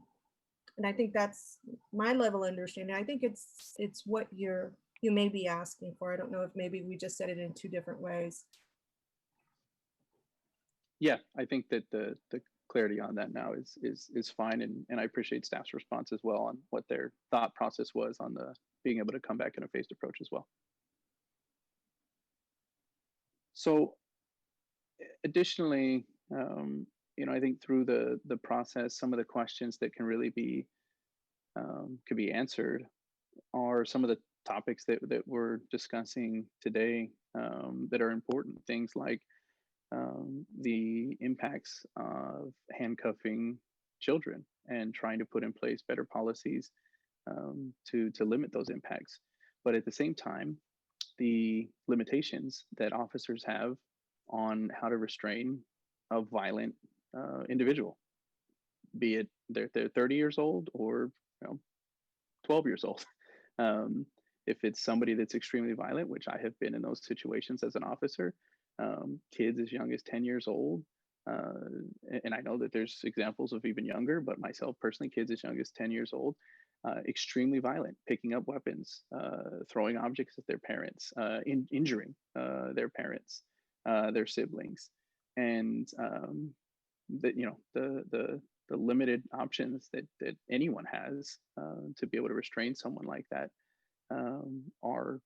I think that's my level of understanding. I think it's what you may be asking for. I don't know if maybe we just said it in two different ways. Yeah, I think that the clarity on that now is fine, and I appreciate staff's response as well on what their thought process was on the being able to come back in a phased approach as well. So additionally, I think through the process, some of the questions that can really be could be answered are some of the topics that we're discussing today, that are important. Things like the impacts of handcuffing children and trying to put in place better policies to limit those impacts. But at the same time, the limitations that officers have on how to restrain a violent individual, be it they're 30 years old or 12 years old. If it's somebody that's extremely violent, which I have been in those situations as an officer, kids as young as 10 years old, and I know that there's examples of even younger, but myself personally, kids as young as 10 years old, extremely violent, picking up weapons, throwing objects at their parents, injuring their parents, their siblings, and that the limited options that anyone has to be able to restrain someone like that are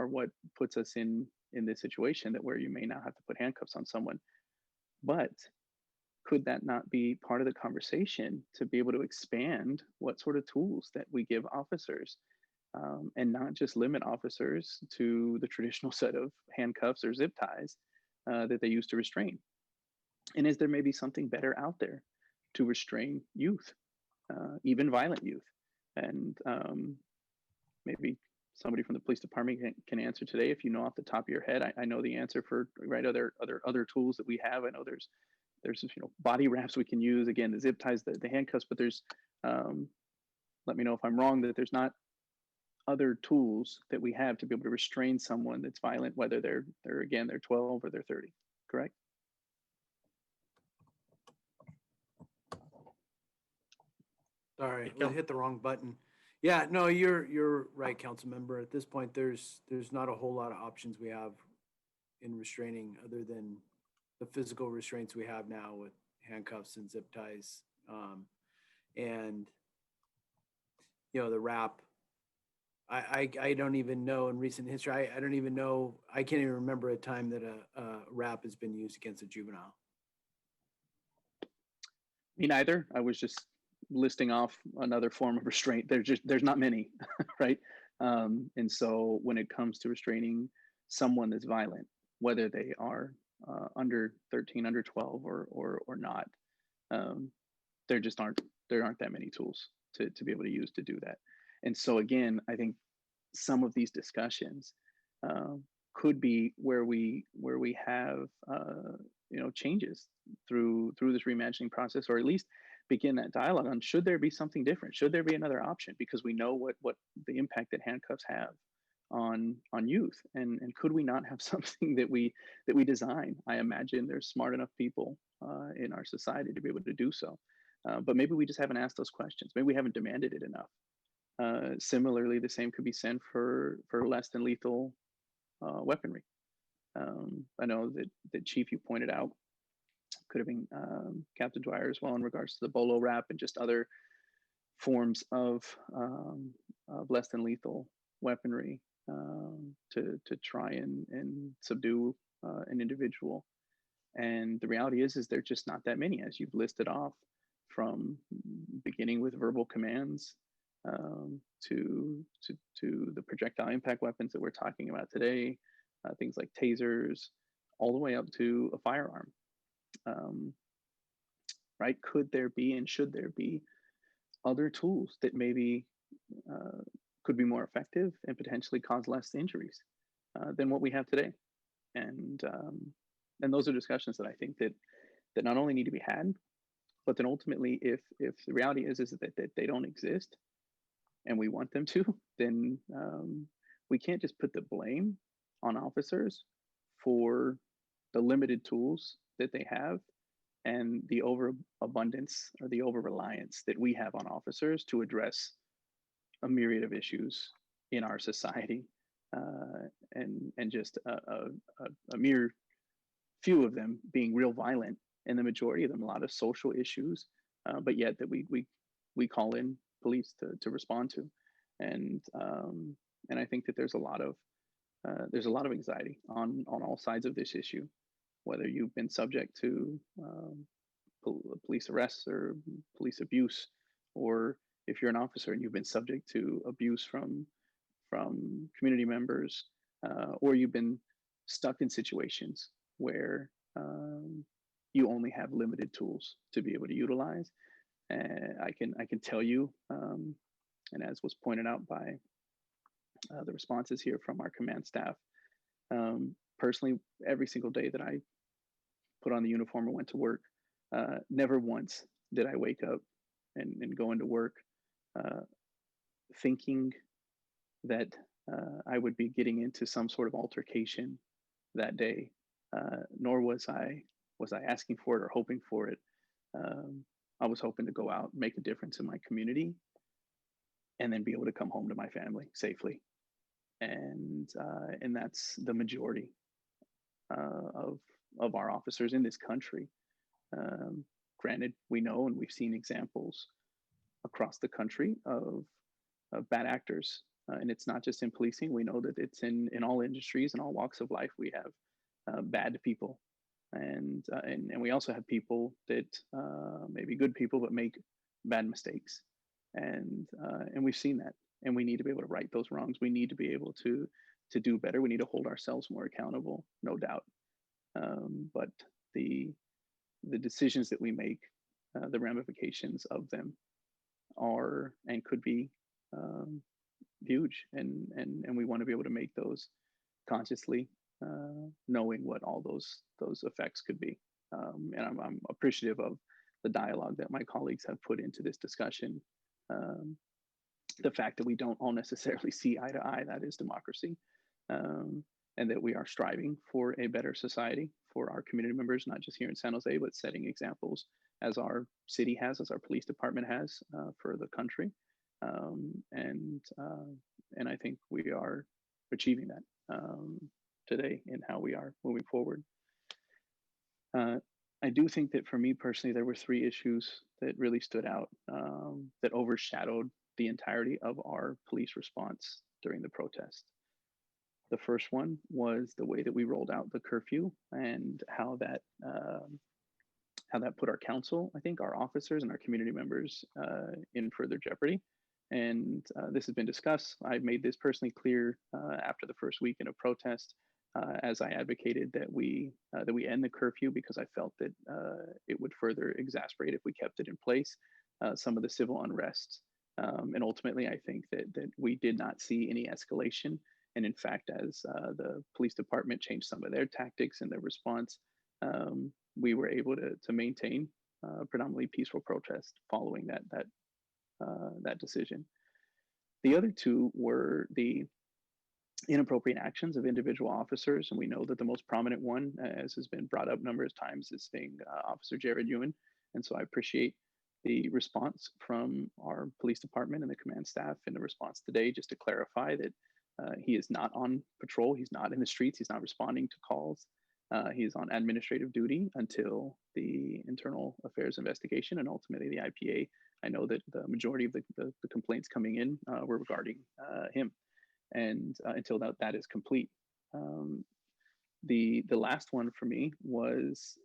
what puts us in this situation that where you may now have to put handcuffs on someone. But could that not be part of the conversation to be able to expand what sort of tools that we give officers, and not just limit officers to the traditional set of handcuffs or zip ties that they use to restrain? And is there maybe something better out there to restrain youth, even violent youth? And maybe somebody from the police department can answer today. If you know off the top of your head, I know the answer for other tools that we have. I know there's body wraps we can use, again, the zip ties, the handcuffs, but there's let me know if I'm wrong, that there's not other tools that we have to be able to restrain someone that's violent, whether they're 12 or they're 30, correct? Sorry, I hit the wrong button. Yeah, no, you're right, council member. At this point, there's not a whole lot of options we have in restraining other than the physical restraints we have now with handcuffs and zip ties. And the wrap, I don't even know in recent history, I don't even know, I can't even remember a time that a wrap has been used against a juvenile. Me neither. I was just listing off another form of restraint. There's not many, right? And so when it comes to restraining someone that's violent, whether they are under 13, under 12, or not, there aren't that many tools to be able to use to do that. And so again, I think some of these discussions could be where we have changes through this reimagining process, or at least begin that dialogue on, should there be something different? Should there be another option? Because we know what the impact that handcuffs have on youth, and could we not have something that we design? I imagine there's smart enough people in our society to be able to do so, but maybe we just haven't asked those questions. Maybe we haven't demanded it enough. Similarly, the same could be said for less than lethal weaponry. I know that Chief, you pointed out, could have been Captain Dwyer as well, in regards to the bolo wrap and just other forms of less than lethal weaponry to try and subdue an individual. And the reality is there's just not that many, as you've listed off, from beginning with verbal commands to the projectile impact weapons that we're talking about today, things like tasers, all the way up to a firearm. Right? Could there be, and should there be, other tools that maybe could be more effective and potentially cause less injuries than what we have today? And those are discussions that I think that not only need to be had, but then ultimately, if the reality is that they don't exist, and we want them to, then we can't just put the blame on officers for the limited tools that they have and the overabundance or the over-reliance that we have on officers to address a myriad of issues in our society, and just a mere few of them being real violent, and the majority of them a lot of social issues, but yet that we call in police to respond to. And I think that there's a lot of anxiety on all sides of this issue, whether you've been subject to police arrests or police abuse, or if you're an officer and you've been subject to abuse from community members, or you've been stuck in situations where you only have limited tools to be able to utilize. And I can tell you, and as was pointed out by the responses here from our command staff, personally, every single day that I put on the uniform and went to work, never once did I wake up and go into work thinking that I would be getting into some sort of altercation that day, nor was I asking for it or hoping for it. I was hoping to go out, make a difference in my community, and then be able to come home to my family safely. And that's the majority of our officers in this country. Granted, we know and we've seen examples across the country of bad actors, and it's not just in policing. We know that it's in all industries and all walks of life. We have bad people, and we also have people that may be good people but make bad mistakes, and we've seen that, and we need to be able to right those wrongs. We need to be able to do better. We need to hold ourselves more accountable, no doubt. But the decisions that we make, the ramifications of them are and could be huge, and we want to be able to make those consciously, knowing what all those effects could be. And I'm appreciative of the dialogue that my colleagues have put into this discussion. The fact that we don't all necessarily see eye to eye, that is democracy, and that we are striving for a better society for our community members, not just here in San Jose, but setting examples as our city has, as our police department has, for the country. And I think we are achieving that today in how we are moving forward. I do think that for me personally, there were 3 issues that really stood out, that overshadowed the entirety of our police response during the protest. The first one was the way that we rolled out the curfew and how that put our council, I think, our officers and our community members in further jeopardy. And this has been discussed. I've made this personally clear after the first weekend of protest, as I advocated that we end the curfew, because I felt that it would further exacerbate if we kept it in place, some of the civil unrest. And ultimately, I think that we did not see any escalation. And in fact, as the police department changed some of their tactics and their response, we were able to maintain predominantly peaceful protest following that decision. The other 2 were the inappropriate actions of individual officers, and we know that the most prominent one, as has been brought up numerous times, is being Officer Jared Ewan. And so I appreciate the response from our police department and the command staff in the response today, just to clarify that he is not on patrol, he's not in the streets, he's not responding to calls. He is on administrative duty until the internal affairs investigation and ultimately the IPA. I know that the majority of the complaints coming in were regarding him, and until that is complete. The last one for me was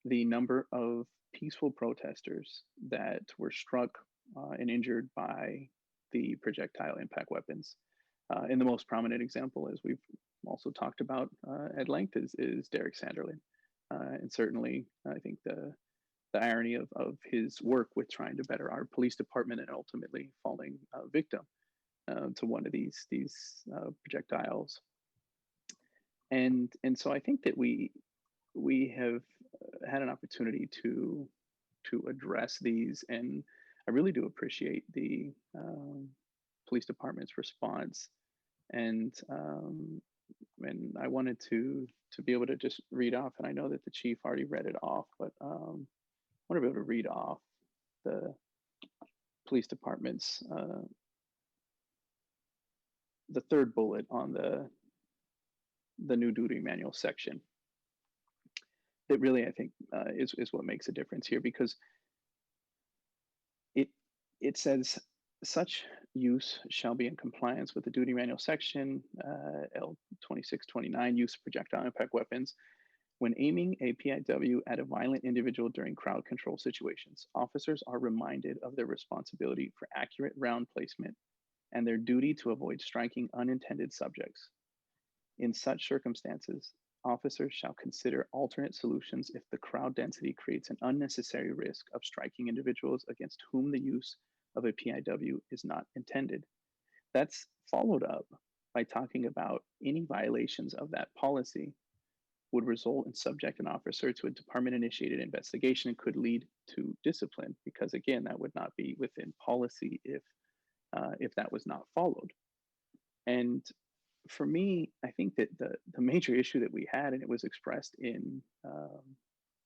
the number of peaceful protesters that were struck and injured by the projectile impact weapons. And the most prominent example, as we've also talked about at length, is Derek Sanderlin. And certainly, I think the irony of his work with trying to better our police department and ultimately falling victim to one of these projectiles. And so I think that we have had an opportunity to address these, and I really do appreciate the police department's response. And I wanted to be able to just read off, and I know that the chief already read it off, but I want to be able to read off the police department's the 3rd bullet on the new duty manual section. That really, I think, is what makes a difference here, because it says such use shall be in compliance with the duty manual section L2629, use of projectile impact weapons when aiming a PIW at a violent individual during crowd control situations. Officers are reminded of their responsibility for accurate round placement and their duty to avoid striking unintended subjects. In such circumstances, officers shall consider alternate solutions if the crowd density creates an unnecessary risk of striking individuals against whom the use of a PIW is not intended. That's followed up by talking about any violations of that policy would result in subject an officer to a department-initiated investigation and could lead to discipline, because again, that would not be within policy if that was not followed. And for me, I think that the major issue that we had, and it was expressed in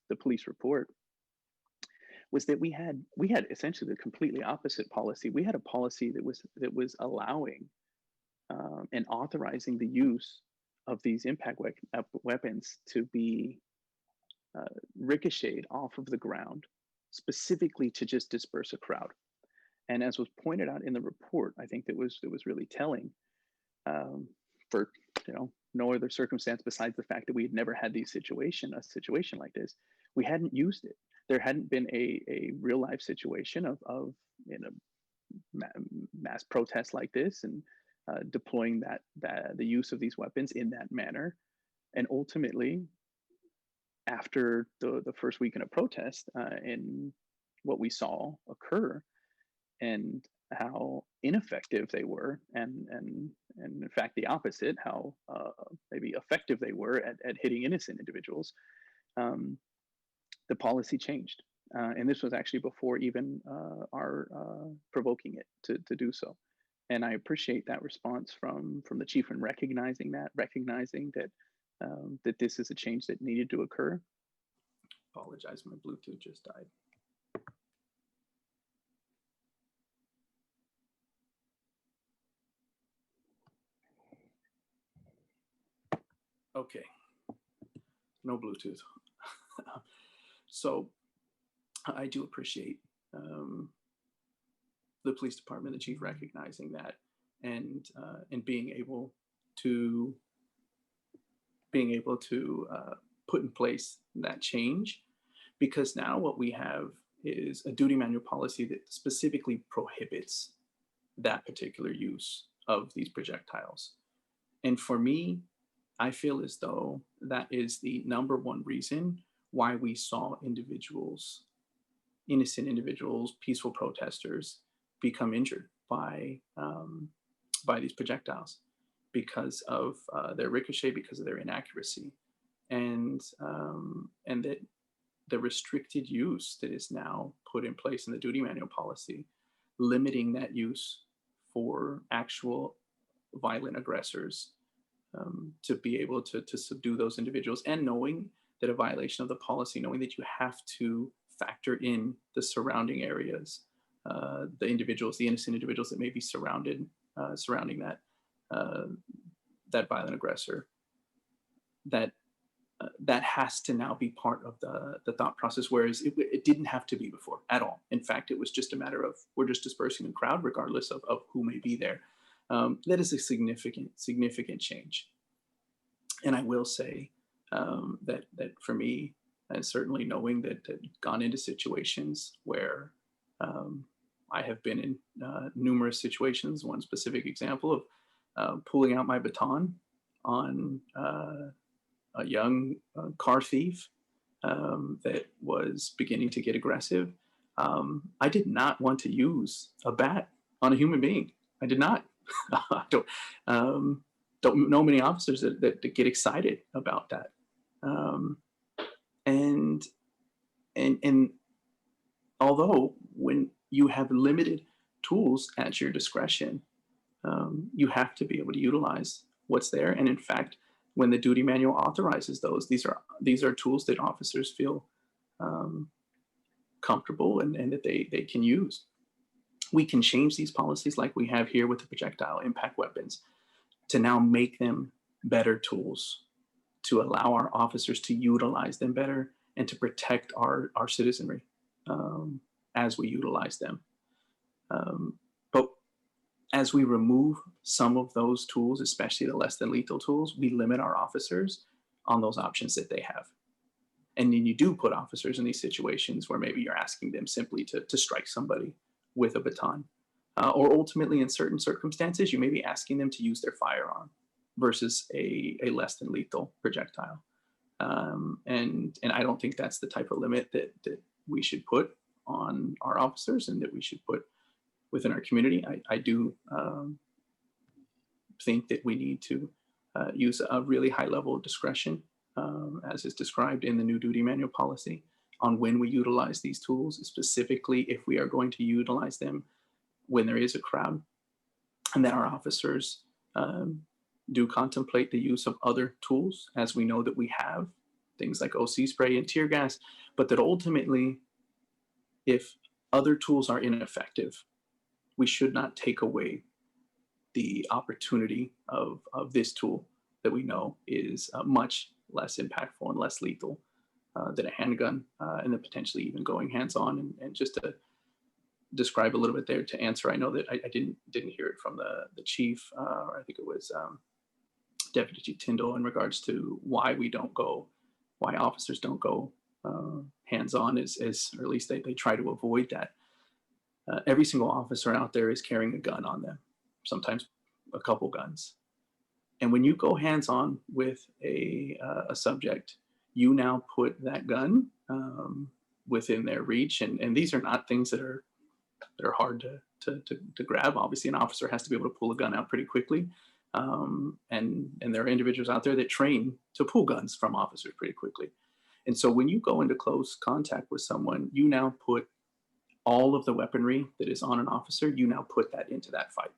the police report, was that we had essentially the completely opposite policy. We had a policy that was allowing and authorizing the use of these impact weapons to be ricocheted off of the ground, specifically to just disperse a crowd. And as was pointed out in the report, I think that was really telling. For no other circumstance besides the fact that we had never had a situation like this, we hadn't used it. There hadn't been a real life situation of mass protest like this and deploying the use of these weapons in that manner. And ultimately, after the first weekend of protest, and what we saw occur, and how ineffective they were, and in fact the opposite, how maybe effective they were at hitting innocent individuals, the policy changed. And this was actually before even our provoking it to do so. And I appreciate that response from the chief in recognizing that that this is a change that needed to occur. Apologize, my Bluetooth just died. Okay, no Bluetooth. So I do appreciate the police department, the chief recognizing that, and being able to put in place that change, because now what we have is a duty manual policy that specifically prohibits that particular use of these projectiles. And for me, I feel as though that is the number one reason why we saw individuals, innocent individuals, peaceful protesters, become injured by these projectiles because of their ricochet, because of their inaccuracy, and that the restricted use that is now put in place in the duty manual policy, limiting that use for actual violent aggressors, to be able to subdue those individuals, and knowing that a violation of the policy, knowing that you have to factor in the surrounding areas, the individuals, the innocent individuals that may be surrounding that violent aggressor, that has to now be part of the thought process, whereas it didn't have to be before at all. In fact, it was just a matter of, we're just dispersing the crowd regardless of who may be there. That is a significant change. And I will say that for me, and certainly knowing that gone into situations where I have been in numerous situations, one specific example of pulling out my baton on a young car thief that was beginning to get aggressive. I did not want to use a bat on a human being. I did not. I don't know many officers that get excited about that. And although when you have limited tools at your discretion, you have to be able to utilize what's there. And in fact, when the duty manual authorizes those, these are tools that officers feel comfortable and that they can use. We can change these policies like we have here with the projectile impact weapons to now make them better tools, to allow our officers to utilize them better and to protect our citizenry as we utilize them. But as we remove some of those tools, especially the less than lethal tools, we limit our officers on those options that they have. And then you do put officers in these situations where maybe you're asking them simply to strike somebody with a baton. Or ultimately, in certain circumstances, you may be asking them to use their firearm versus a less than lethal projectile. And I don't think that's the type of limit that we should put on our officers and that we should put within our community. I do think that we need to use a really high level of discretion, as is described in the new duty manual policy, on when we utilize these tools, specifically if we are going to utilize them when there is a crowd, and that our officers do contemplate the use of other tools, as we know that we have things like OC spray and tear gas, but that ultimately, if other tools are ineffective, we should not take away the opportunity of this tool that we know is much less impactful and less lethal than a handgun, and then potentially even going hands-on. And just to describe a little bit there to answer, I know that I didn't hear it from the chief, or I think it was Deputy Chief Tyndall, in regards to why officers don't go hands-on, or at least they try to avoid that. Every single officer out there is carrying a gun on them, sometimes a couple guns. And when you go hands-on with a subject, you now put that gun within their reach. And these are not things that are hard to grab. Obviously, an officer has to be able to pull a gun out pretty quickly. And there are individuals out there that train to pull guns from officers pretty quickly. And so when you go into close contact with someone, you now put all of the weaponry that is on an officer, you now put that into that fight.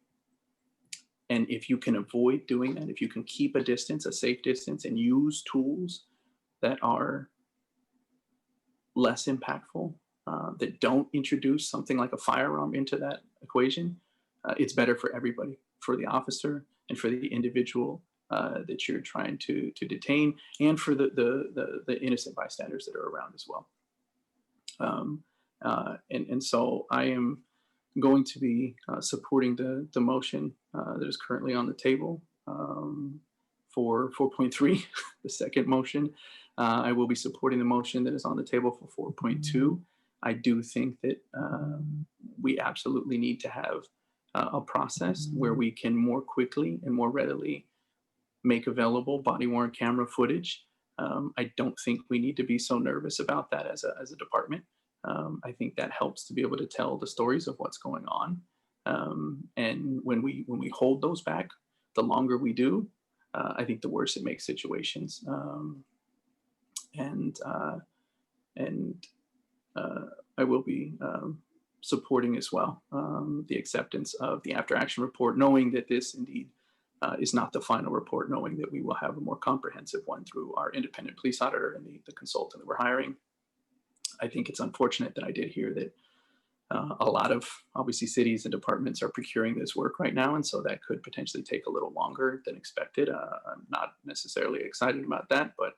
And if you can avoid doing that, if you can keep a distance, a safe distance, and use tools that are less impactful, that don't introduce something like a firearm into that equation, it's better for everybody, for the officer and for the individual that you're trying to detain, and for the innocent bystanders that are around as well. And so I am going to be supporting the motion that is currently on the table for 4.3, the second motion. I will be supporting the motion that is on the table for 4.2. I do think that we absolutely need to have a process where we can more quickly and more readily make available body-worn camera footage. I don't think we need to be so nervous about that as a department. I think that helps to be able to tell the stories of what's going on. And when we hold those back, the longer we do, I think the worse it makes situations. I will be supporting as well the acceptance of the after action report, knowing that this indeed is not the final report, knowing that we will have a more comprehensive one through our independent police auditor and the consultant that we're hiring. I think it's unfortunate that I did hear that a lot of, obviously, cities and departments are procuring this work right now, and so that could potentially take a little longer than expected. I'm not necessarily excited about that, but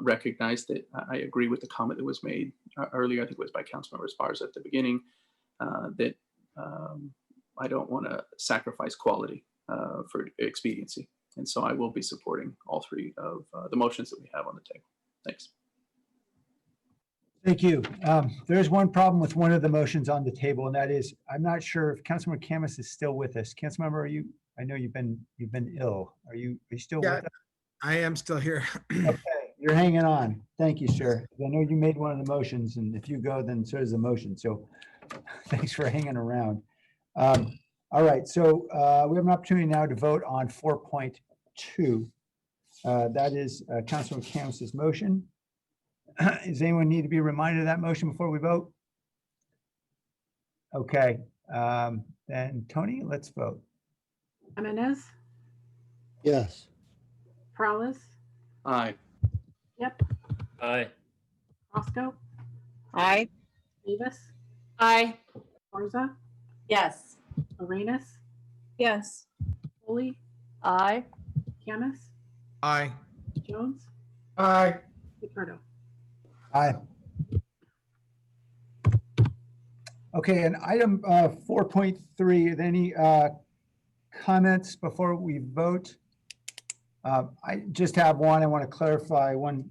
recognize that I agree with the comment that was made earlier, I think it was by Councilmember Esparza at the beginning, that I don't want to sacrifice quality for expediency. And so I will be supporting all three of the motions that we have on the table. Thanks. Thank you. There's one problem with one of the motions on the table, and that is, I'm not sure if Councilmember Camus is still with us. Councilmember, are you? I know you've been ill. Are you still with us? I am still here. Okay, you're hanging on. Thank you, sir. I know you made one of the motions, and if you go, then so does the motion. So thanks for hanging around. All right, so we have an opportunity now to vote on 4.2. That is Councilmember Camus's motion. Does anyone need to be reminded of that motion before we vote? Okay, then Tony, let's vote. Jimenez, Yes. Perales, Aye. Yep, Aye. Roscoe, Aye. Davis, Aye. Garza, Yes. Arenas, Yes. Foley, Aye. Camus, Aye. Jones, Aye. Ricardo. Aye. Okay, and item 4.3, any comments before we vote? I just have one. I want to clarify one.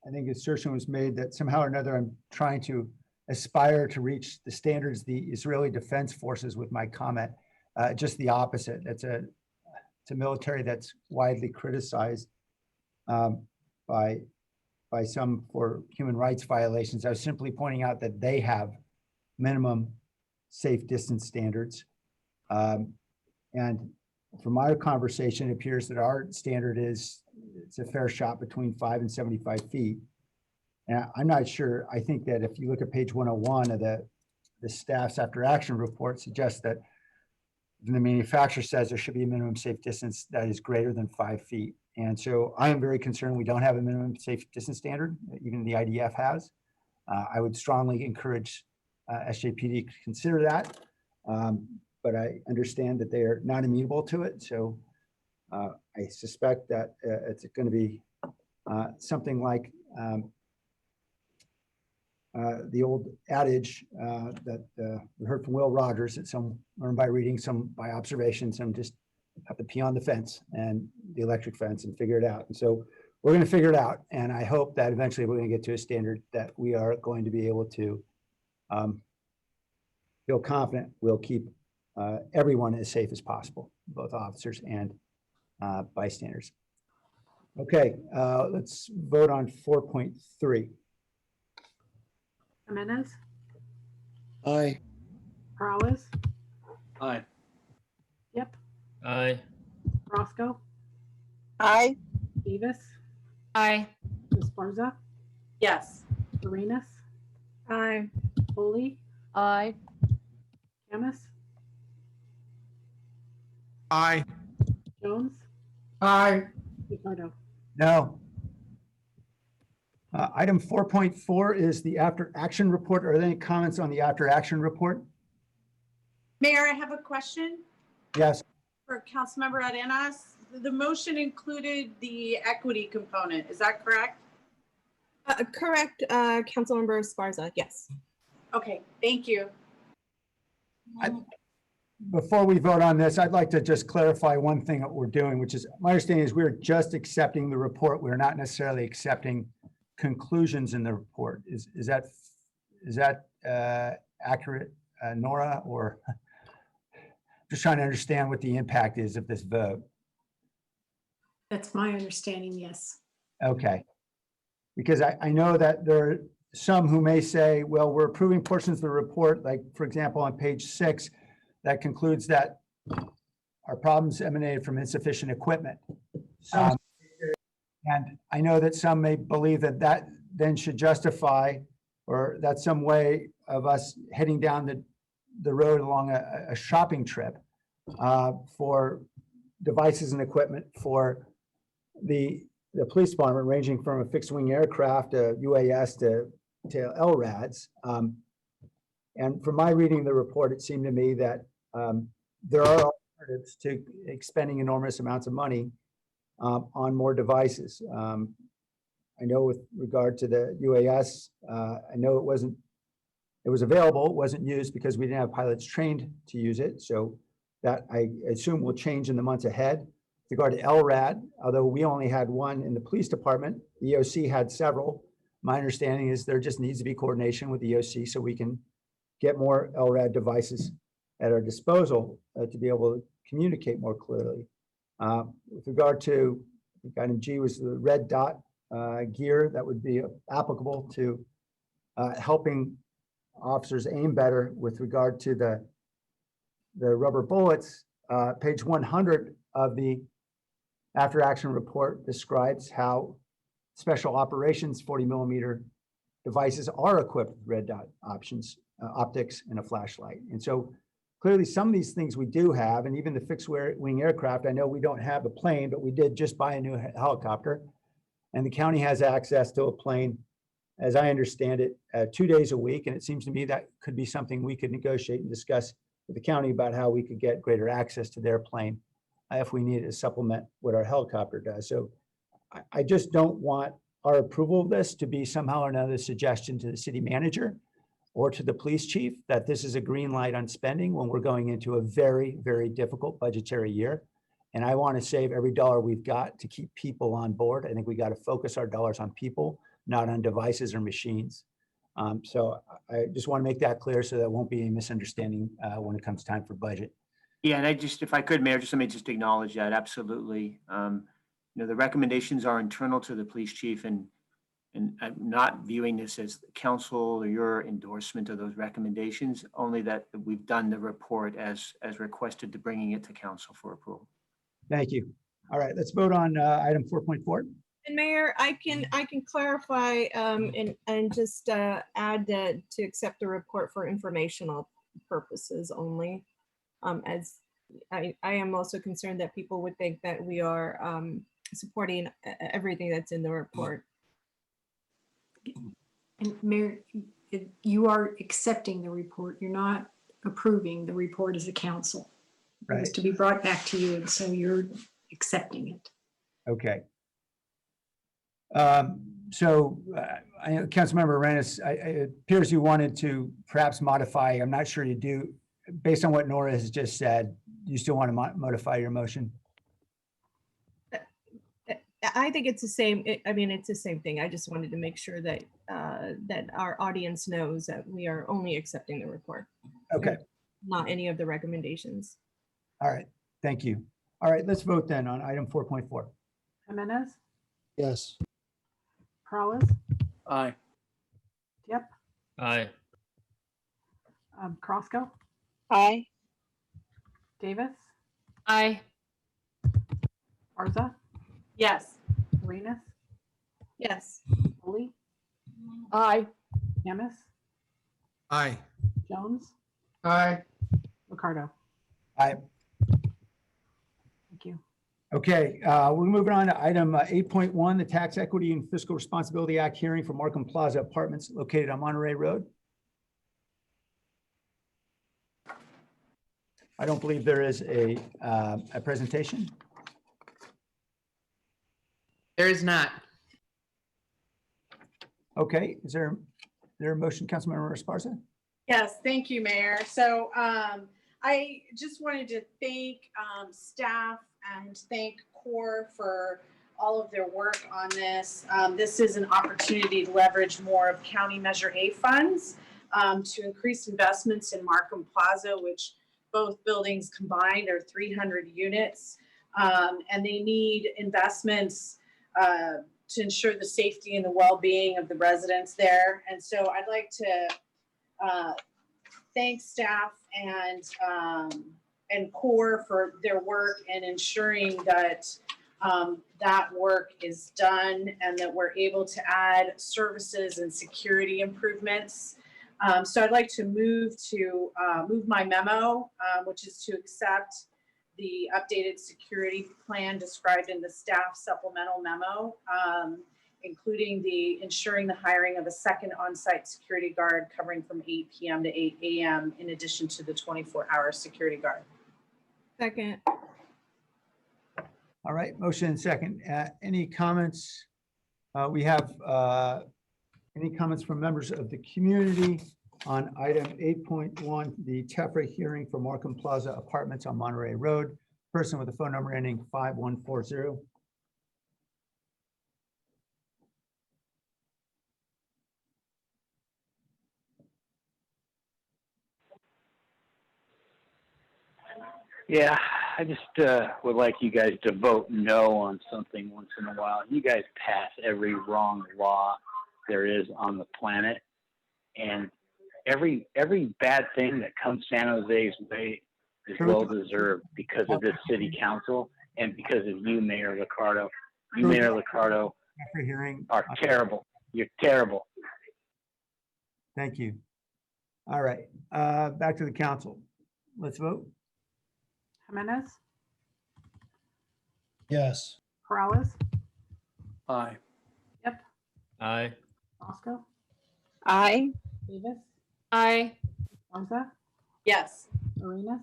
I think assertion was made that somehow or another I'm trying to aspire to reach the standards of the Israeli Defense Forces with my comment. Just the opposite. It's a military that's widely criticized by some for human rights violations. I was simply pointing out that they have minimum safe distance standards. And from our conversation, it appears that our standard is, it's a fair shot between 5 and 75 feet. And I'm not sure, I think that if you look at page 101 of the staff's after action report, suggests that the manufacturer says there should be a minimum safe distance that is greater than 5 feet. And so I am very concerned we don't have a minimum safe distance standard, even the IDF has. I would strongly encourage SJPD to consider that, but I understand that they are not amenable to it. So I suspect that it's going to be something like the old adage that we heard from Will Rogers, that some learn by reading, some by observation, some just have to pee on the fence and the electric fence and figure it out. And so we're going to figure it out. And I hope that eventually we're going to get to a standard that we are going to be able to feel confident we'll keep everyone as safe as possible, both officers and bystanders. Okay, let's vote on 4.3. Jimenez, Aye. Peralez, Aye. Yep, Aye. Roscoe, Aye. Davis, Aye. Esparza, Yes. Arenas, Aye. Foley, Aye. Camus, Aye. Jones, Aye. Ricardo. No. Item 4.4 is the after action report. Are there any comments on the after action report? Mayor, I have a question Yes. for Councilmember Arenas. The motion included the equity component. Is that correct? Correct, Councilmember Esparza, yes. Okay, thank you. Before we vote on this, I'd like to just clarify one thing that we're doing, which is my understanding is we're just accepting the report. We're not necessarily accepting conclusions in the report. Is that accurate, Nora, or just trying to understand what the impact is of this vote? That's my understanding, yes. Okay. Because I know that there are some who may say, well, we're approving portions of the report, like, for example, on page 6, that concludes that our problems emanated from insufficient equipment. And I know that some may believe that that then should justify, or that's some way of us heading down the road along a shopping trip for devices and equipment for the police department, ranging from a fixed wing aircraft, a UAS to LRADs. And from my reading of the report, it seemed to me that there are alternatives to expending enormous amounts of money on more devices. I know with regard to the UAS, I know it was available, it wasn't used because we didn't have pilots trained to use it. So that I assume will change in the months ahead. With regard to LRAD, although we only had one in the police department, the EOC had several. My understanding is there just needs to be coordination with the EOC so we can get more LRAD devices at our disposal to be able to communicate more clearly. With regard to, I think item G was the red dot gear that would be applicable to helping officers aim better with regard to the rubber bullets. Page 100 of the after action report describes how special operations 40mm devices are equipped with red dot options, optics, and a flashlight. And so clearly some of these things we do have, and even the fixed wing aircraft, I know we don't have a plane, but we did just buy a new helicopter, and the county has access to a plane, as I understand it, 2 days a week. And it seems to me that could be something we could negotiate and discuss with the county about how we could get greater access to their plane if we needed to supplement what our helicopter does. So I just don't want our approval of this to be somehow or another suggestion to the city manager or to the police chief that this is a green light on spending when we're going into a very, very difficult budgetary year. And I want to save every dollar we've got to keep people on board. I think we got to focus our dollars on people, not on devices or machines. So I just want to make that clear so there won't be any misunderstanding when it comes time for budget. Yeah, and I just, if I could, Mayor, just let me just acknowledge that, absolutely. The recommendations are internal to the police chief, and I'm not viewing this as the council or your endorsement of those recommendations, only that we've done the report as requested to bringing it to council for approval. Thank you. All right, let's vote on item 4.4. And Mayor, I can clarify and just add that to accept the report for informational purposes only, as I am also concerned that people would think that we are supporting everything that's in the report. And Mayor, you are accepting the report. You're not approving the report as a council. It was Right. to be brought back to you, and so you're accepting it. Okay. So I know Councilmember Arenas, it appears you wanted to perhaps modify, I'm not sure you do, based on what Nora has just said, you still want to modify your motion? I think it's the same. I mean, it's the same thing. I just wanted to make sure that that our audience knows that we are only accepting the report. Okay. Not any of the recommendations. All right. Thank you. All right. Let's vote then on item 4.4. Jimenez, Yes. Peralez, Aye. Yep, Aye. Crosco, Aye. Davis, Aye. Arza, Yes. Arenas, Yes. Foley, Aye. Camus, Aye. Jones, Aye. Ricardo. Aye. Thank you. Okay, we're moving on to item 8.1, the Tax Equity and Fiscal Responsibility Act hearing for Markham Plaza Apartments located on Monterey Road. I don't believe there is a presentation. There is not. Okay, is there a motion, Councilmember Esparza? Yes, thank you, Mayor. So I just wanted to thank staff and thank CORE for all of their work on this. This is an opportunity to leverage more of County Measure A funds to increase investments in Markham Plaza, which both buildings combined are 300 units. And they need investments to ensure the safety and the well-being of the residents there. And so I'd like to thank staff and CORE for their work in ensuring that that work is done and that we're able to add services and security improvements. So I'd like to move my memo, which is to accept the updated security plan described in the staff supplemental memo, including ensuring the hiring of a second on-site security guard covering from 8 p.m. to 8 a.m. in addition to the 24-hour security guard. Second. All right, motion and second. Any comments? We have any comments from members of the community on item 8.1, the TEFRA hearing for Markham Plaza Apartments on Monterey Road? Person with a phone number ending 5140. Yeah, I just would like you guys to vote no on something once in a while. You guys pass every wrong law there is on the planet, and every bad thing that comes San Jose's way is well deserved because of this city council and because of you, Mayor Ricardo. You, Mayor Ricardo, are terrible. You're terrible. Thank you. All right, back to the council. Let's vote. Jimenez, Yes. Peralez, Aye. Yep, Aye. Crosco, Aye. Davis, Aye. Arza, Yes. Arenas,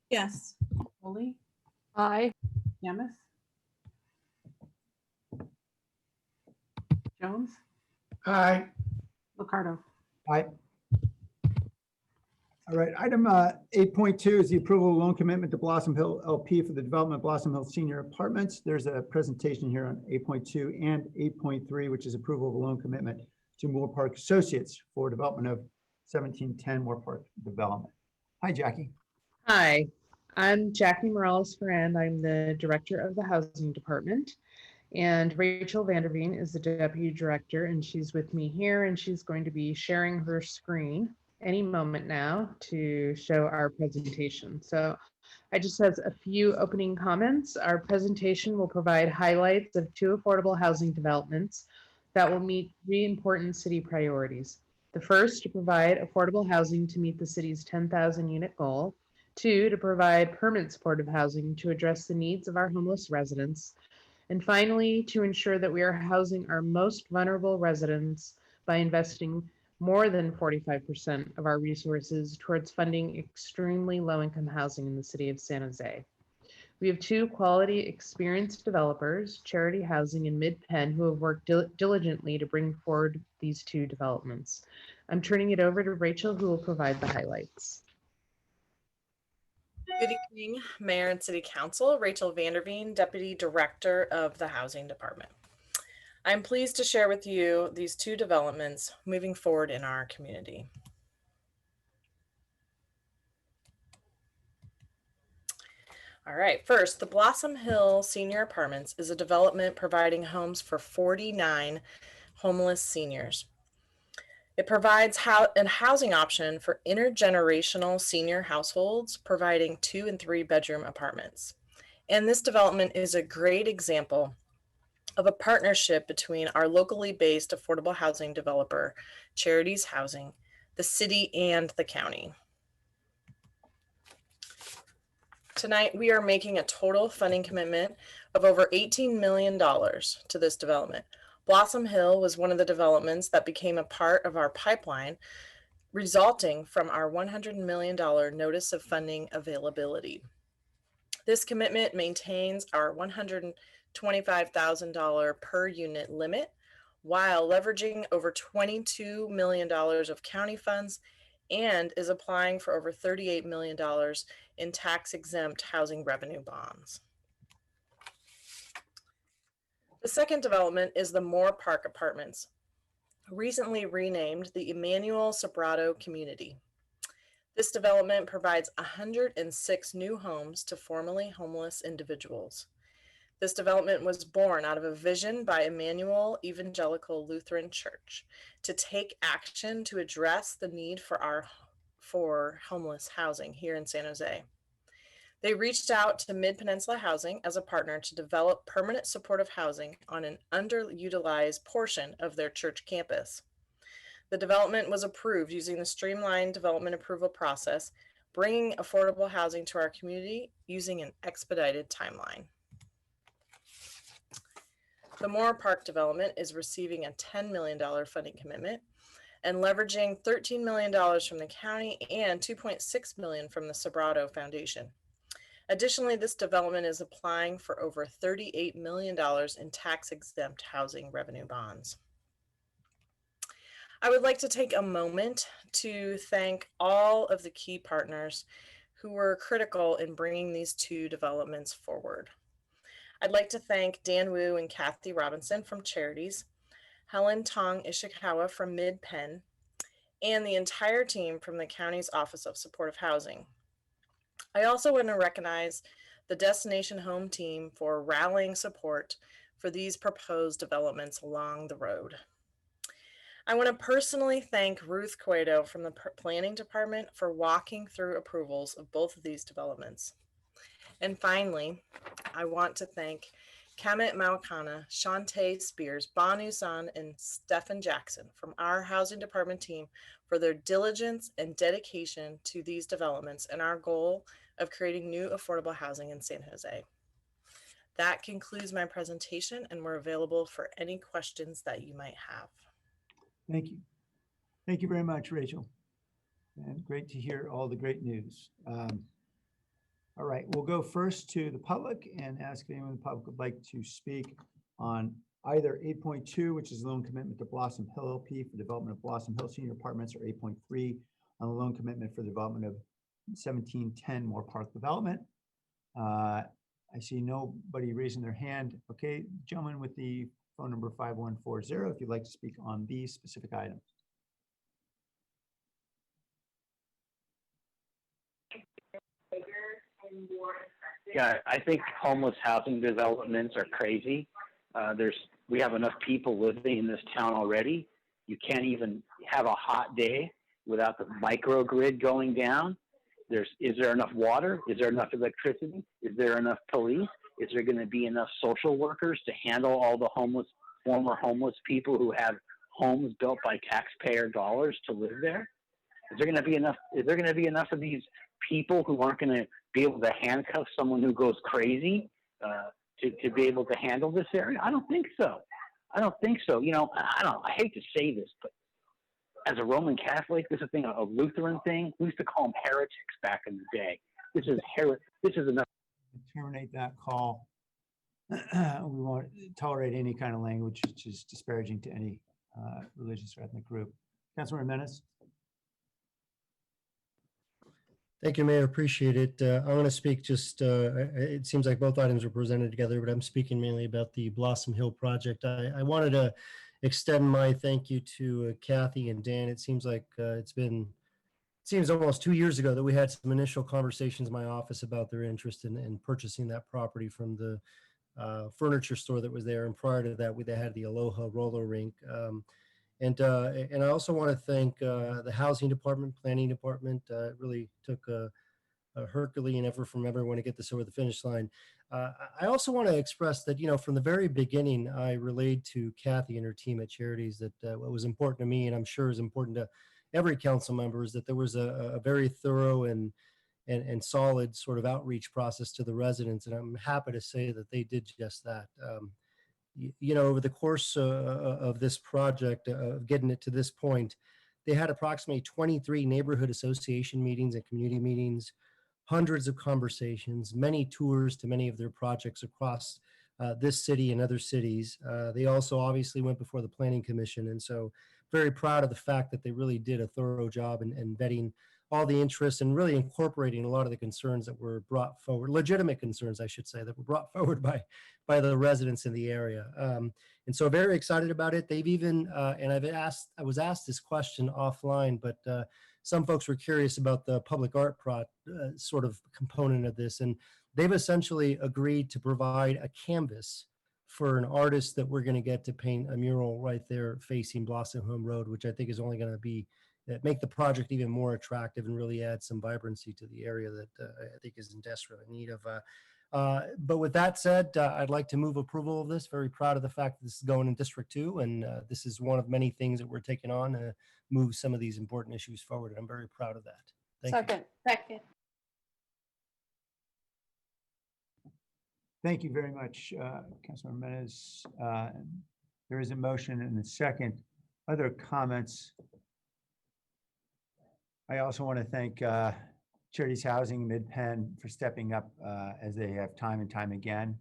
Yes. Foley, Aye. Camus, Jones, Aye. Ricardo. Aye. All right, item 8.2 is the approval of loan commitment to Blossom Hill LP for the development of Blossom Hill Senior Apartments. There's a presentation here on 8.2 and 8.3, which is approval of a loan commitment to Moore Park Associates for development of 1710 Moore Park development. Hi, Jackie. Hi, I'm Jackie Morales-Ferrand. I'm the director of the housing department. And Rachel Vanderveen is the deputy director, and she's with me here, and she's going to be sharing her screen any moment now to show our presentation. So I just have a few opening comments. Our presentation will provide highlights of 2 affordable housing developments that will meet 3 important city priorities. The first, to provide affordable housing to meet the city's 10,000 unit goal. 2, to provide permanent supportive housing to address the needs of our homeless residents. And finally, to ensure that we are housing our most vulnerable residents by investing more than 45% of our resources towards funding extremely low-income housing in the city of San Jose. We have 2 quality, experienced developers, Charity Housing and Mid-Penn, who have worked diligently to bring forward these 2 developments. I'm turning it over to Rachel, who will provide the highlights. Good evening, Mayor and City Council. Rachel Vanderveen, Deputy Director of the Housing Department. I'm pleased to share with you these 2 developments moving forward in our community. All right, first, the Blossom Hill Senior Apartments is a development providing homes for 49 homeless seniors. It provides a housing option for intergenerational senior households, providing 2 and 3 bedroom apartments. And this development is a great example of a partnership between our locally based affordable housing developer, Charities Housing, the city, and the county. Tonight, we are making a total funding commitment of over $18 million to this development. Blossom Hill was one of the developments that became a part of our pipeline, resulting from our $100 million notice of funding availability. This commitment maintains our $125,000 per unit limit while leveraging over $22 million of county funds and is applying for over $38 million in tax-exempt housing revenue bonds. The second development is the Moore Park Apartments, recently renamed the Emmanuel Sobrato Community. This development provides 106 new homes to formerly homeless individuals. This development was born out of a vision by Emmanuel Evangelical Lutheran Church to take action to address the need for homeless housing here in San Jose. They reached out to Mid-Peninsula Housing as a partner to develop permanent supportive housing on an underutilized portion of their church campus. The development was approved using the streamlined development approval process, bringing affordable housing to our community using an expedited timeline. The Moore Park development is receiving a $10 million funding commitment and leveraging $13 million from the county and $2.6 million from the Sobrato Foundation. Additionally, this development is applying for over $38 million in tax-exempt housing revenue bonds. I would like to take a moment to thank all of the key partners who were critical in bringing these 2 developments forward. I'd like to thank Dan Wu and Kathy Robinson from Charities, Helen Tong Ishikawa from Mid-Penn, and the entire team from the county's Office of Supportive Housing. I also want to recognize the Destination Home team for rallying support for these proposed developments along the road. I want to personally thank Ruth Cueto from the Planning Department for walking through approvals of both of these developments. And finally, I want to thank Kamet Maukana, Shantae Spears, Banu San, and Stephen Jackson from our Housing Department team for their diligence and dedication to these developments and our goal of creating new affordable housing in San Jose. That concludes my presentation, and we're available for any questions that you might have. Thank you. Thank you very much, Rachel. And great to hear all the great news. All right, we'll go first to the public and ask if anyone in the public would like to speak on either 8.2, which is loan commitment to Blossom Hill LP for development of Blossom Hill Senior Apartments, or 8.3 on the loan commitment for the development of 1710 Moore Park Development. I see nobody raising their hand. Okay, gentlemen with the phone number 5140, if you'd like to speak on these specific items. Yeah, I think homeless housing developments are crazy. We have enough people living in this town already. You can't even have a hot day without the microgrid going down. Is there enough water? Is there enough electricity? Is there enough police? Is there going to be enough social workers to handle all the former homeless people who have homes built by taxpayer dollars to live there? Is there going to be enough of these people who aren't going to be able to handcuff someone who goes crazy to be able to handle this area? I don't think so. I don't think so. You know, I hate to say this, but as a Roman Catholic, this is a thing, a Lutheran thing. We used to call them heretics back in the day. This is enough. Terminate that call. We won't tolerate any kind of language which is disparaging to any religious or ethnic group. Councilor Menace. Thank you, Mayor. Appreciate it. I'm going to speak just, it seems like both items were presented together, but I'm speaking mainly about the Blossom Hill project. I wanted to extend my thank you to Kathy and Dan. It seems like it seems almost 2 years ago that we had some initial conversations in my office about their interest in purchasing that property from the furniture store that was there. And prior to that, they had the Aloha roller rink. And I also want to thank the housing department, planning department. It really took a Herculean effort from everyone to get this over the finish line. I also want to express that, you know, from the very beginning, I relayed to Kathy and her team at Charities that what was important to me, and I'm sure is important to every council member, is that there was a very thorough and solid sort of outreach process to the residents. And I'm happy to say that they did just that. You know, over the course of this project, of getting it to this point, they had approximately 23 neighborhood association meetings and community meetings, hundreds of conversations, many tours to many of their projects across this city and other cities. They also obviously went before the Planning Commission. And so very proud of the fact that they really did a thorough job in vetting all the interests and really incorporating a lot of the concerns that were brought forward, legitimate concerns, I should say, that were brought forward by the residents in the area. And so very excited about it. They've even, and I was asked this question offline, but some folks were curious about the public art sort of component of this. And they've essentially agreed to provide a canvas for an artist that we're going to get to paint a mural right there facing Blossom Home Road, which I think is only going to make the project even more attractive and really add some vibrancy to the area that I think is in desperate need of. But with that said, I'd like to move approval of this. Very proud of the fact that this is going in District 2, and this is one of many things that we're taking on to move some of these important issues forward. I'm very proud of that. Thank you. Second. Thank you very much, Councilor Menace. There is a motion and a second. Other comments? I also want to thank Charities Housing Mid-Penn for stepping up as they have time and time again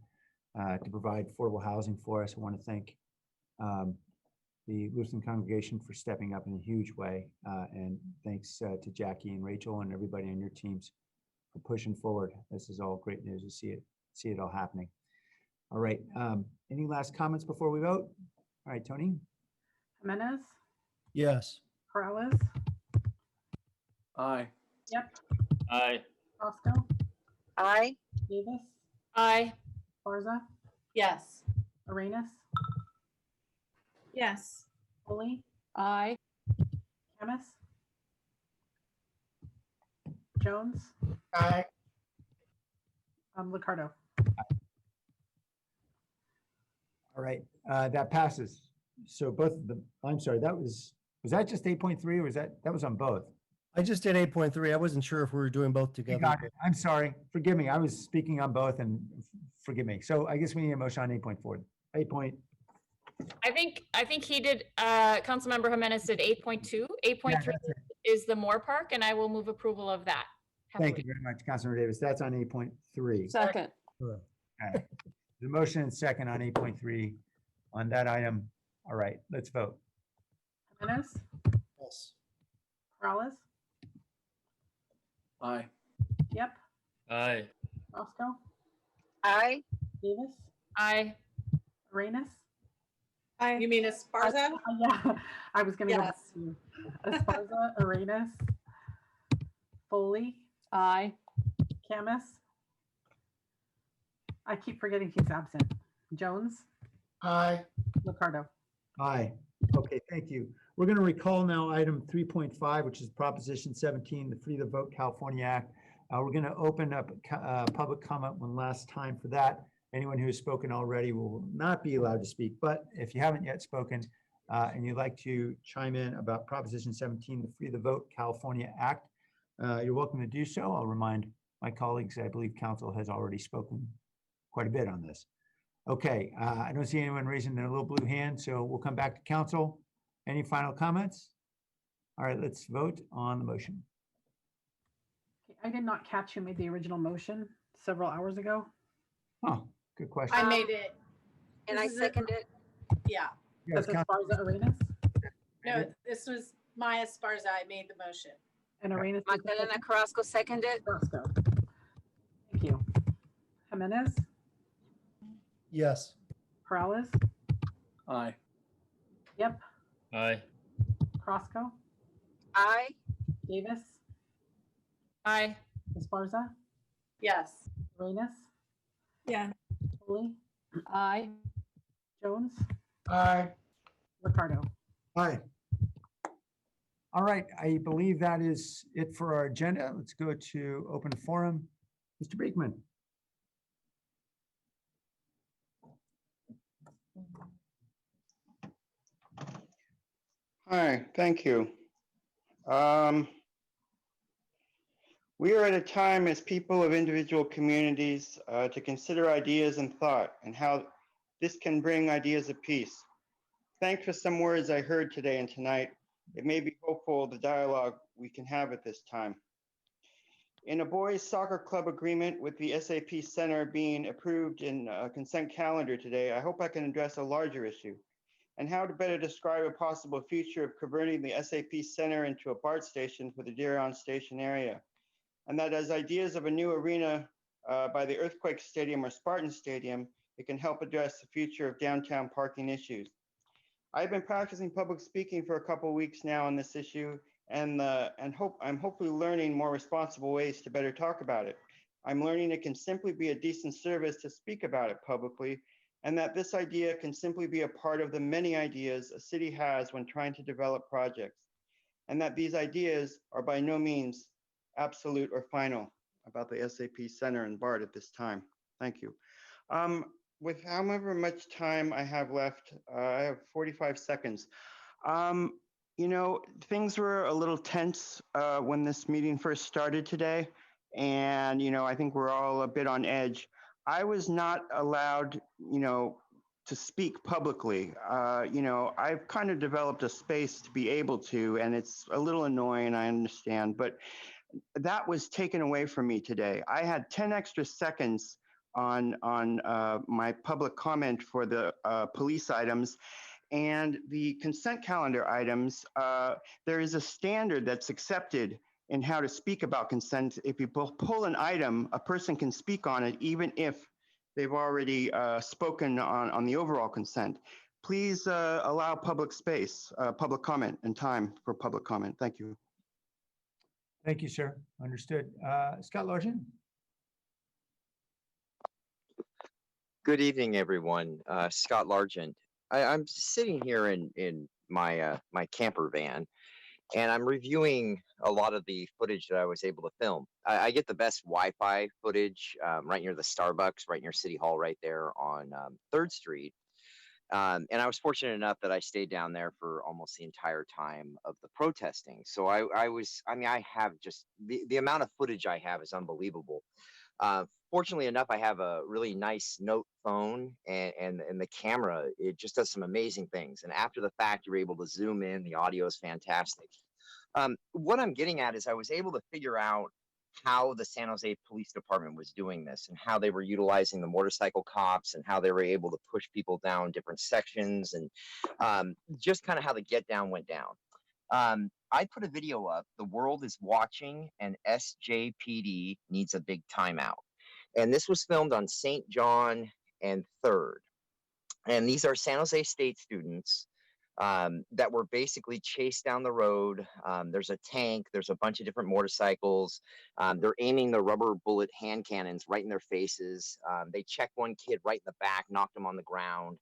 to provide affordable housing for us. I want to thank the Lutheran congregation for stepping up in a huge way. And thanks to Jackie and Rachel and everybody on your teams for pushing forward. This is all great news to see it all happening. All right. Any last comments before we vote? All right, Tony? Jimenez, Yes. Peralez, Aye. Yep, Aye. Roscoe, Aye. Davis, Aye. Garza, Yes. Arenas, Yes. Foley, Aye. Camus, Jones, Aye. Licardo. All right, that passes. So both of them, I'm sorry, was that just 8.3 or was that was on both? I just did 8.3. I wasn't sure if we were doing both I together. got it. I'm sorry. Forgive me. I was speaking on both and forgive me. So I guess we need a motion on 8.4. 8 point. I think he did, Councilmember Jimenez did 8.2. 8.3 is the Moore Park, and I will move approval of that. Thank you very much, Councilor Davis. That's on 8.3. Second. Okay. The motion and second on 8.3 on that item. All right, let's vote. Jimenez, Yes. Peralez, Aye. Yep, Aye. Roscoe, Aye. Davis, Aye. Arenas. You mean Esparza? Yeah, I was gonna Yes. go to Esparza, Arenas, Foley. Aye. Camus. I keep forgetting he's absent. Jones, Aye. Licardo. Aye. Okay, thank you. We're going to recall now item 3.5, which is Proposition 17, the Free the Vote California Act. We're going to open up public comment one last time for that. Anyone who has spoken already will not be allowed to speak, but if you haven't yet spoken and you'd like to chime in about Proposition 17, the Free the Vote California Act, you're welcome to do so. I'll remind my colleagues, I believe council has already spoken quite a bit on this. Okay, I don't see anyone raising their little blue hand, so we'll come back to council. Any final comments? All right, let's vote on the motion. I did not catch who made the original motion several hours ago. Oh, good question. I made it. And I second it. Yeah. Yes, That's Esparza Arenas No, this was Maya Esparza. I made the motion. and Arenas. Magdalena Carrasco seconded. Carrasco. Thank you. Jimenez, Yes. Perales, Aye. Yep, Aye. Crosco, Aye. Davis, Aye. Esparza, Yes. Arenas, Yeah. Foley, Aye. Jones, Aye. Ricardo. Hi. All right, I believe that is it for our agenda. Let's go to open forum. Mr. Beekman. Hi, thank you. We are at a time as people of individual communities to consider ideas and thought and how this can bring ideas of peace. Thanks for some words I heard today and tonight. It may be hopeful the dialogue we can have at this time. In a boys soccer club agreement with the SAP Center being approved in a consent calendar today, I hope I can address a larger issue and how to better describe a possible future of converting the SAP Center into a BART station for the Darion Station area. And that as ideas of a new arena by the Earthquake Stadium or Spartan Stadium, it can help address the future of downtown parking issues. I've been practicing public speaking for a couple of weeks now on this issue, and I'm hopefully learning more responsible ways to better talk about it. I'm learning it can simply be a decent service to speak about it publicly, and that this idea can simply be a part of the many ideas a city has when trying to develop projects, and that these ideas are by no means absolute or final about the SAP Center and BART at this time. Thank you. With however much time I have left, I have 45 seconds. You know, things were a little tense when this meeting first started today. And, you know, I think we're all a bit on edge. I was not allowed, you know, to speak publicly. You know, I've kind of developed a space to be able to, and it's a little annoying, I understand, but that was taken away from me today. I had 10 extra seconds on my public comment for the police items. And the consent calendar items, there is a standard that's accepted in how to speak about consent. If you pull an item, a person can speak on it, even if they've already spoken on the overall consent. Please allow public space, public comment and time for public comment. Thank you. Thank you, sir. Understood. Scott Largent. Good evening, everyone. Scott Largent. I'm sitting here in my my camper van, and I'm reviewing a lot of the footage that I was able to film. I get the best Wi-Fi footage right near the Starbucks, right near City Hall, right there on 3rd Street. And I was fortunate enough that I stayed down there for almost the entire time of the protesting. So I mean, I have just the amount of footage I have is unbelievable. Fortunately enough, I have a really nice Note phone, and the camera, it just does some amazing things. And after the fact, you're able to zoom in. The audio is fantastic. What I'm getting at is I was able to figure out how the San Jose Police Department was doing this and how they were utilizing the motorcycle cops and how they were able to push people down different sections and just kind of how the get down went down. I put a video up, The World is Watching and SJPD Needs a Big Timeout. And this was filmed on St. John and 3rd. And these are San Jose State students that were basically chased down the road. There's a tank, there's a bunch of different motorcycles. They're aiming the rubber bullet hand cannons right in their faces. They checked one kid right in the back, knocked him on the ground.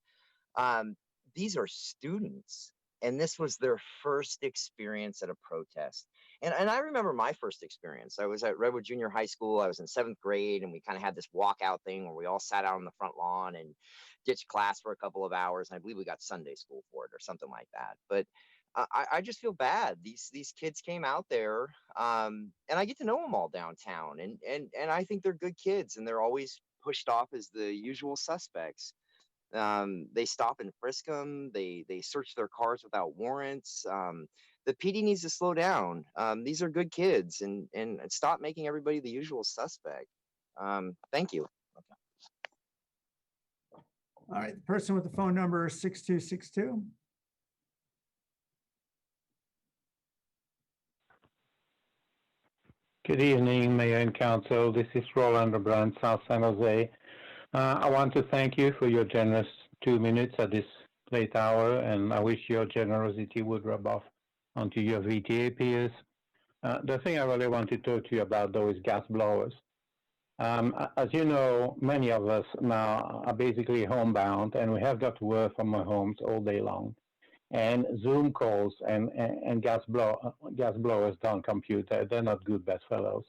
These are students, and this was their first experience at a protest. And I remember my first experience. I was at Redwood Junior High School. I was in 7th grade, and we kind of had this walkout thing where we all sat out on the front lawn and ditched class for a couple of hours. And I believe we got Sunday school for it or something like that. But I just feel bad. These kids came out there, and I get to know them all downtown, and I think they're good kids, and they're always pushed off as the usual suspects. They stop and frisk them. They search their cars without warrants. The PD needs to slow down. These are good kids, and stop making everybody the usual suspect. Thank you. All right, the person with the phone number 6262. Good evening, Mayor and Council. This is Rolando Brand, South San Jose. I want to thank you for your generous 2 minutes at this late hour, and I wish your generosity would rub off onto your VTA peers. The thing I really want to talk to you about, though, is gas blowers. As you know, many of us now are basically homebound, and we have got to work from our homes all day long. And Zoom calls and gas blowers don't compute. They're not good bedfellows.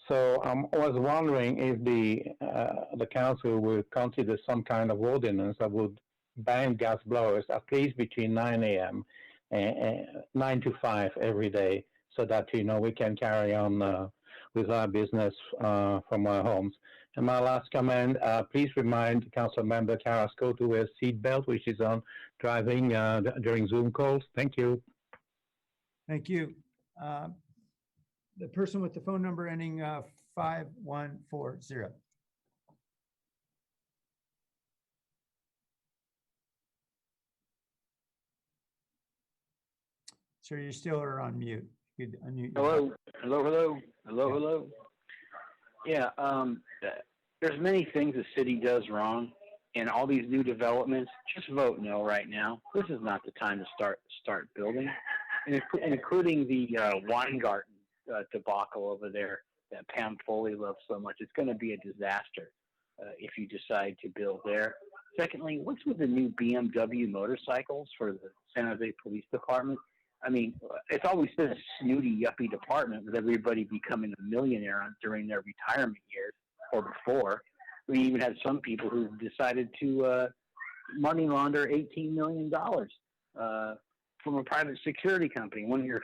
So I was wondering if the council would consider some kind of ordinance that would ban gas blowers at least between 9 a.m. and 9 to 5 every day, so that we can carry on with our business from our homes. And my last comment, please remind Council Member Carrasco to wear a seatbelt, which is on driving during Zoom calls. Thank you. Thank you. The person with the phone number ending 5140. Sir, you still are on mute. You could unmute. Hello. Yeah, there's many things the city does wrong, and all these new developments. Just vote no right now. This is not the time to start building, and including the Weingarten debacle over there that Pam Foley loves so much. It's going to be a disaster if you decide to build there. Secondly, what's with the new BMW motorcycles for the San Jose Police Department? I mean, it's always been a snooty, yuppie department with everybody becoming a millionaire during their retirement years or before. We even had some people who decided to money launder $18 million from a private security company. One of your,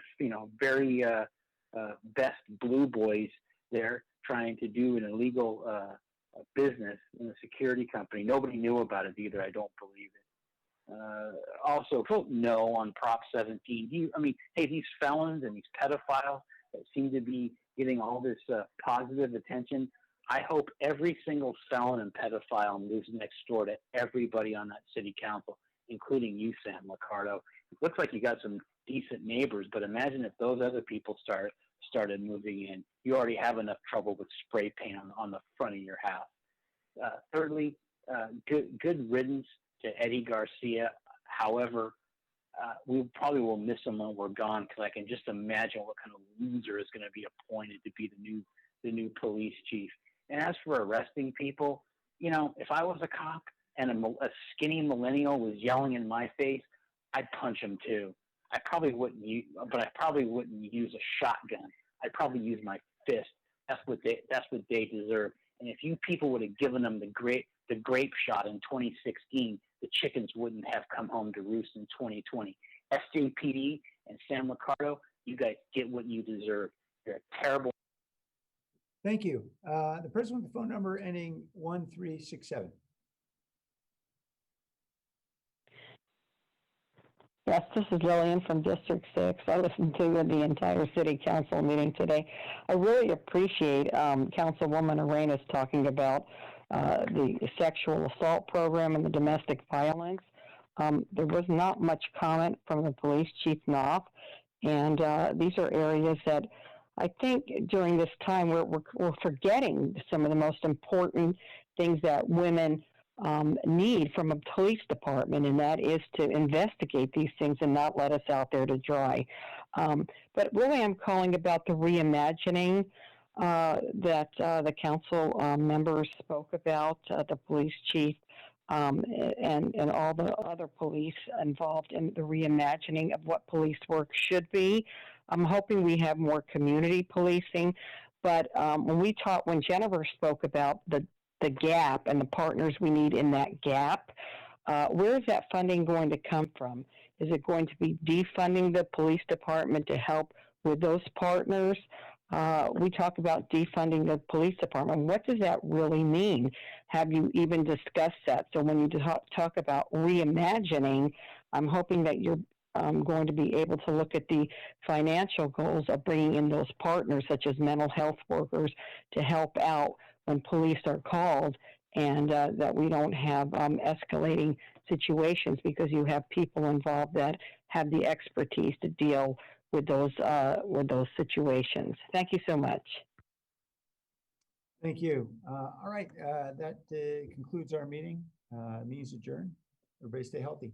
very best blue boys there trying to do an illegal business in a security company. Nobody knew about it either. I don't believe it. Also, vote no on Prop 17. Hey, these felons and these pedophiles that seem to be getting all this positive attention, I hope every single felon and pedophile moves next door to everybody on that city council, including you, Sam Liccardo. It looks like you got some decent neighbors, but imagine if those other people started moving in. You already have enough trouble with spray paint on the front of your house. Thirdly, good riddance to Eddie Garcia. However, we probably will miss him when we're gone, because I can just imagine what kind of loser is going to be appointed to be the new police chief. And as for arresting people, if I was a cop and a skinny millennial was yelling in my face, I'd punch him too. I probably wouldn't use a shotgun. I'd probably use my fist. That's what they deserve. And if you people would have given them the grape shot in 2016, the chickens wouldn't have come home to roost in 2020. SJPD and Sam Liccardo, you guys get what you deserve. You're a terrible. Thank you. The person with the phone number ending 1367. Yes, this is Lillian from District 6. I listened to the entire city council meeting today. I really appreciate Councilwoman Arenas talking about the sexual assault program and the domestic violence. There was not much comment from the police chief Knopf, and these are areas that I think during this time we're forgetting some of the most important things that women need from a police department, and that is to investigate these things and not let us out there to dry. But really, I'm calling about the reimagining that the council members spoke about, the police chief and all the other police involved in the reimagining of what police work should be. I'm hoping we have more community policing, but when Jennifer spoke about the gap and the partners we need in that gap, where is that funding going to come from? Is it going to be defunding the police department to help with those partners? We talk about defunding the police department. What does that really mean? Have you even discussed that? So when you talk about reimagining, I'm hoping that you're going to be able to look at the financial goals of bringing in those partners, such as mental health workers, to help out when police are called, and that we don't have escalating situations, because you have people involved that have the expertise to deal with those situations. Thank you so much. Thank you. All right, that concludes our meeting. Meeting's adjourned. Everybody stay healthy.